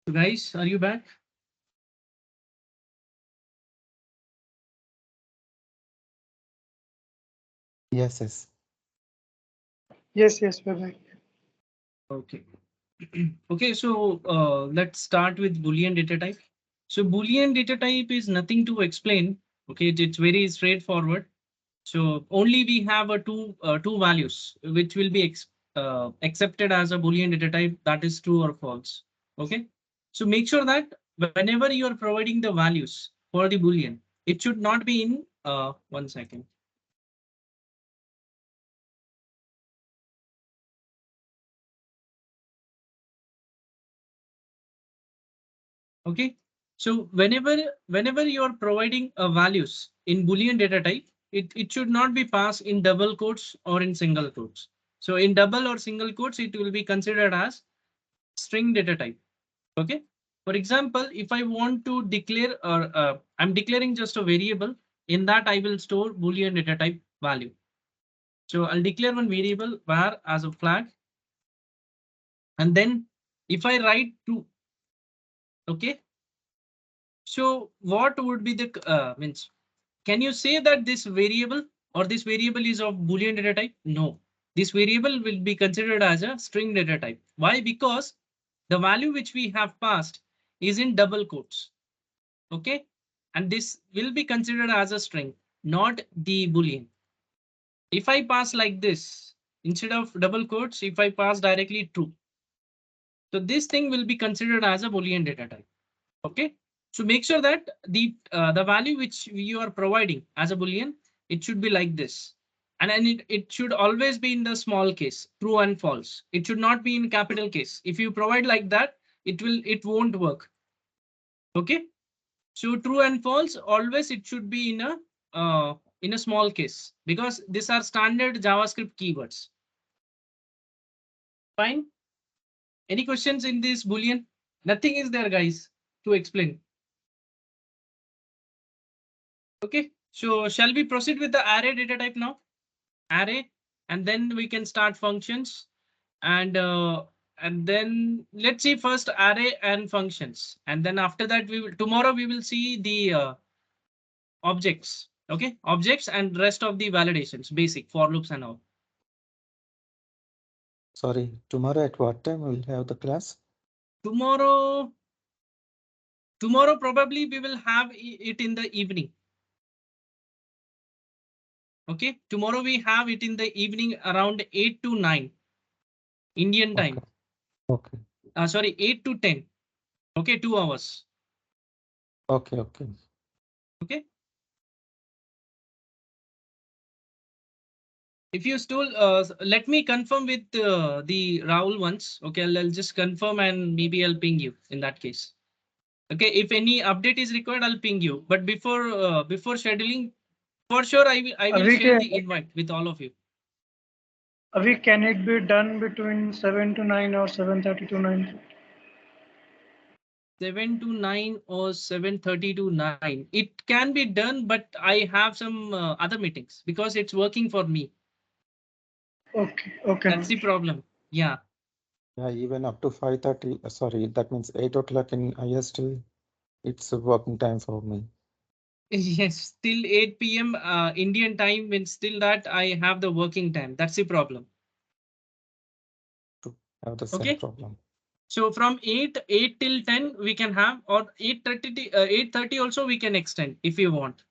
So guys, are you back? Yes, yes. Yes, yes, we're back. Okay. Okay, so let's start with Boolean data type. So Boolean data type is nothing to explain. Okay, it's very straightforward. So only we have a two values which will be accepted as a Boolean data type, that is true or false. Okay. So make sure that whenever you are providing the values for the Boolean, it should not be in 1 second. Okay. So whenever you are providing values in Boolean data type, it should not be passed in double quotes or in single quotes. So in double or single quotes, it will be considered as string data type. Okay. For example, if I want to declare or I'm declaring just a variable, in that I will store Boolean data type value. So I'll declare one variable var as a flag. And then if I write to, okay. So what would be the means? Can you say that this variable or this variable is of Boolean data type? No, this variable will be considered as a string data type. Why? Because the value which we have passed is in double quotes. Okay. And this will be considered as a string, not the Boolean. If I pass like this, instead of double quotes, if I pass directly true, so this thing will be considered as a Boolean data type. Okay. So make sure that the value which you are providing as a Boolean, it should be like this. And then it should always be in the small case, true and false. It should not be in capital case. If you provide like that, it won't work. Okay. So true and false, always it should be in a small case because these are standard JavaScript keywords. Fine. Any questions in this Boolean? Nothing is there, guys, to explain. Okay. So shall we proceed with the array data type now? Array, and then we can start functions, and then let's see first array and functions, and then after that tomorrow we will see the objects. Okay, objects and rest of the validations, basic for loops and all. Sorry, tomorrow at what time we'll have the class? Tomorrow probably we will have it in the evening. Okay, tomorrow we have it in the evening around 8 to 9 Indian time. Okay. Sorry, 8 to 10. Okay, 2 hours. Okay, okay. Okay. If you still let me confirm with the Rahul once. Okay, I'll just confirm and maybe I'll ping you in that case. Okay, if any update is required, I'll ping you. But before scheduling, for sure, I will Avi, share the invite with all of you. can it be done between 7 to 9 or 7:30 to 9? 7 to 9 or 7:30 to 9. It can be done, but I have some other meetings because it's working for me. Okay, okay. That's the problem. Yeah. Yeah, even up to 5:30. Sorry, that means 8 o'clock in IST. It's a working time for me. Yes, till 8 p.m. Indian time, when still that I have the working time. That's the problem. To have the same Okay. problem. So from 8 till 10 we can have, or 8:30 also we can extend if you want.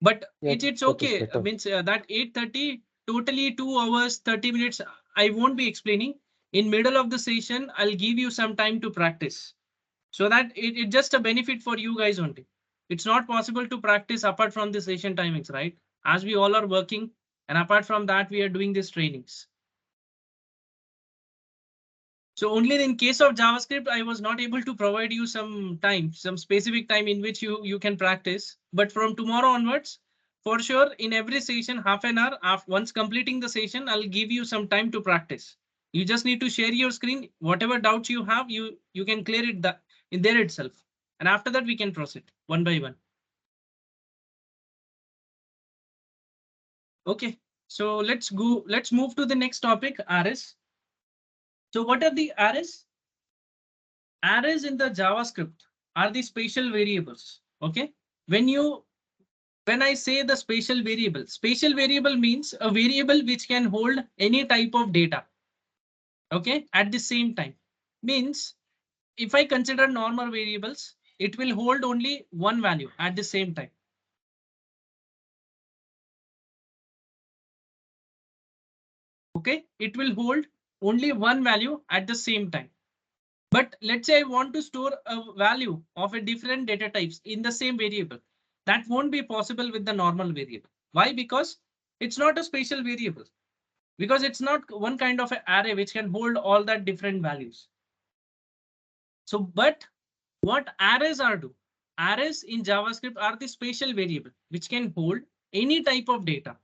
But Yeah, it's that is okay. better. Means that 8:30 totally 2 hours 30 minutes. I won't be explaining. In middle of the session, I'll give you some time to practice. So that it's just a benefit for you guys only. It's not possible to practice apart from the session timings, right? As we all are working, and apart from that, we are doing these trainings. So only in case of JavaScript, I was not able to provide you some time, some specific time in which you can practice. But from tomorrow onwards, for sure, in every session, half an hour, after, once completing the session, I'll give you some time to practice. You just need to share your screen. Whatever doubts you have, you can clear it in there itself. And after that, we can proceed one by one. Okay, so let's go. Let's move to the next topic, RS. So what are the RS? arrays in the JavaScript are the spatial variables. Okay. When I say the spatial variable means a variable which can hold any type of data. Okay. At the same time means if I consider normal variables, it will hold only one value at the same time. Okay. It will hold only one value at the same time. But let's say I want to store a value of a different data types in the same variable. That won't be possible with the normal variable. Why? Because it's not a spatial variable. Because it's not one kind of an array which can hold all that different values. So, but what arrays are do? Arrays in JavaScript are the spatial variable which can hold any type of data.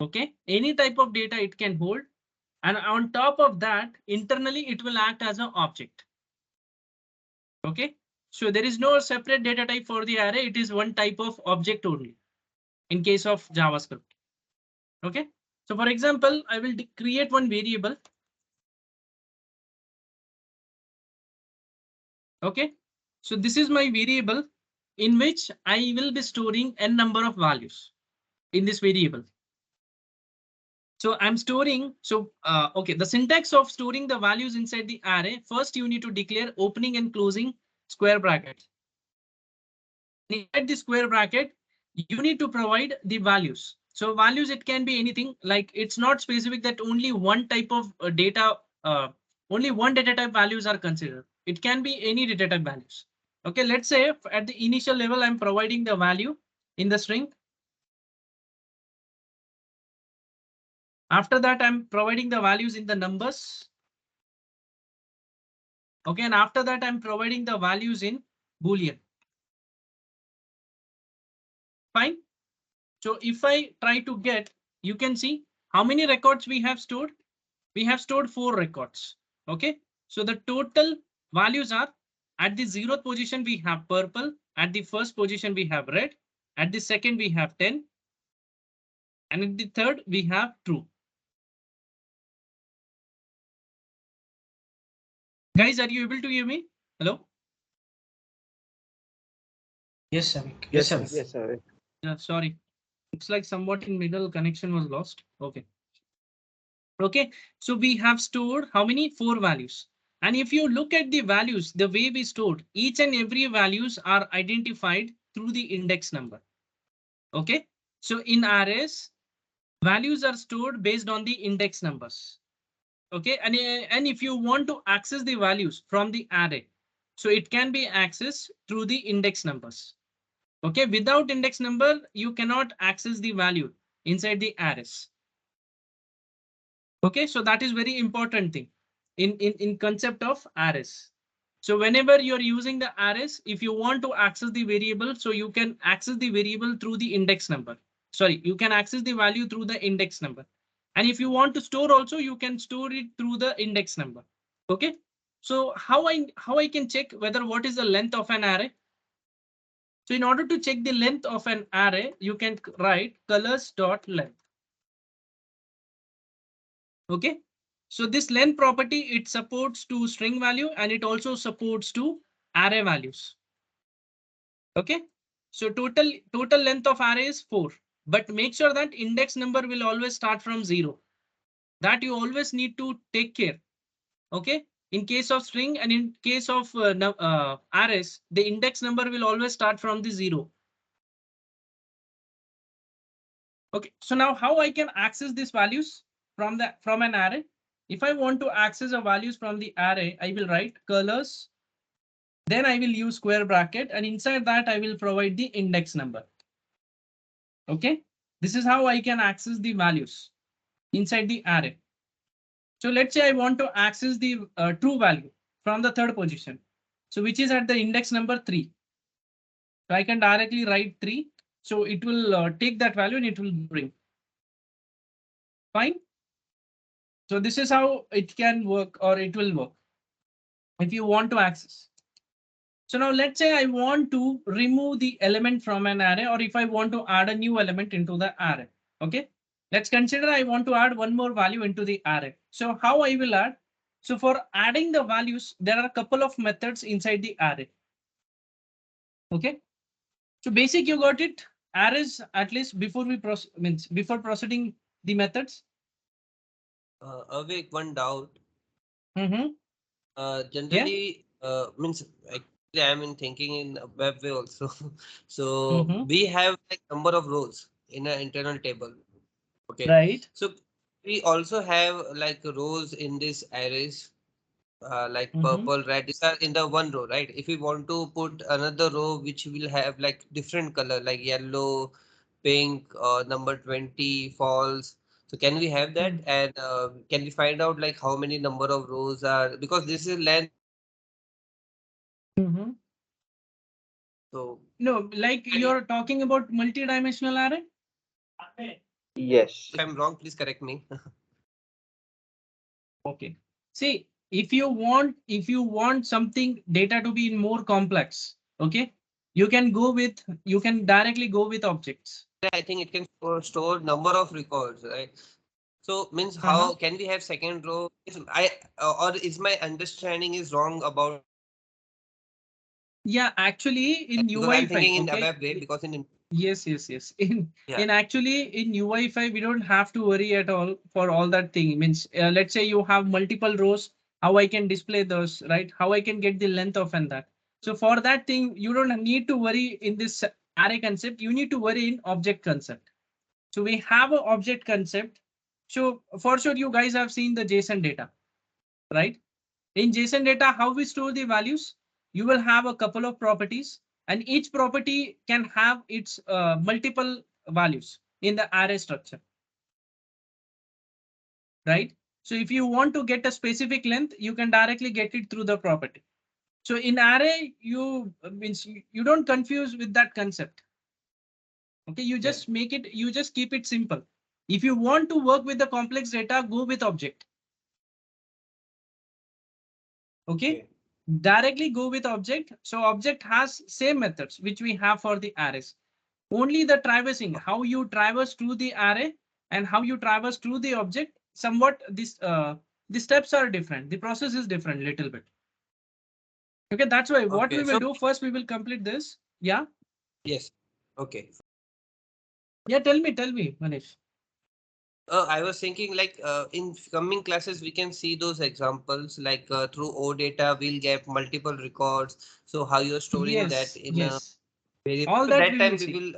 Okay, any type of data it can hold. And on top of that, internally, it will act as an object. Okay, so there is no separate data type for the array. It is one type of object only in case of JavaScript. Okay, so for example, I will create one variable. Okay, so this is my variable in which I will be storing n number of values in this variable. So I'm storing, okay, the syntax of storing the values inside the array. First, you need to declare opening and closing square brackets. Inside the square bracket, you need to provide the values. So values, it can be anything, like it's not specific that only one type of data, only one data type values are considered. It can be any data type values. Okay, let's say at the initial level, I'm providing the value in the string. After that, I'm providing the values in the numbers. Okay, and after that, I'm providing the values in Boolean. Fine. So if I try to get, you can see how many records we have stored. We have stored 4 records. Okay, so the total values are at the 0th position, we have purple. At the first position, we have red. At the second, we have 10. And at the third, we have true. Guys, are you able to hear me? Hello? Yes, Avik. Yes, Avik. yes, sir. Yeah, sorry. Looks like somewhat in middle connection was lost. Okay. Okay, so we have stored how many? 4 values. And if you look at the values, the way we stored, each and every values are identified through the index number. Okay, so in arrays, values are stored based on the index numbers. Okay, and if you want to access the values from the array, so it can be accessed through the index numbers. Okay, without index number, you cannot access the value inside the arrays. Okay, so that is very important thing in concept of arrays. So whenever you're using the arrays, if you want to access the variable, so you can access the variable through the index number. Sorry, you can access the value through the index number. And if you want to store also, you can store it through the index number. Okay, so how I can check whether what is the length of an array? So in order to check the length of an array, you can write colors.length. Okay, so this length property, it supports to string value and it also supports to array values. Okay, so total length of array is 4, but make sure that index number will always start from 0. That you always need to take care. Okay, in case of string and in case of arrays, the index number will always start from the 0. Okay, so now how I can access these values from an array? If I want to access the values from the array, I will write colors. Then I will use square bracket, and inside that I will provide the index number. Okay, this is how I can access the values inside the array. So let's say I want to access the true value from the third position. So which is at the index number 3. So I can directly write 3. So it will take that value and it will bring. Fine. So this is how it can work, or it will work if you want to access. So now let's say I want to remove the element from an array, or if I want to add a new element into the array. Okay, let's consider I want to add one more value into the array. So how I will add? So for adding the values, there are a couple of methods inside the array. Okay. So basic, you got it. Arrays, at least before we means before proceeding the methods. Awake one doubt. Yeah. Generally, means actually I'm in thinking in a web way also. So Mm-hmm. we have like number of rows in an internal table. Okay. Right. So we also have like rows in this arrays, like Mm-hmm. purple, red. These are in the one row, right? If we want to put another row which will have like different color, like yellow, pink, number 20, false. So can we have that? And can we find out like how many number of rows are, because this is length. Mm-hmm. So No, like you're talking about multi-dimensional array. Yes. if I'm wrong, please correct me. Okay. See, if you want something data to be more complex, okay, you can directly go with objects. I think it can store number of records, right? So means Uh-huh. how can we have second row? Or is my understanding is wrong about, Yeah, actually in because I'm UI5, thinking in a okay. web way, because in Yes. yeah. In actually in UI5, we don't have to worry at all for all that thing. Means let's say you have multiple rows, how I can display those, right? How I can get the length of and that. So for that thing, you don't need to worry in this array concept. You need to worry in object concept. So we have an object concept. So for sure, you guys have seen the JSON data, right? In JSON data, how we store the values, you will have a couple of properties and each property can have its multiple values in the array structure, right? So if you want to get a specific length, you can directly get it through the property. So in array, you means you don't confuse with that concept. Okay, you just make it, you just keep it simple. If you want to work with the complex data, go with object. Okay. Directly go with object. So object has same methods which we have for the arrays. Only the traversing, how you traverse through the array and how you traverse through the object, somewhat this the steps are different. The process is different little bit. Okay, that's why what we Okay. will So do first, we will complete this. Yeah. yes. Okay. Yeah, tell me, Manish. I was thinking like in coming classes we can see those examples like through O data we'll get multiple records. So how you're storing that in a Yes. variable. All So that that we will time we see. will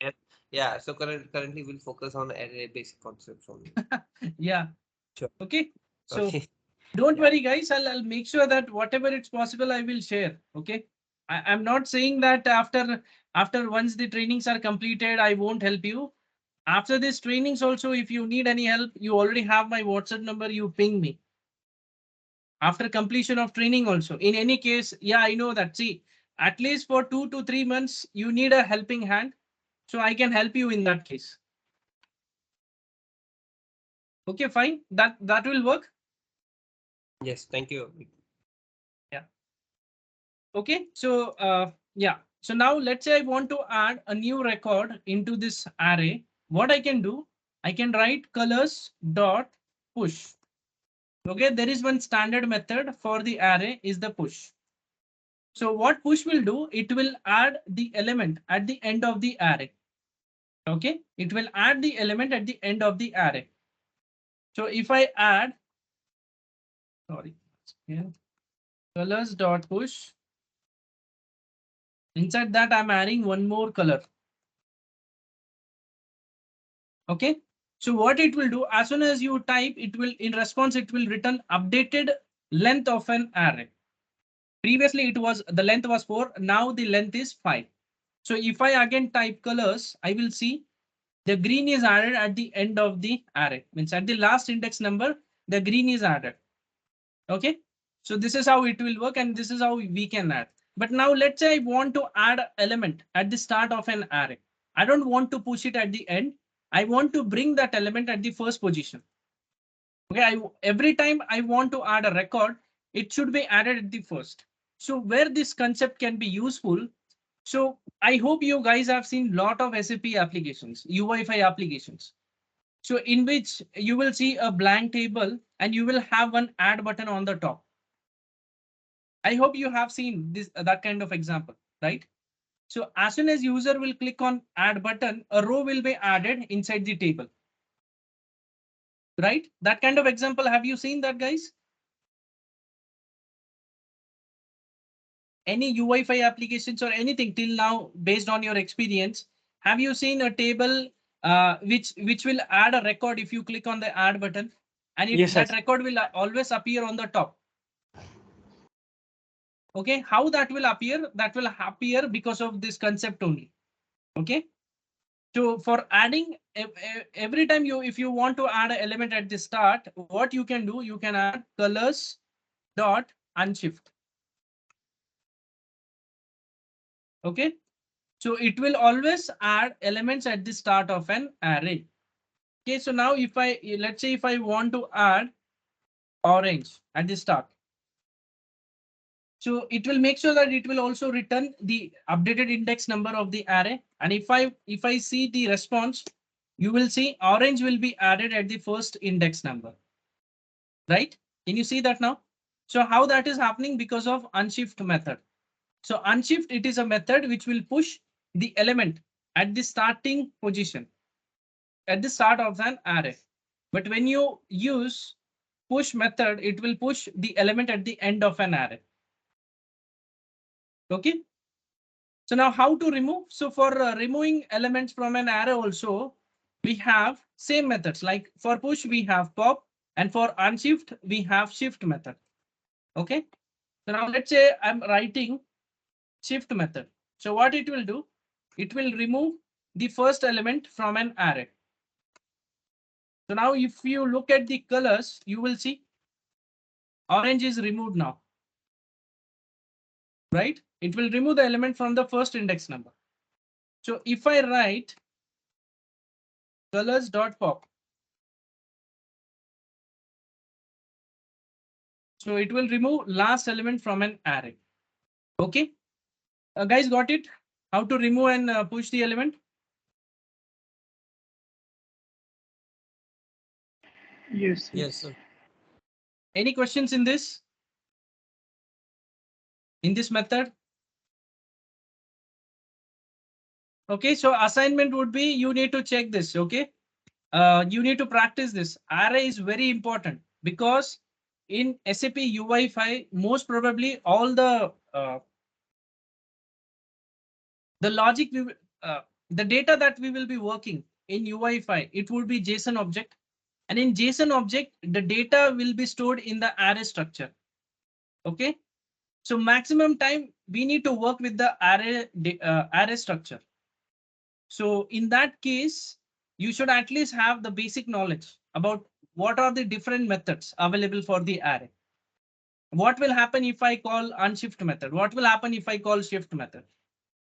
yeah. Yeah. So currently we'll focus on array basic concepts only. Yeah. Sure. Okay. So Okay. don't Yeah. worry, guys. I'll make sure that whatever it's possible, I will share. Okay. I'm not saying that after once the trainings are completed, I won't help you. After this trainings also, if you need any help, you already have my WhatsApp number. You ping me after completion of training also. In any case, yeah, I know that. See, at least for 2 to 3 months, you need a helping hand. So I can help you in that case. Okay, fine. That will work. Yes. Thank you. Yeah. Okay, so yeah. So now let's say I want to add a new record into this array. What I can do, I can write colors dot push. Okay, there is one standard method for the array is the push. So what push will do, it will add the element at the end of the array. Okay, it will add the element at the end of the array. So if I add, sorry, yeah, colors dot push, inside that I'm adding one more color. Okay, so what it will do, as soon as you type, it will in response, it will return updated length of an array. Previously it was the length was 4, now the length is 5. So if I again type colors, I will see the green is added at the end of the array, means at the last index number, the green is added. Okay, so this is how it will work and this is how we can add. But now let's say I want to add element at the start of an array. I don't want to push it at the end. I want to bring that element at the first position. Okay, every time I want to add a record, it should be added at the first. So where this concept can be useful. So I hope you guys have seen lot of SAP applications, UI5 applications. So in which you will see a blank table and you will have one add button on the top. I hope you have seen this that kind of example, right? So as soon as user will click on add button, a row will be added inside the table. Right? That kind of example, have you seen that, guys? Any UI5 applications or anything till now, based on your experience, have you seen a table which will add a record if you click on the add button, and Yes, that record will always appear on the top? Okay, how that will appear? That will appear because of this concept only. Okay, so for adding every time if you want to add an element at the start, what you can do, you can add colors dot unshift. Okay, so it will always add elements at the start of an array. Okay, so now if let's say if I want to add orange at the start, so it will make sure that it will also return the updated index number of the array. And if I see the response, you will see orange will be added at the first index number. Right? Can you see that now? So how that is happening? Because of unshift method. So unshift, it is a method which will push the element at the starting position, at the start of an array. But when you use push method, it will push the element at the end of an array. Okay. So now how to remove? So for removing elements from an array also, we have same methods. Like for push, we have pop, and for unshift, we have shift method. Okay. So now let's say I'm writing shift method. So what it will do, it will remove the first element from an array. So now if you look at the colors, you will see orange is removed now. Right? It will remove the element from the first index number. So if I write colors.pop, so it will remove last element from an array. Okay, guys, got it? How to remove and push the element? Yes, Yes, yes. sir. Any questions in this? In this method? Okay, so assignment would be you need to check this. Okay, you need to practice this. Array is very important because in SAP UI5, most probably all the logic the data that we will be working in UI5, it would be JSON object. And in JSON object, the data will be stored in the array structure. Okay. So maximum time we need to work with the array structure. So in that case, you should at least have the basic knowledge about what are the different methods available for the array. What will happen if I call unshift method? What will happen if I call shift method?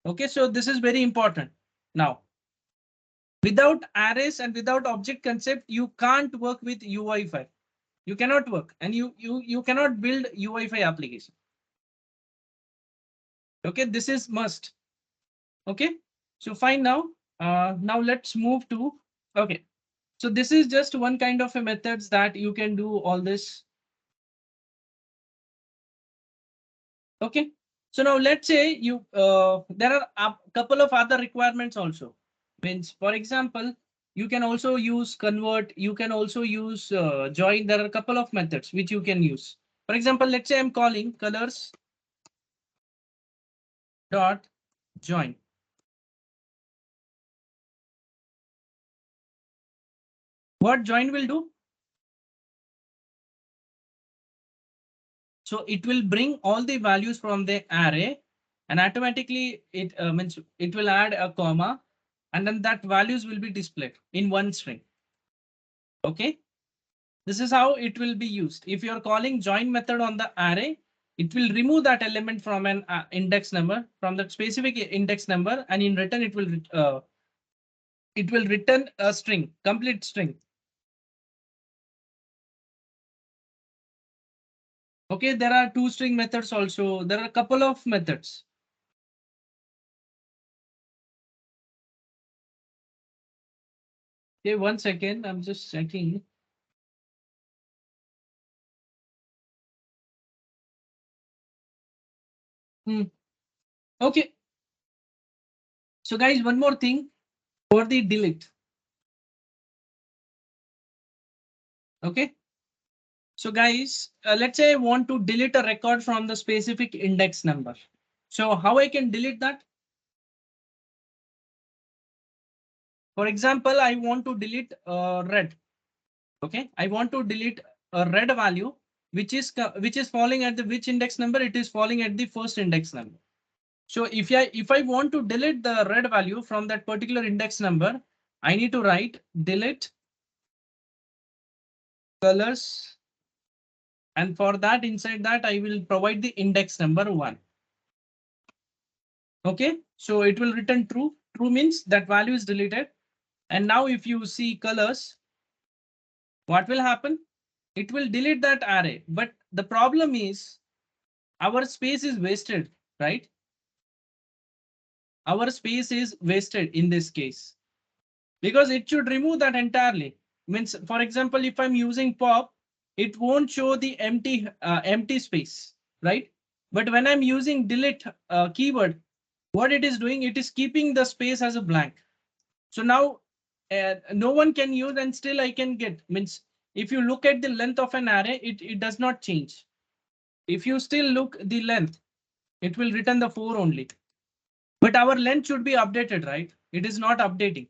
Okay, so this is very important. Now, without arrays and without object concept, you can't work with UI5. You cannot work, and you cannot build UI5 application. Okay, this is must. Okay, so fine now. Now let's move to, okay. So this is just one kind of a methods that you can do all this. Okay, so now let's say you there are a couple of other requirements also. Means, for example, you can also use convert. You can also use join. There are a couple of methods which you can use. For example, let's say I'm calling colors dot join. What join will do? So it will bring all the values from the array, and automatically it means it will add a comma, and then that values will be displayed in one string. Okay, this is how it will be used. If you're calling join method on the array, it will remove that element from an index number, from the specific index number, and in return it will return a string, complete string. Okay, there are two string methods also. There are a couple of methods. Okay, 1 second. I'm just checking. Okay. So guys, one more thing for the delete. Okay. So guys, let's say I want to delete a record from the specific index number. So how I can delete that? For example, I want to delete red. Okay, I want to delete a red value which is falling at the which index number? It is falling at the first index number. So if I want to delete the red value from that particular index number, I need to write delete colors, and for that inside that I will provide the index number 1. Okay, so it will return true. True means that value is deleted. And now if you see colors, what will happen? It will delete that array. But the problem is our space is wasted, right? Our space is wasted in this case because it should remove that entirely. Means, for example, if I'm using pop, it won't show the empty space, right? But when I'm using delete keyword, what it is doing, it is keeping the space as a blank. So now no one can use and still I can get. Means if you look at the length of an array, it does not change. If you still look the length, it will return the 4 only. But our length should be updated, right? It is not updating.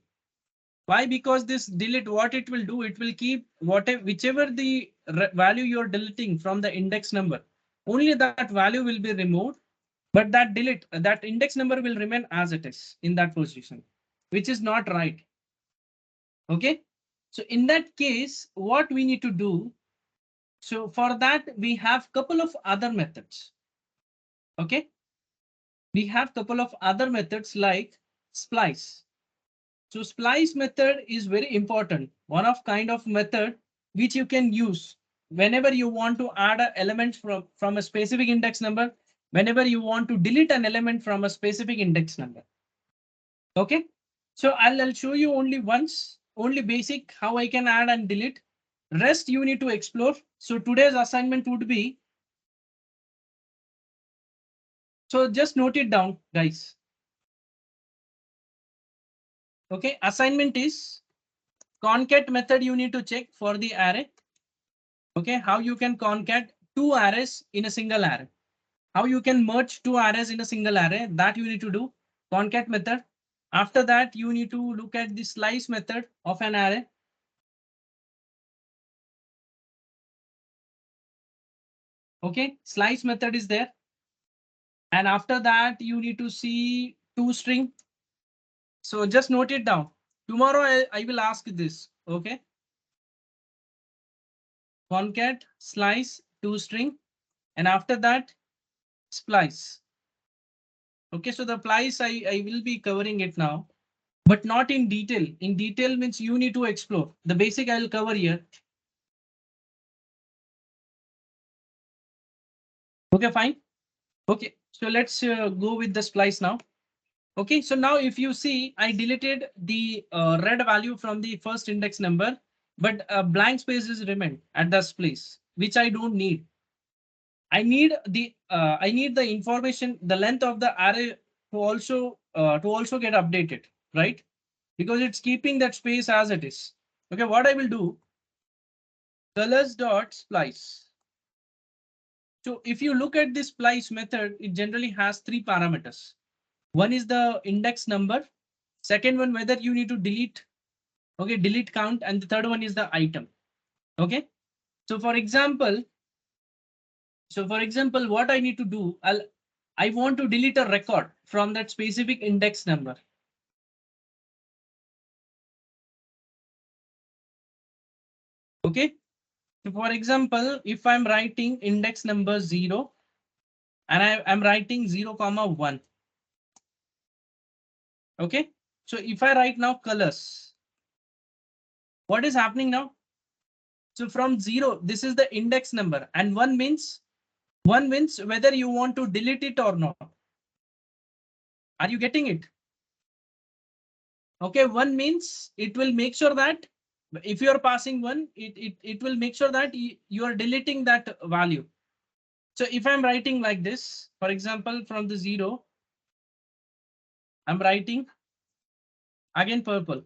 Why? Because this delete, what it will do, it will keep whichever the value you're deleting from the index number, only that value will be removed. But that index number will remain as it is in that position, which is not right. Okay. So in that case, what we need to do, so for that, we have couple of other methods. Okay. We have couple of other methods like splice. So splice method is very important. One of kind of method which you can use whenever you want to add an element from a specific index number, whenever you want to delete an element from a specific index number. Okay. So I'll show you only once, only basic how I can add and delete. Rest you need to explore. So today's assignment would be, so just note it down, guys. Okay, assignment is concat method you need to check for the array. Okay, how you can concat two arrays in a single array. How you can merge two arrays in a single array, that you need to do concat method. After that, you need to look at the slice method of an array. Okay, slice method is there. And after that, you need to see toString. So just note it down. Tomorrow I will ask this. Okay. Concat, slice, toString, and after that, splice. Okay, so the splice I will be covering it now, but not in detail. In detail means you need to explore. The basic I'll cover here. Okay, fine. Okay, so let's go with the splice now. Okay, so now if you see, I deleted the red value from the first index number, but blank spaces remain at this place, which I don't need. I need the information, the length of the array to also get updated, right? Because it's keeping that space as it is. Okay, what I will do, colors dot splice. So if you look at this splice method, it generally has 3 parameters. One is the index number. Second one, whether you need to delete, okay, delete count, and the third one is the item. Okay. So for example, what I need to do, I want to delete a record from that specific index number. Okay. So for example, if I'm writing index number 0 and I'm writing 0,1. Okay. So if I write now colors, what is happening now? So from 0, this is the index number, and 1 means whether you want to delete it or not. Are you getting it? Okay, 1 means it will make sure that if you are passing 1, it will make sure that you are deleting that value. So if I'm writing like this, for example, from the 0, I'm writing again purple.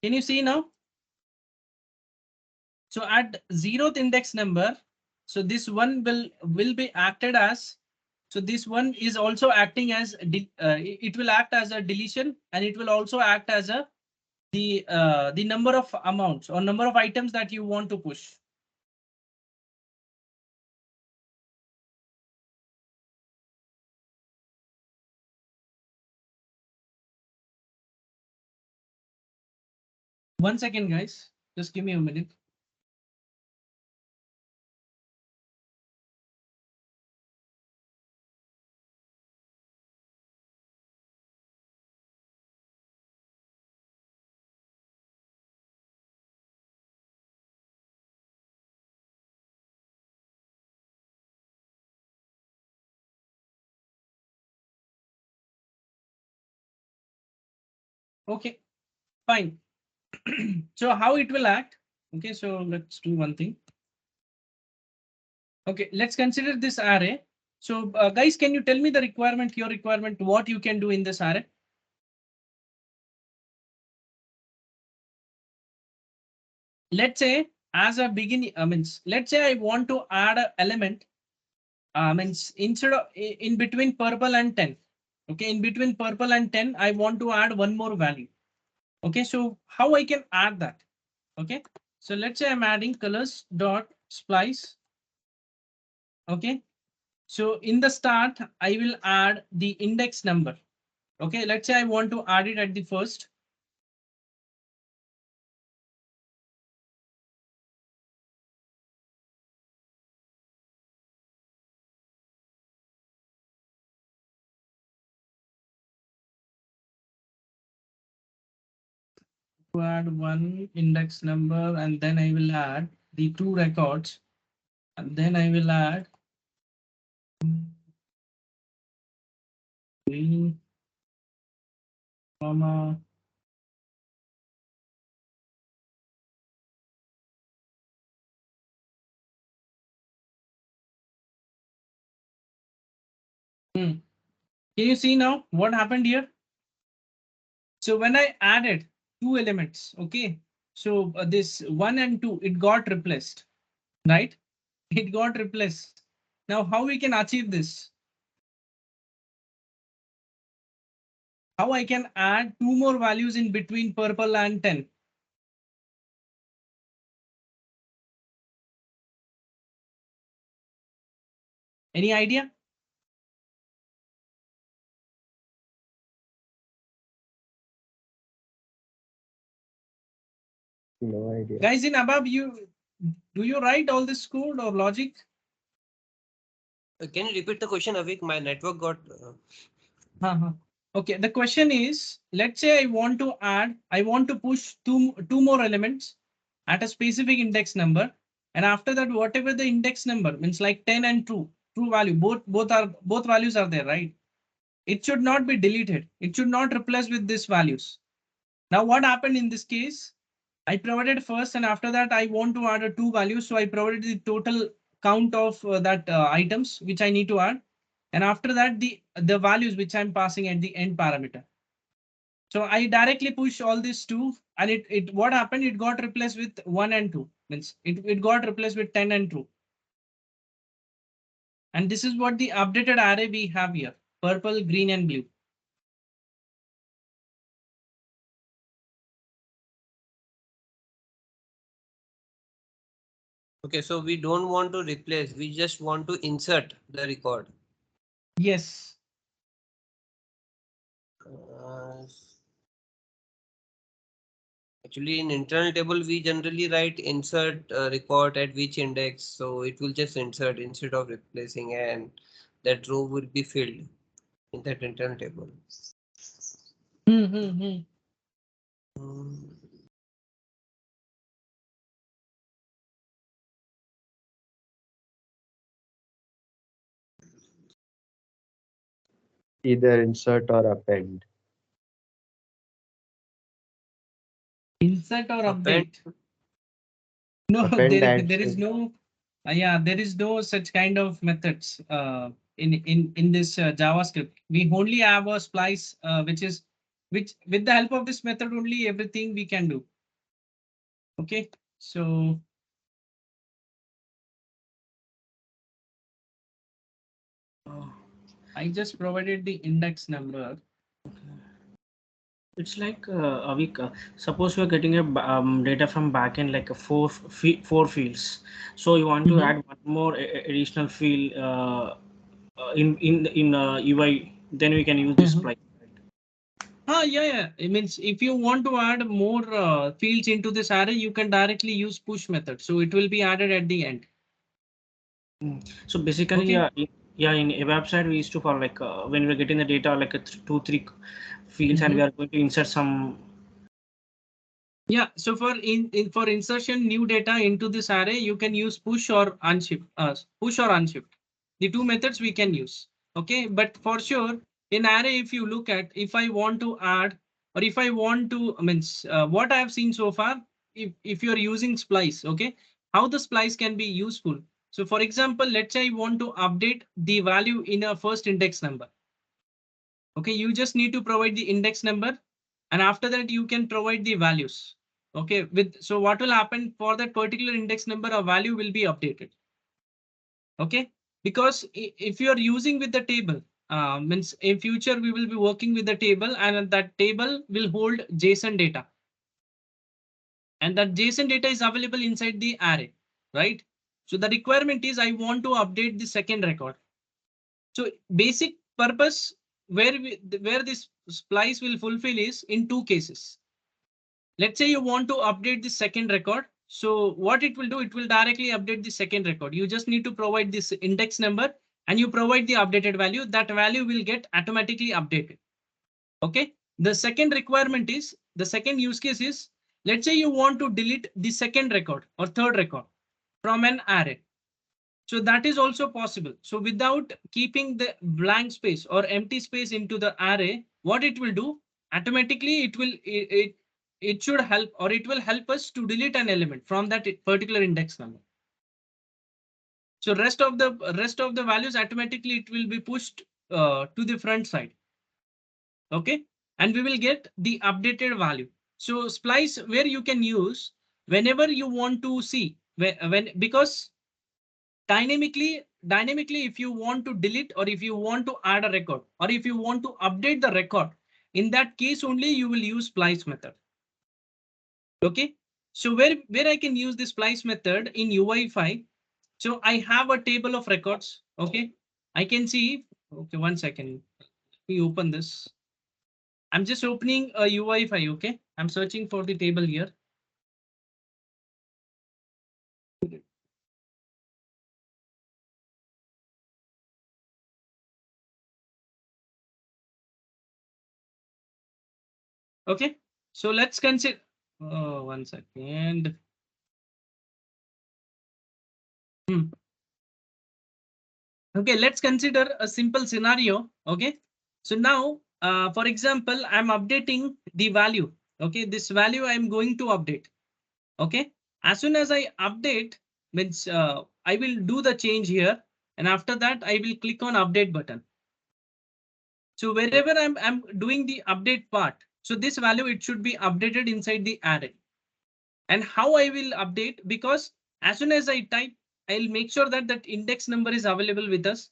Can you see now? So at 0th index number, so this one will be acted as, so this one is also acting as it will act as a deletion, and it will also act as a the number of amounts or number of items that you want to push. One second, guys. Just give me a minute. Okay, fine. So how it will act? Okay, so let's do one thing. Okay, let's consider this array. So guys, can you tell me the requirement, your requirement, what you can do in this array? Let's say as a beginning, means let's say I want to add an element, means instead of in between purple and 10. Okay, in between purple and 10, I want to add one more value. Okay, so how I can add that? Okay, so let's say I'm adding colors dot splice. Okay, so in the start, I will add the index number. Okay, let's say I want to add it at the first. To add one index number, and then I will add the 2 records, and then I will add green, comma, Can you see now what happened here? So when I added 2 elements, okay, so this 1 and 2, it got replaced, right? It got replaced. Now how we can achieve this? How I can add 2 more values in between purple and 10? Any idea? No idea. Guys, in above, do you write all this code or logic? Can you repeat the question, Avik? My network got. Okay, the question is, let's say I want to push two more elements at a specific index number, and after that, whatever the index number means, like 10 and true value, both values are there, right? It should not be deleted. It should not replace with these values. Now, what happened in this case? I provided first, and after that, I want to add a 2 values. So I provided the total count of that items which I need to add. And after that, the values which I'm passing at the end parameter. So I directly push all these 2, and it what happened? It got replaced with 1 and 2. Means it got replaced with 10 and 2. And this is what the updated array we have here: purple, green, and blue. Okay, so we don't want to replace, we just want to insert the record. Yes. Actually, in internal table, we generally write insert record at which index. So it will just insert instead of replacing, and that row will be filled in that internal table. Hmm. Either insert or append. Insert or Append. update? No, Append and there is shift. no, yeah, there is no such kind of methods in this JavaScript. We only have a splice, which with the help of this method only everything we can do. Okay, so I just provided the index number. It's like suppose we are getting a data from backend like a four fields. So you want to add one more additional field in UI, then we can use this splice. Yeah. It means if you want to add more fields into this array, you can directly use push method. So it will be added at the end. So basically, Okay. in a website we used to for like when we're getting the data like a 2-3 fields and we are going to insert some. Yeah, so for insertion new data into this array, you can use push or unshift. Push or unshift. The two methods we can use. Okay, but for sure, in array, if you look at if I want to add or if I want to, what I have seen so far, if you're using splice, okay, how the splice can be useful. So for example, let's say I want to update the value in a first index number. Okay, you just need to provide the index number, and after that you can provide the values. Okay, so what will happen for that particular index number, a value will be updated. Okay, because if you are using with the table, means in future we will be working with the table, and that table will hold JSON data, and that JSON data is available inside the array, right? So the requirement is I want to update the second record. So basic purpose where this splice will fulfill is in two cases. Let's say you want to update the second record. So what it will do, it will directly update the second record. You just need to provide this index number and you provide the updated value. That value will get automatically updated. Okay. The second requirement is, the second use case is, let's say you want to delete the second record or third record from an array. So that is also possible. So without keeping the blank space or empty space into the array, what it will do, automatically it should help, or it will help us to delete an element from that particular index number. So rest of the values automatically it will be pushed to the front side. Okay, and we will get the updated value. So splice where you can use whenever you want to see when because dynamically if you want to delete or if you want to add a record or if you want to update the record, in that case only you will use splice method. Okay, so where I can use this splice method in UI5. So I have a table of records. Okay, I can see. Okay, one second, we open this. I'm just opening a UI5. Okay, I'm searching for the table here. Okay, so let's consider. Oh, one second. Okay, let's consider a simple scenario. Okay, so now, for example, I'm updating the value. Okay, this value I'm going to update. Okay, as soon as I update, means I will do the change here, and after that I will click on update button. So wherever I'm doing the update part, so this value it should be updated inside the array. And how I will update, because as soon as I type, I'll make sure that that index number is available with us.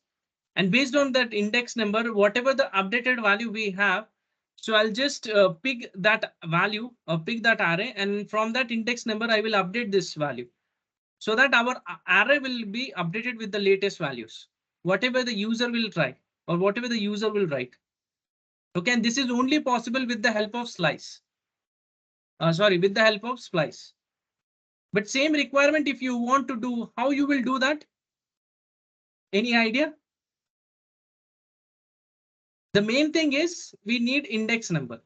And based on that index number, whatever the updated value we have, so I'll just pick that value or pick that array. And from that index number, I will update this value so that our array will be updated with the latest values, whatever the user will try or whatever the user will write. Okay, and this is only possible with the help of slice. With the help of splice. But same requirement, if you want to do, how you will do that? Any idea? The main thing is we need index number.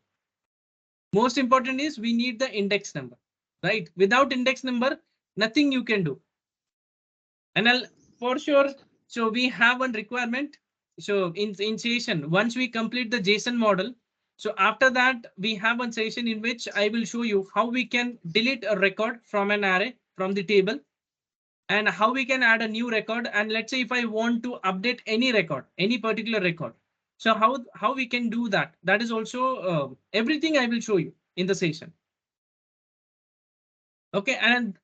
Most important is we need the index number, right? Without index number, nothing you can do. And I'll for sure. So we have one requirement. So in session, once we complete the JSON model, so after that we have one session in which I will show you how we can delete a record from an array from the table, and how we can add a new record. And let's say if I want to update any record, any particular record, so how we can do that. That is also everything I will show you in the session. Okay, and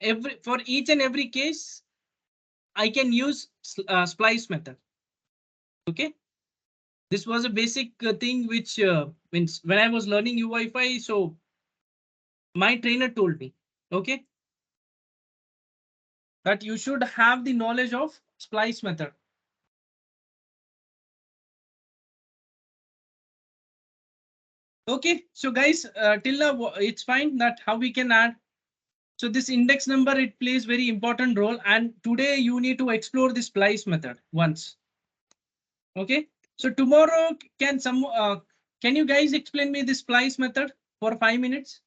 for each and every case, I can use splice method. Okay, this was a basic thing which means when I was learning UI5, so my trainer told me, okay, that you should have the knowledge of splice method. Okay, so guys, till now it's fine that how we can add. So this index number, it plays very important role, and today you need to explore the splice method once. Okay, so tomorrow can you guys explain me the splice method for 5 minutes?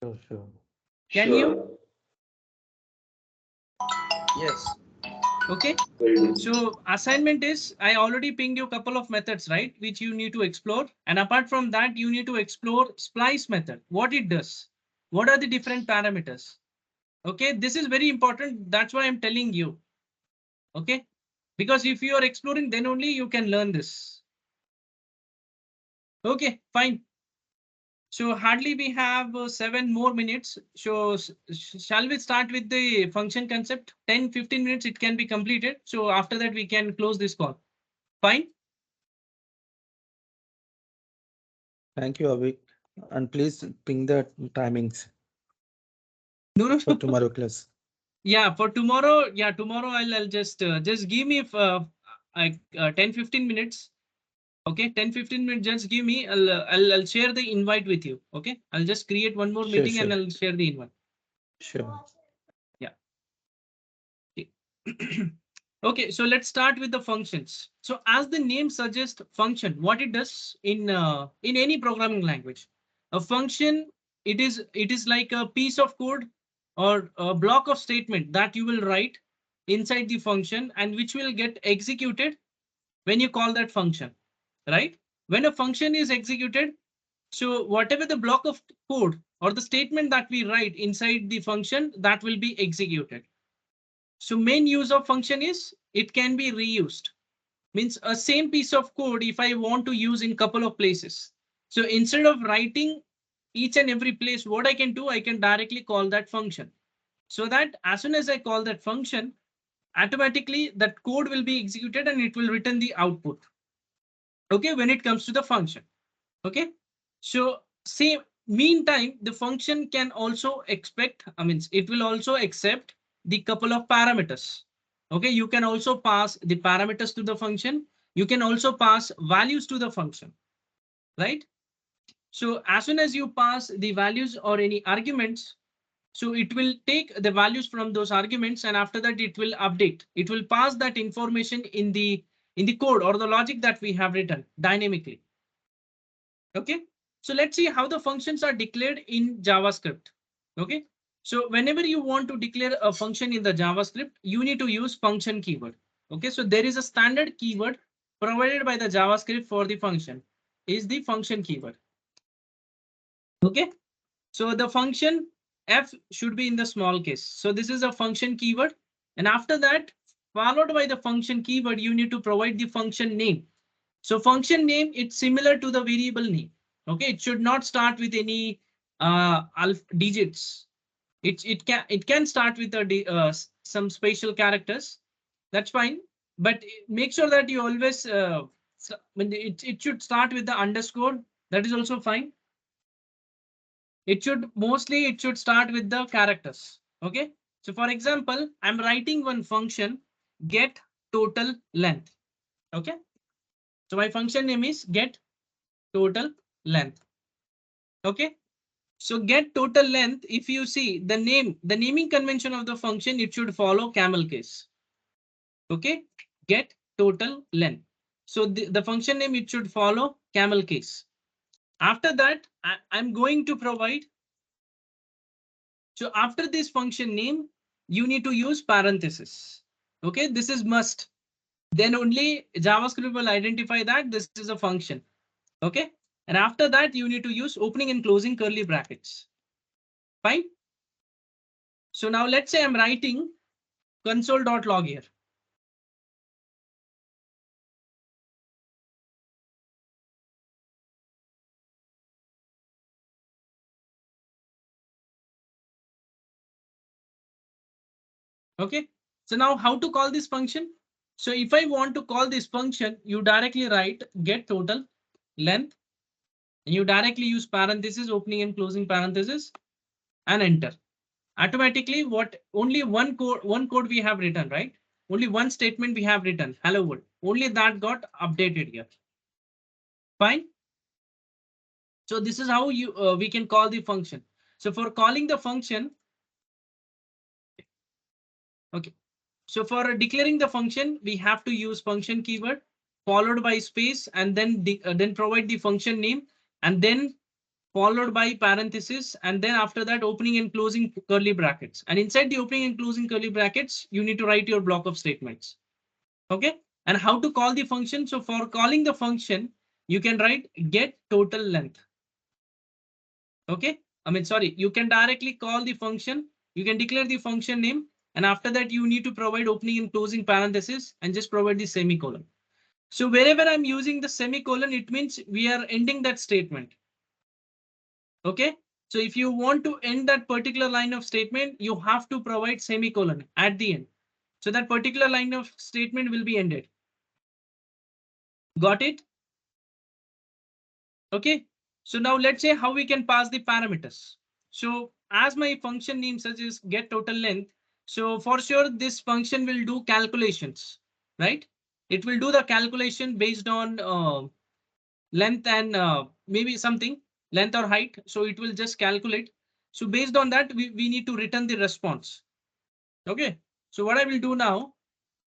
Sure. Can you? Yes. Okay. So assignment is, I already pinged you a couple of methods, right? Which you need to explore. And apart from that, you need to explore splice method, what it does. What are the different parameters? Okay, this is very important. That's why I'm telling you. Okay, because if you are exploring, then only you can learn this. Okay, fine. So hardly we have 7 more minutes. So shall we start with the function concept? 10-15 minutes it can be completed. So after that we can close this call. Fine. Thank you, Avik. And please ping the timings No. for tomorrow class. Yeah, for tomorrow. Yeah, tomorrow I'll just give me 10-15 minutes. Okay, 10-15 minutes. Just give me. I'll share the invite with you. Okay, I'll just create one more Sure, meeting and sure. I'll share the invite. Sure. Yeah. Okay. Okay, so let's start with the functions. So as the name suggests, function, what it does in any programming language, a function, it is like a piece of code or a block of statement that you will write inside the function and which will get executed when you call that function, right? When a function is executed, so whatever the block of code or the statement that we write inside the function, that will be executed. So main use of function is it can be reused. Means a same piece of code if I want to use in couple of places. So instead of writing each and every place, what I can do, I can directly call that function. So that as soon as I call that function, automatically that code will be executed and it will return the output. Okay, when it comes to the function. Okay, so same meantime, the function can also expect, I mean, it will also accept the couple of parameters. Okay, you can also pass the parameters to the function. You can also pass values to the function, right? So as soon as you pass the values or any arguments, so it will take the values from those arguments and after that it will update. It will pass that information in the code or the logic that we have written dynamically. Okay, so let's see how the functions are declared in JavaScript. Okay, so whenever you want to declare a function in the JavaScript, you need to use function keyword. Okay, so there is a standard keyword provided by the JavaScript for the function is the function keyword. Okay, so the function f should be in the small case. So this is a function keyword. And after that, followed by the function keyword, you need to provide the function name. So function name, it's similar to the variable name. Okay, it should not start with any digits. It can start with some special characters. That's fine, but make sure that you always it should start with the underscore. That is also fine. It should start with the characters. Okay, so for example, I'm writing one function get total length. Okay, so my function name is get total length. Okay, so get total length, if you see the naming convention of the function, it should follow camel case. Okay, get total length. So the function name, it should follow camel case. After that, I'm going to provide. So after this function name, you need to use parenthesis. Okay, this is must. Then only JavaScript will identify that this is a function. Okay, and after that you need to use opening and closing curly brackets. Fine. So now let's say I'm writing console.log here. Okay, so now how to call this function? So if I want to call this function, you directly write get total length, and you directly use parenthesis, opening and closing parenthesis, and enter. Automatically, what only one code we have written, right? Only one statement we have written, hello world. Only that got updated here. Fine. So this is how you we can call the function. So for calling the function, okay. So for declaring the function, we have to use function keyword followed by space and then provide the function name and then followed by parenthesis and then after that opening and closing curly brackets. And inside the opening and closing curly brackets, you need to write your block of statements. Okay. And how to call the function? So for calling the function, you can write get total length. Okay. Sorry, you can directly call the function. You can declare the function name. And after that, you need to provide opening and closing parenthesis and just provide the semicolon. So wherever I'm using the semicolon, it means we are ending that statement. Okay. So if you want to end that particular line of statement, you have to provide semicolon at the end. So that particular line of statement will be ended. Got it? Okay. So now let's say how we can pass the parameters. So as my function name suggests get total length. So for sure, this function will do calculations, right? It will do the calculation based on length and maybe something length or height. So it will just calculate. So based on that, we need to return the response. Okay. So what I will do now,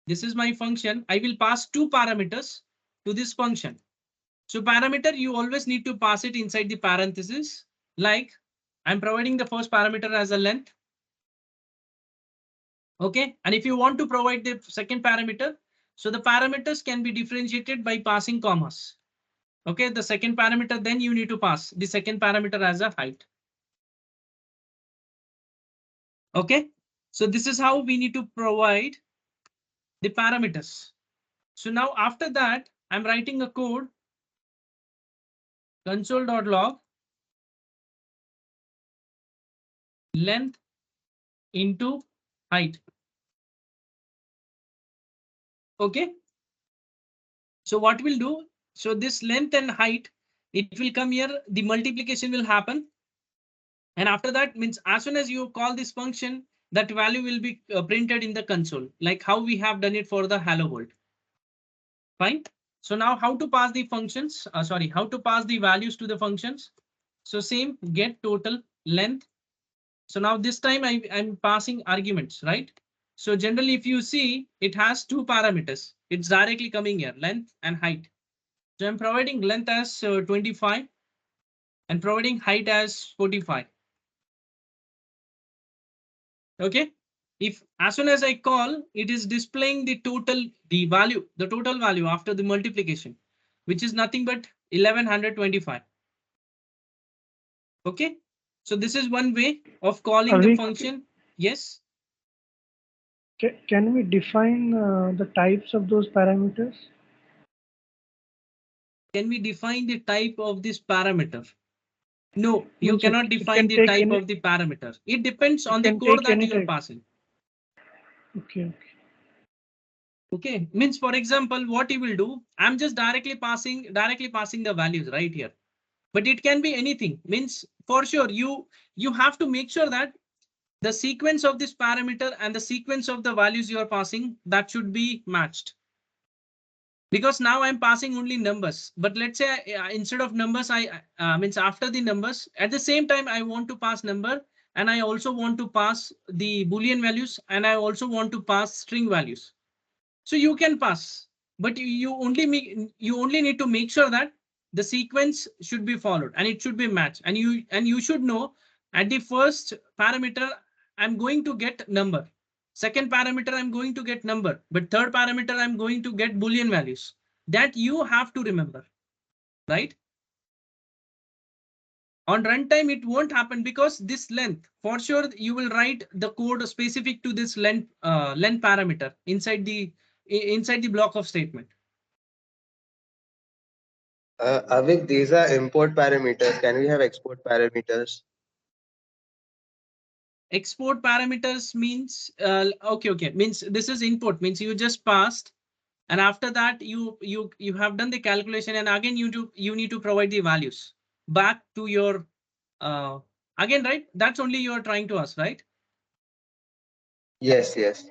this is my function. I will pass two parameters to this function. So parameter, you always need to pass it inside the parenthesis. Like I'm providing the first parameter as a length. Okay. And if you want to provide the second parameter, so the parameters can be differentiated by passing commas. Okay. The second parameter, then you need to pass the second parameter as a height. Okay. So this is how we need to provide the parameters. So now after that, I'm writing a code console.log length into height. Okay. So what we'll do, so this length and height, it will come here, the multiplication will happen. And after that means as soon as you call this function, that value will be printed in the console, like how we have done it for the hello world. Fine. So now how to pass the functions, how to pass the values to the functions. So same get total length. So now this time I'm passing arguments, right? So generally, if you see, it has two parameters. It's directly coming here, length and height. So I'm providing length as 25 and providing height as 45. Okay. If as soon as I call, it is displaying the total value after the multiplication, which is nothing but 1125. Okay. So this is one way of calling the function. Yes. Can we define the types of those parameters? Can we define the type of this parameter? No, you Means cannot it define can the take type any, of the parameter. It depends it on the can code take that any you are type. passing. Okay. Okay, means for example, what you will do, I'm just directly passing the values right here. But it can be anything. Means for sure, you have to make sure that the sequence of this parameter and the sequence of the values you are passing, that should be matched. Because now I'm passing only numbers, but let's say instead of numbers, I means after the numbers, at the same time, I want to pass number and I also want to pass the Boolean values and I also want to pass string values. So you can pass, but you only need to make sure that the sequence should be followed and it should be matched. And you should know at the first parameter, I'm going to get number. Second parameter, I'm going to get number, but third parameter, I'm going to get Boolean values. That you have to remember, right? On runtime, it won't happen because this length, for sure, you will write the code specific to this length parameter inside the block of statement. Avik, these are import parameters. Can we have export parameters? Export parameters means okay, means this is input, means you just passed, and after that you have done the calculation, and again you need to provide the values back to your again, right? That's only you are trying to ask, right? Yes, yes.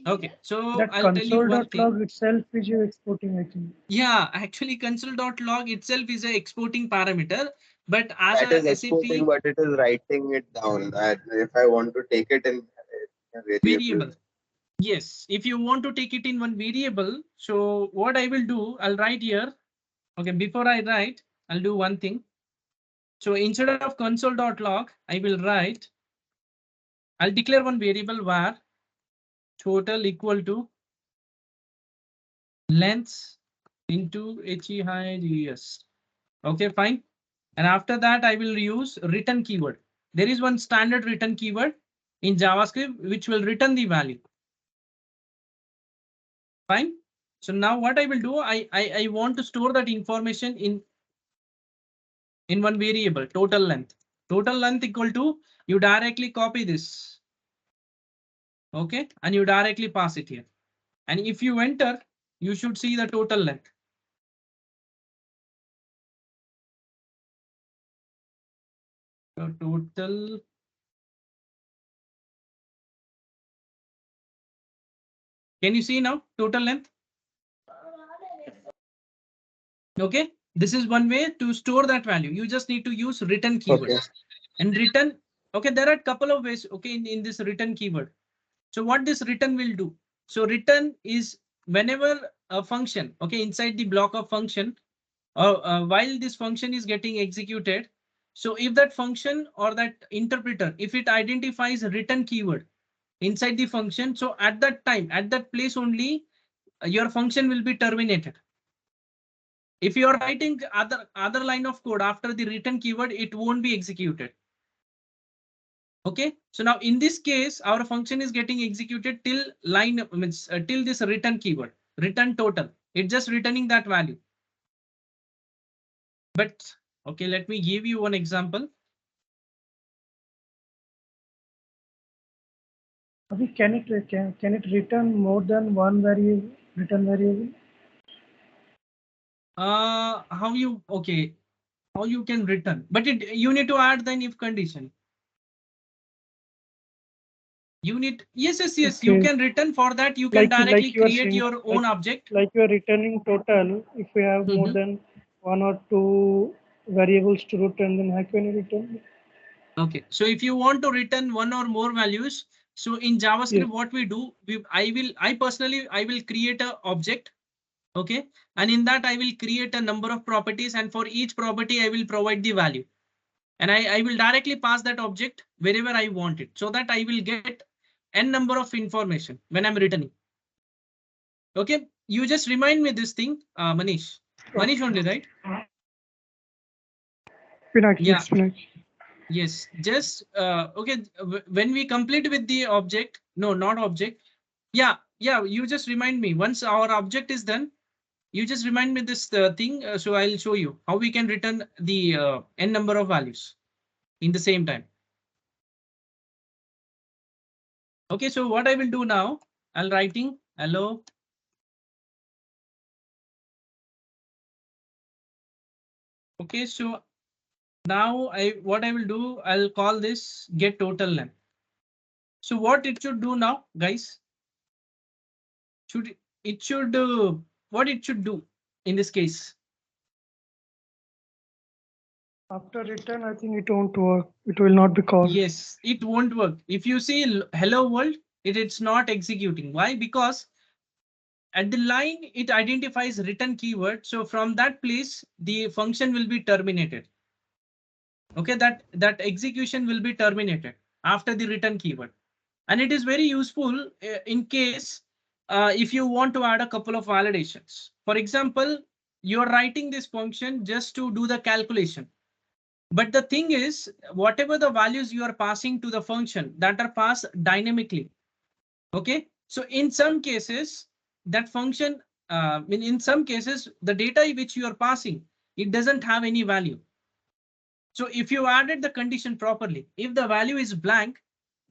Okay, so That I'll tell you one thing. console.log itself is you exporting, I think. Yeah, actually console.log itself is a exporting parameter, but as That is a SAP exporting, but it is writing it down. If I want to take it in a variable. variable. Yes, if you want to take it in one variable, so what I will do, I'll write here. Okay, before I write, I'll do one thing. So instead of console.log, I will write, I'll declare one variable var total equal to length into HEIGS. Okay, fine. And after that, I will use return keyword. There is one standard return keyword in JavaScript which will return the value. Fine. So now what I will do, I want to store that information in one variable, total length. Total length equal to, you directly copy this. Okay, and you directly pass it here. And if you enter, you should see the total length. So total. Can you see now total length? Okay, this is one way to store that value. You just need to use return keyword. Okay. And return. Okay, there are a couple of ways. Okay, in this return keyword. So what this return will do? So return is whenever a function, okay, inside the block of function, or while this function is getting executed. So if that function or that interpreter, if it identifies a return keyword inside the function, so at that time, at that place only, your function will be terminated. If you are writing other line of code after the return keyword, it won't be executed. Okay, so now in this case, our function is getting executed till line means till this return keyword, return total. It's just returning that value. But okay, let me give you one example. Can it return more than one variable? Return variable? How you okay? How you can return? But you need to add then if condition. You need yes. Okay. You can return. For that you can directly you are create saying, your own object. like you are returning total. If we have more than one or two variables to return, then how can you return? Okay, so if you want to return one or more values, so in JavaScript, what we do, I personally, I will create a object. Okay, and in that I will create a number of properties, and for each property I will provide the value, and I will directly pass that object wherever I want it, so that I will get n number of information when I'm returning. Okay, you just remind me this thing, Manish. Manish only, right? Pinaki, Yeah. Pinaki. Yes, just okay. When we complete with the object, no, not object. Yeah, you just remind me once our object is done. You just remind me this thing. So I'll show you how we can return the n number of values in the same time. Okay, so what I will do now, I'll writing hello. Okay, so now what I will do, I'll call this get total length. So what it should do now, guys? It should what it should do in this case? After return, I think it won't work. It will not be called. Yes, it won't work. If you see hello world, it's not executing. Why? Because at the line, it identifies return keyword. So from that place, the function will be terminated. Okay, that execution will be terminated after the return keyword. And it is very useful in case if you want to add a couple of validations. For example, you're writing this function just to do the calculation. But the thing is, whatever the values you are passing to the function, that are passed dynamically. Okay, so in some cases, that function, in some cases, the data which you are passing, it doesn't have any value. So if you added the condition properly, if the value is blank,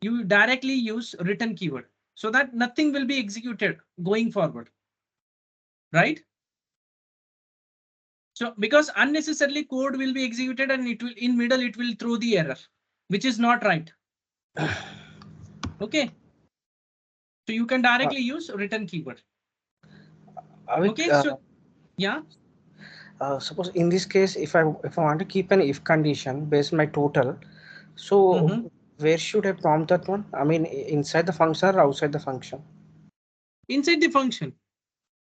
you directly use return keyword so that nothing will be executed going forward, right? So because unnecessarily code will be executed and it will in middle, it will throw the error, which is not right. Okay. So you can directly use return keyword. Okay. So yeah. Suppose in this case, if I want to keep an if condition based on my total, so where should I prompt that one? I mean, inside the function or outside the function? Inside the function.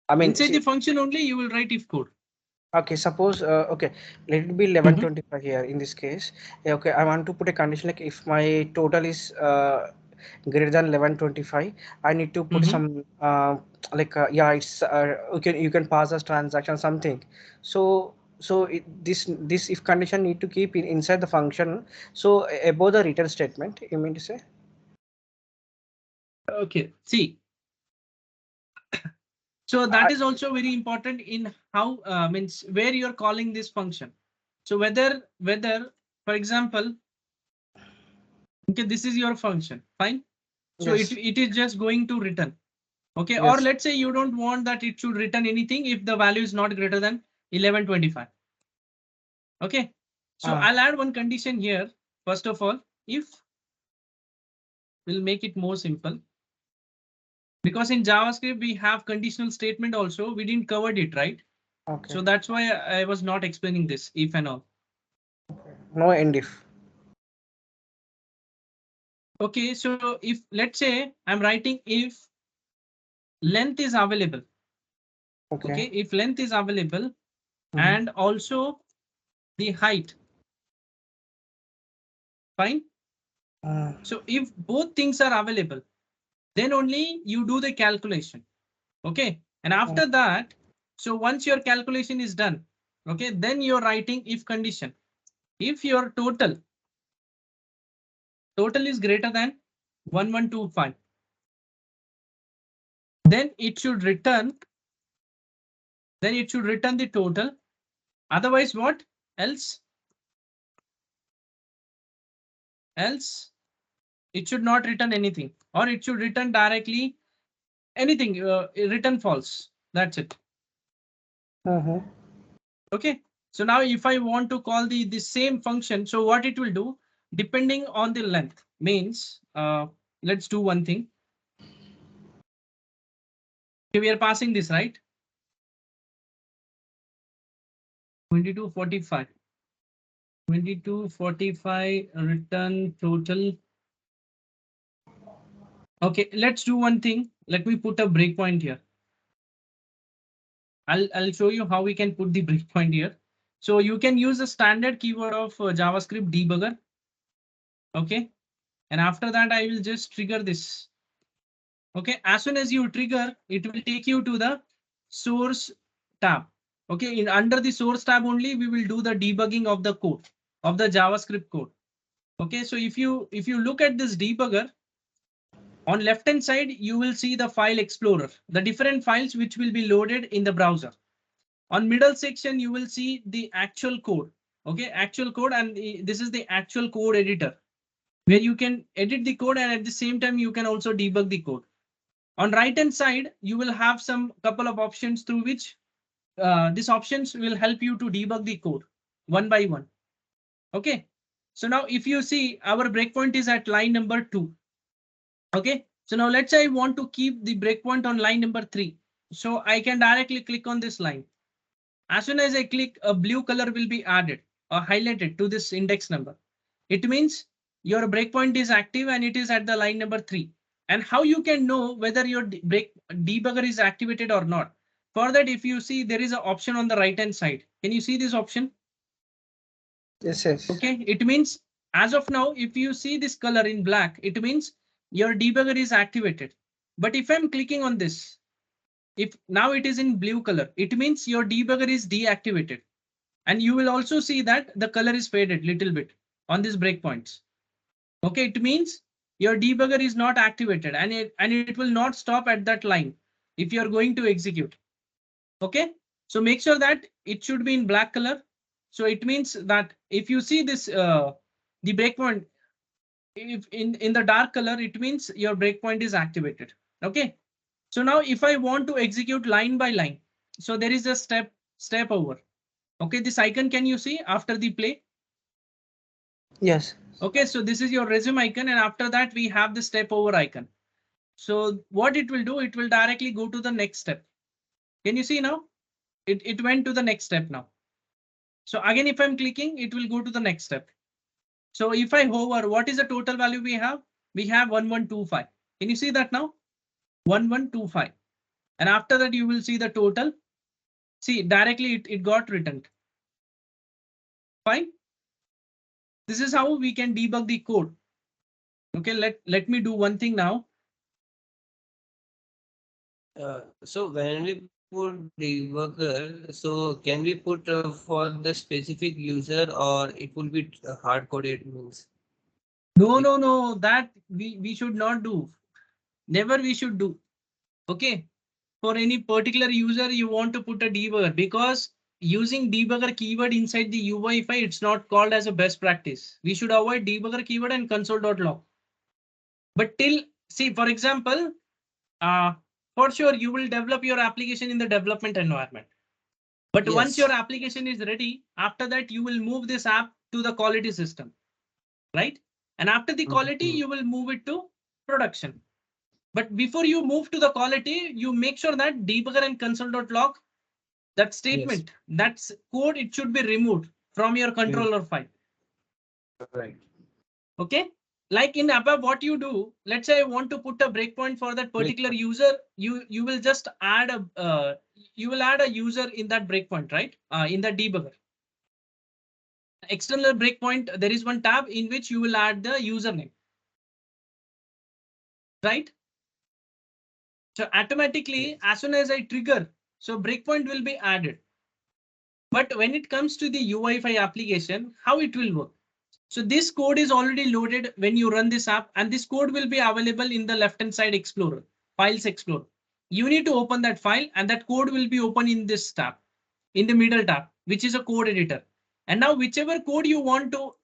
I mean, inside the function only you will write if code. Okay, suppose okay, let it be 1125 here in this case. Okay, I want to put a condition like if my total is greater than 1125, I need to put some like yeah, it's you can pass as transaction something. So this if condition need to keep inside the function. So above the return statement, you mean to say? Okay, see. So that is also very important in how means where you're calling this function. So whether for example, okay, this is your function, fine. So Yes. it is just going to return. Okay, or Yes. let's say you don't want that it should return anything if the value is not greater than 1125. Okay, so I'll add one condition here. First of all, if we'll make it more simple. Because in JavaScript, we have conditional statement also. We didn't cover it, right? Okay. So that's why I was not explaining this if and all. No end if. Okay, so if let's say I'm writing if length is available. Okay, if length is available and also the height. Fine. So if both things are available, then only you do the calculation. Okay, and after that, so once your calculation is done, okay, then you're writing if condition. If your total is greater than 1125, then it should return the total. Otherwise, what else it should not return anything, or it should return directly anything, return false. That's it. Okay, so now if I want to call the same function, so what it will do, depending on the length, means let's do one thing. Okay, we are passing this, right? 2245. 2245 return total. Okay, let's do one thing. Let me put a breakpoint here. I'll show you how we can put the breakpoint here. So you can use the standard keyword of JavaScript debugger. Okay, and after that I will just trigger this. Okay, as soon as you trigger, it will take you to the source tab. Okay, under the source tab only we will do the debugging of the code, of the JavaScript code. Okay, so if you look at this debugger, on left hand side, you will see the file explorer, the different files which will be loaded in the browser. On middle section, you will see the actual code. Okay, actual code, and this is the actual code editor where you can edit the code, and at the same time you can also debug the code. On right hand side, you will have some couple of options through which these options will help you to debug the code one by one. Okay, so now if you see, our breakpoint is at line number 2. Okay, so now let's say I want to keep the breakpoint on line number 3. So I can directly click on this line. As soon as I click, a blue color will be added or highlighted to this index number. It means your breakpoint is active and it is at the line number 3. And how you can know whether your debugger is activated or not? For that, if you see, there is an option on the right hand side. Can you see this option? Yes, yes. Okay, it means as of now, if you see this color in black, it means your debugger is activated. But if I'm clicking on this, if now it is in blue color, it means your debugger is deactivated. And you will also see that the color is faded little bit on these breakpoints. Okay, it means your debugger is not activated and it will not stop at that line if you are going to execute. Okay, so make sure that it should be in black color. So it means that if you see this, the breakpoint, if in the dark color, it means your breakpoint is activated. Okay, so now if I want to execute line by line, so there is a step over. Okay, this icon, can you see after the play? Yes. Okay, so this is your resume icon, and after that we have the step over icon. So what it will do, it will directly go to the next step. Can you see now? It went to the next step now. So again, if I'm clicking, it will go to the next step. So if I hover, what is the total value we have? We have 1125. Can you see that now? 1125. And after that, you will see the total. See, directly it got returned. Fine. This is how we can debug the code. Okay, let me do one thing now. So when we put debugger, so can we put for the specific user, or it will be hard coded means? No, that we should not do. Never we should do. Okay. For any particular user, you want to put a debugger, because using debugger keyword inside the UI5, it's not called as a best practice. We should avoid debugger keyword and console.log. But till, see, for example, for sure, you will develop your application in the development environment. But once your application is ready, after that, you will move this app to the quality system, right? And after the quality, you will move it to production. But before you move to the quality, you make sure that debugger and console.log, that statement, that's code, it should be removed from your controller file. Right. Okay. Like in above, what you do, let's say I want to put a breakpoint for that particular user, you will just add a you will add a user in that breakpoint, right? In the debugger. External breakpoint, there is one tab in which you will add the username. Right? So automatically, as soon as I trigger, so breakpoint will be added. But when it comes to the UI5 application, how it will work? So this code is already loaded when you run this app, and this code will be available in the left-hand side Explorer, Files Explorer. You need to open that file, and that code will be open in this tab, in the middle tab, which is a code editor. And now whichever code you want to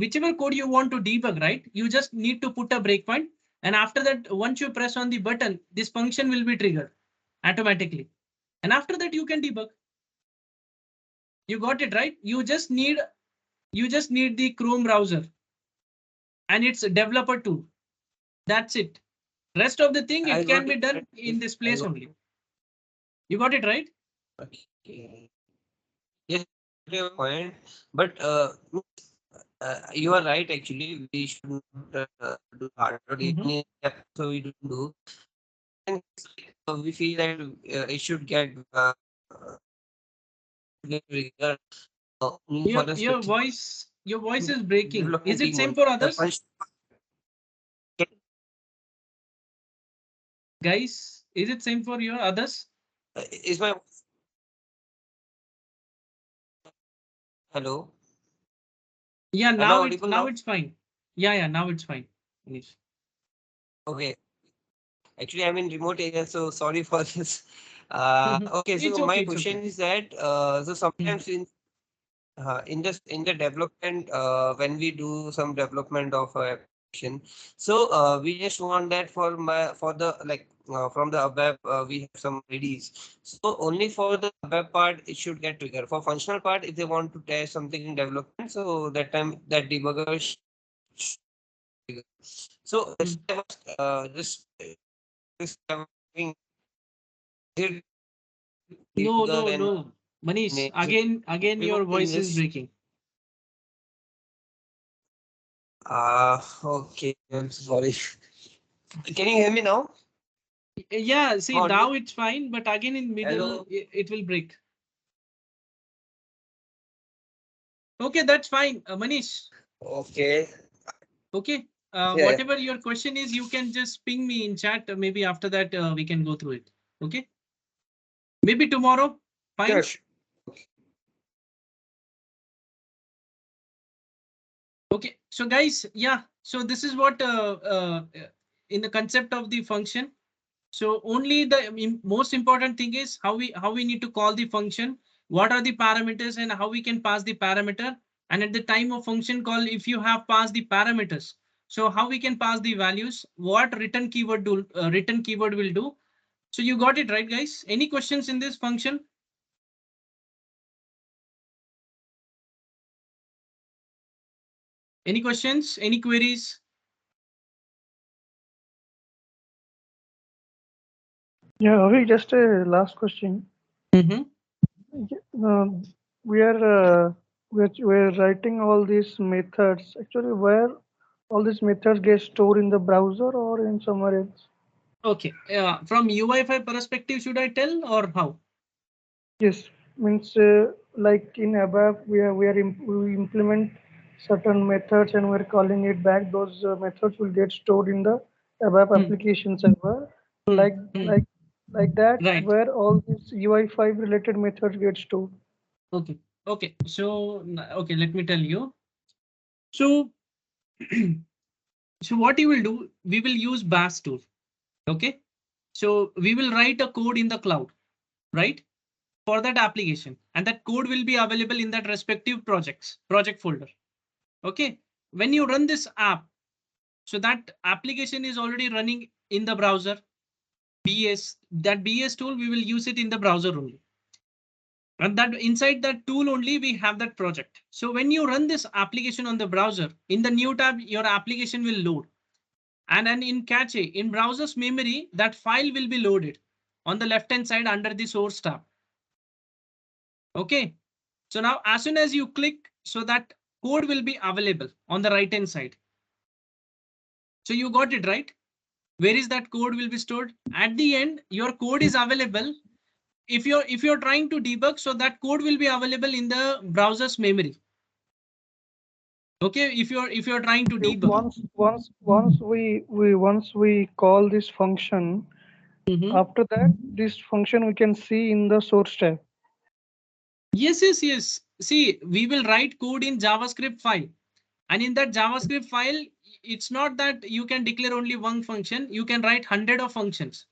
debug, right? You just need to put a breakpoint, and after that, once you press on the button, this function will be triggered automatically. And after that, you can debug. You got it, right? You just need the Chrome browser and its developer tool. That's it. Rest of the thing, it can be done in this place only. You got it, right? Okay. Yes, your point. But you are right. Actually, we should not do hard coding. So we don't do. And we feel that it should get triggered only for the Your specific voice is breaking. Is development it team same only. for The others? Guys, is it same for your others? Is my hello? Yeah, Am I audible now now? it's fine. Yeah, now it's fine. Manish. Okay. Actually, I'm in remote area, so sorry for this. Okay, It's so okay, my it's okay. question is that so sometimes in this in the development when we do some development of a application, so we just want that for the like from the web we have some IDs. So only for the web part it should get triggered. For functional part, if they want to test something in development, so that time that debugger should trigger. So I was just this did debugger and No. Manish, names again, your in voice is this. breaking. Okay, I'm sorry. Can you hear me now? Yeah, see, Audible? now it's fine, but again in middle, Hello. it will break. Okay, that's fine, Manish. Okay. Okay. whatever your question is, you can just ping me in chat. Maybe after that we can go through it. Okay. Maybe tomorrow. Fine. Yeah, sure. Okay. So guys, yeah. So this is what in the concept of the function. So only the most important thing is how we need to call the function, what are the parameters and how we can pass the parameter. And at the time of function call, if you have passed the parameters, so how we can pass the values, what return keyword will do. So you got it right, guys? Any questions in this function? Any questions? Any queries? Yeah, Avi, just a last question. Um, we are we're writing all these methods. Actually, where all these methods get stored in the browser or in somewhere else? Okay. From UI5 perspective, should I tell or how? Yes, means like in ABAP, we implement certain methods and we're calling it back. Those methods will get stored in the ABAP application server, like like like that, Right. where all these UI5 related methods get stored. Okay. Okay. So okay, let me tell you. So so what you will do, we will use Bash tool. Okay. So we will write a code in the cloud, right? For that application, and that code will be available in that respective project folder. Okay. When you run this app, so that application is already running in the browser. That BS tool, we will use it in the browser only. And that inside that tool only we have that project. So when you run this application on the browser, in the new tab, your application will load. And then in cache, in browser's memory, that file will be loaded on the left-hand side under the source tab. Okay. So now as soon as you click, so that code will be available on the right-hand side. So you got it right. Where is that code will be stored? At the end, your code is available. If you're trying to debug, so that code will be available in the browser's memory. Okay, if you're trying to debug. Once we call this function, after that this function we can see in the source tab. Yes. See, we will write code in JavaScript file. And in that JavaScript file, it's not that you can declare only one function, you can write 100 of functions.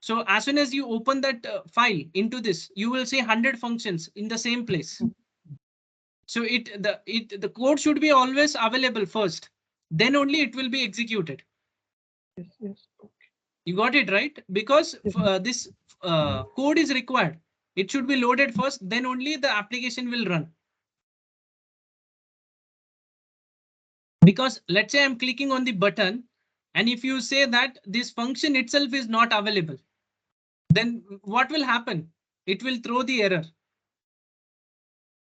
So as soon as you open that file into this, you will see 100 functions in the same place. So the code should be always available first, then only it will be executed. Yes. Okay. You got it right? Because this code is required. It should be loaded first, then only the application will run. Because let's say I'm clicking on the button, and if you say that this function itself is not available, then what will happen? It will throw the error.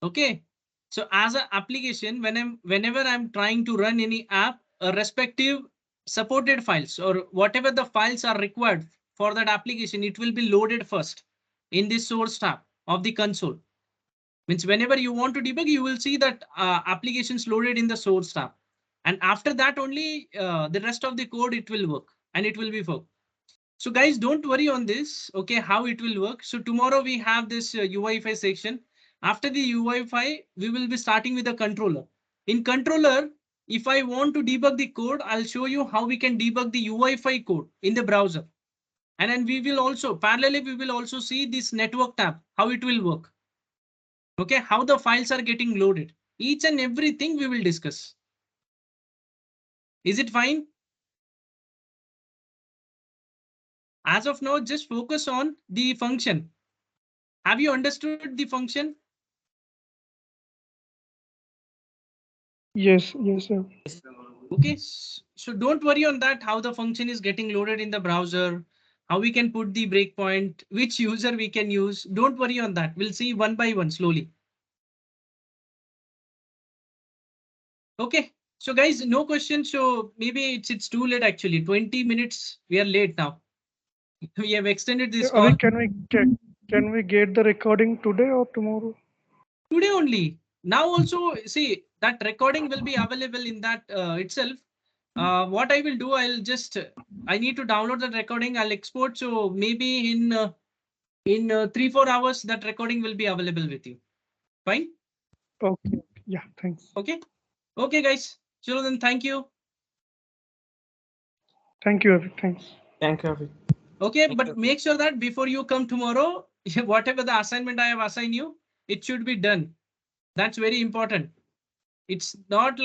Okay. So as an application, whenever I'm trying to run any app, a respective supported files or whatever the files are required for that application, it will be loaded first in this source tab of the console. Means whenever you want to debug, you will see that applications loaded in the source tab. And after that only the rest of the code, it will work and it will be work. So guys, don't worry on this. Okay, how it will work. So tomorrow we have this UI5 section. After the UI5, we will be starting with the controller. In controller, if I want to debug the code, I'll show you how we can debug the UI5 code in the browser. And then we will also parallelly, we will also see this network tab, how it will work. Okay, how the files are getting loaded. Each and everything we will discuss. Is it fine? As of now, just focus on the function. Have you understood the function? Yes, sir. Okay, so don't worry on that, how the function is getting loaded in the browser, how we can put the breakpoint, which user we can use. Don't worry on that. We'll see one by one slowly. Okay, so guys, no questions. So maybe it's too late actually. 20 minutes. We are late now. We have extended this call. Can we get the recording today or tomorrow? Today only. Now also, see that recording will be available in that itself. what I will do, I need to download that recording. I'll export. So maybe in 3-4 hours, that recording will be available with you. Fine. Okay. Yeah. Thanks. Okay. Okay, guys. So then, thank you. Thank you, Avi. Thanks. Thank you, Avi. Okay, Thank but you. make sure that before you come tomorrow, whatever the assignment I have assigned you, it should be done. That's very important. It's not